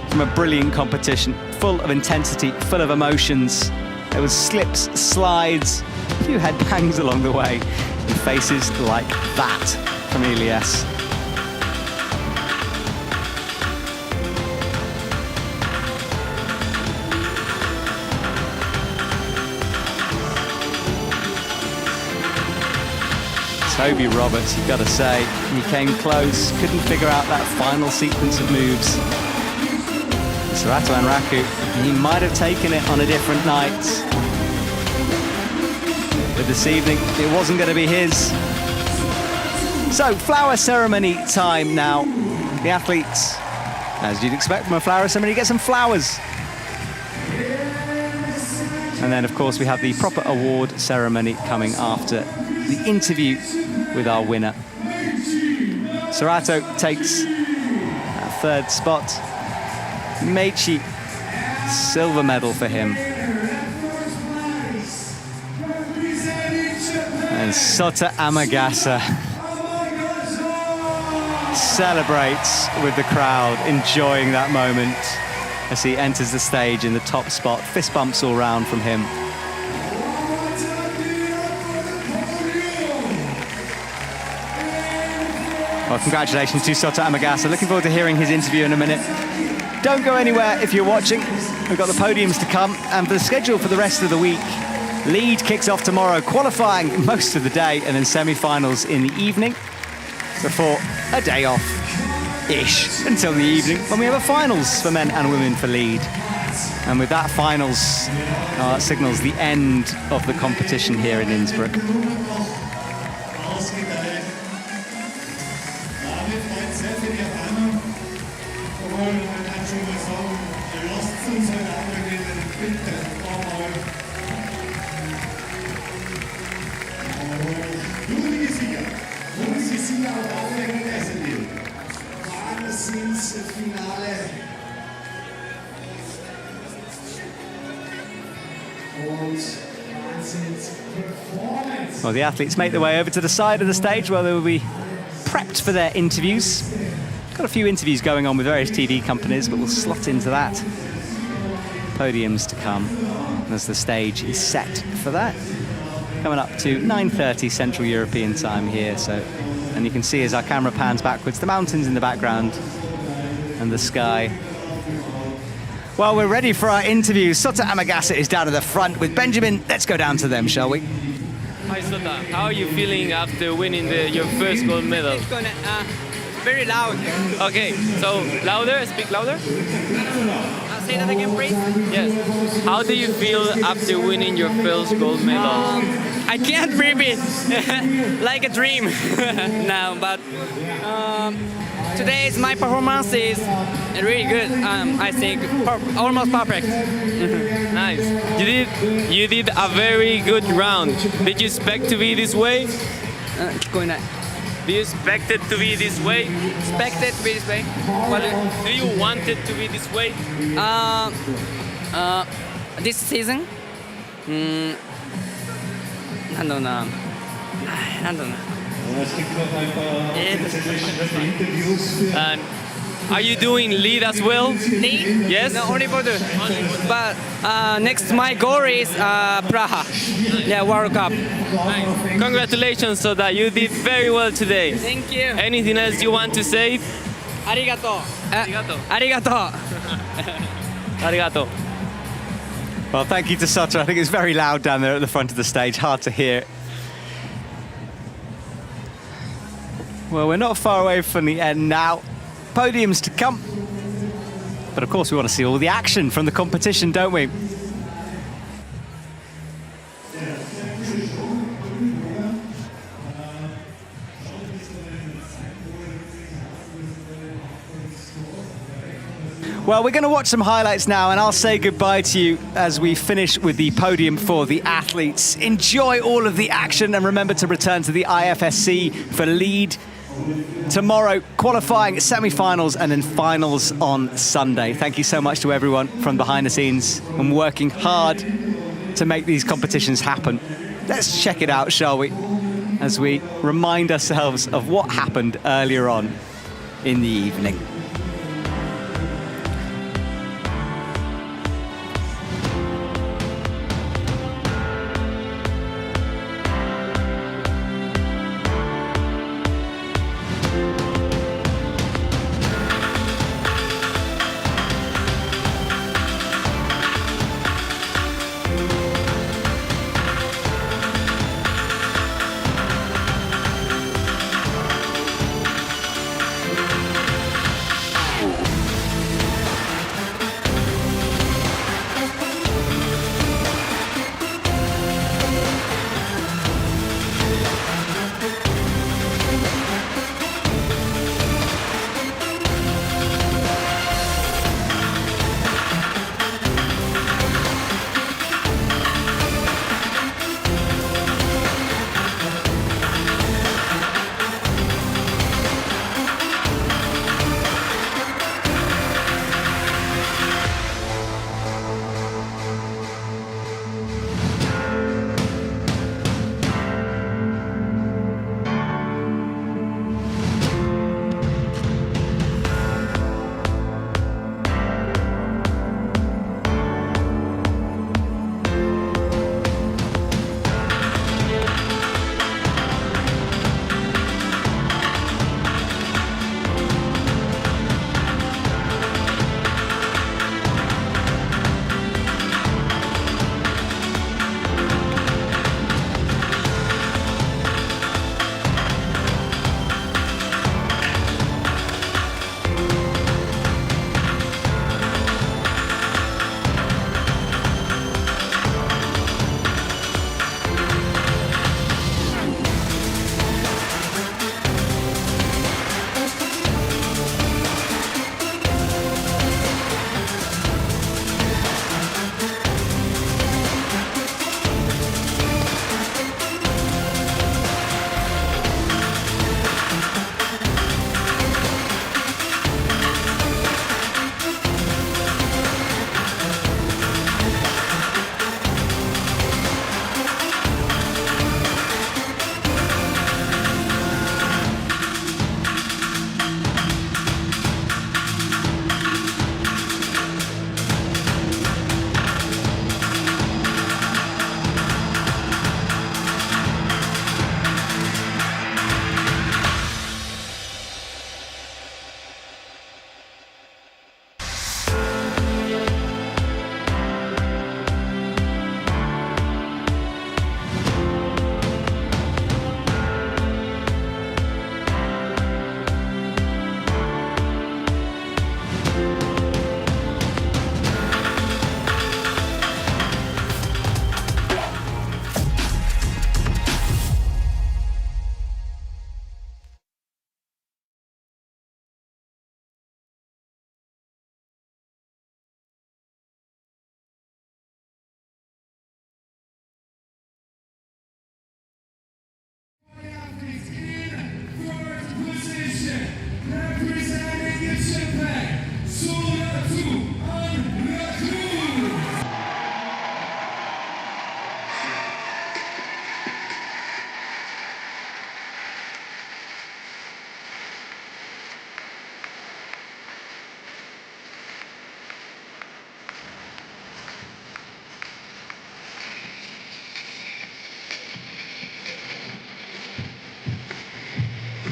From a brilliant competition, full of intensity, full of emotions. There was slips, slides, a few headbangs along the way, and faces like that from Elias. Toby Roberts, you've got to say, he came close, couldn't figure out that final sequence of moves. Sorato and Raku, he might have taken it on a different night. But this evening, it wasn't going to be his. So, flower ceremony time now. The athletes, as you'd expect from a flower ceremony, get some flowers. And then, of course, we have the proper award ceremony coming after the interview with our winner. Sorato takes that third spot. Meichi, silver medal for him. And Sota Amagasa celebrates with the crowd, enjoying that moment as he enters the stage in the top spot. Fist bumps all round from him. Well, congratulations to Sota Amagasa. Looking forward to hearing his interview in a minute. Don't go anywhere if you're watching. We've got the podiums to come, and the schedule for the rest of the week Lead kicks off tomorrow, qualifying most of the day, and then semi-finals in the evening before a day off-ish until the evening when we have a finals for men and women for lead. And with that finals signals the end of the competition here in Innsbruck. Well, the athletes make their way over to the side of the stage where they will be prepped for their interviews. Got a few interviews going on with various TV companies, but we'll slot into that. Podiums to come as the stage is set for that. Coming up to 9:30 Central European time here. And you can see as our camera pans backwards, the mountains in the background and the sky. Well, we're ready for our interview. Sota Amagasa is down at the front with Benjamin. Let's go down to them, shall we? Hi Sota, how are you feeling after winning your first gold medal? It's gonna very loud. Okay, so louder, speak louder. Say that again, please. Yes. How do you feel after winning your first gold medal? I can't breathe it like a dream now, but today's my performance is really good. I think almost perfect. Nice. You did a very good round. Did you expect to be this way? 聞こえない。 Do you expect it to be this way? Expected to be this way. Do you want it to be this way? This season? なんだろうな。なんだろうな。 And are you doing lead as well? Lead? Yes? No, only for the. But next, my goal is Praha. Yeah, World Cup. Nice. Congratulations, Sota. You did very well today. Thank you. Anything else you want to say? ありがとう。ありがとう。ありがとう。ありがとう。 Well, thank you to Sota. I think it's very loud down there at the front of the stage. Hard to hear. Well, we're not far away from the end now. Podiums to come. But of course, we want to see all the action from the competition, don't we? Well, we're going to watch some highlights now, and I'll say goodbye to you as we finish with the podium for the athletes. Enjoy all of the action, and remember to return to the IFSC for lead tomorrow, qualifying semi-finals and then finals on Sunday. Thank you so much to everyone from behind the scenes and working hard to make these competitions happen. Let's check it out, shall we, as we remind ourselves of what happened earlier on in the evening.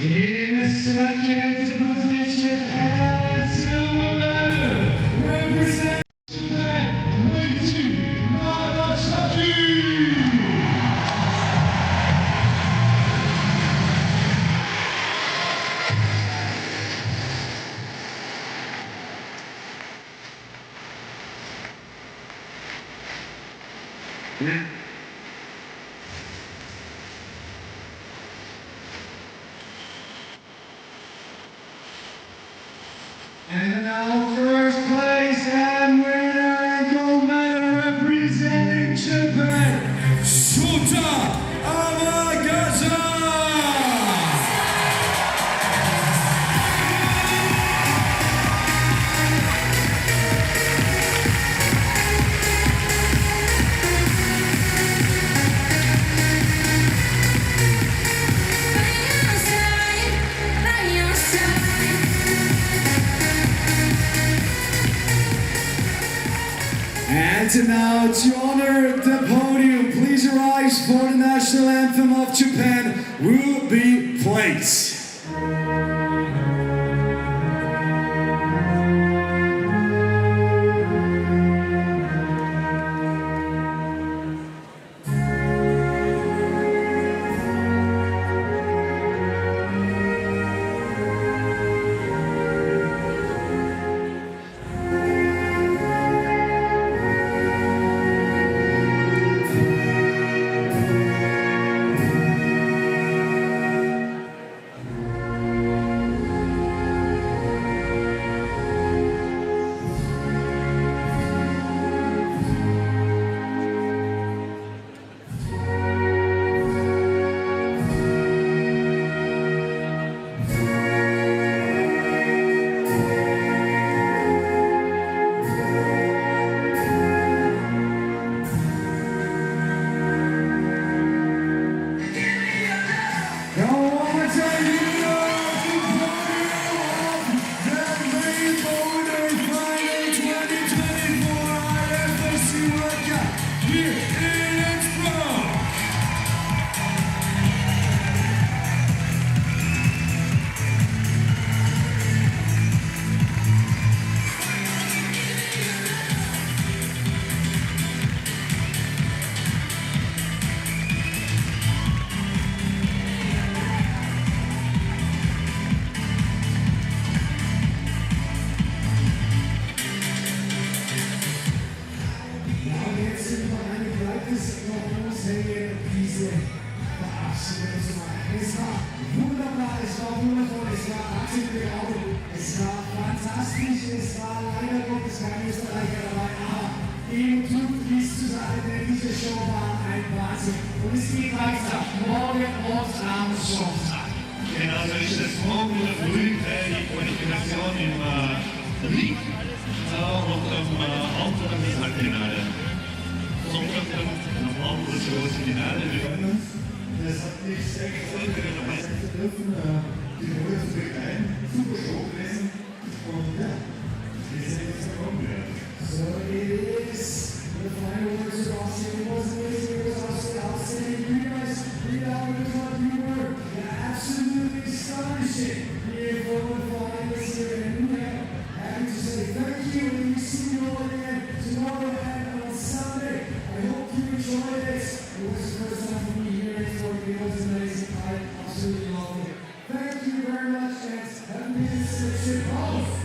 In the second position and silver, represent and now first place and winner and gold medal representing Japan, Shota Amagaza! And now to honor the podium, please rise for the national anthem of Japan will be played. Here in Innsbruck. Diese Verabschiedung zu machen. Es war wunderbar, es war wundervoll, es war absolut beeindruckend, es war fantastisch, es war leider Gottes kein Österreicher dabei, aber eben tut dies zu sagen, denn diese Show war ein Wahnsinn. Und es geht weiter, morgen und am Sonntag. Genau so ist es. Morgen früh die Qualifikation im Lead und am Anfang das Halbfinale. Sonntag dann am Abend das große Finale. Das hat mich sehr gefreut, zu dürfen, die Rolle zu begleiten. Super Show gewesen. Und ja, wir sind jetzt gekommen. So it is. The final words of Austria. It was amazing. It was Austria. Outstanding. You guys, read out with what you were. Absolutely astonishing. Here for the finals here in Innsbruck. Happy to say thank you, and we see you all again tomorrow and on Sunday. I hope you enjoyed it. It was the first time for me here in Innsbruck. It was amazing. I absolutely loved it. Thank you very much, and have a good trip.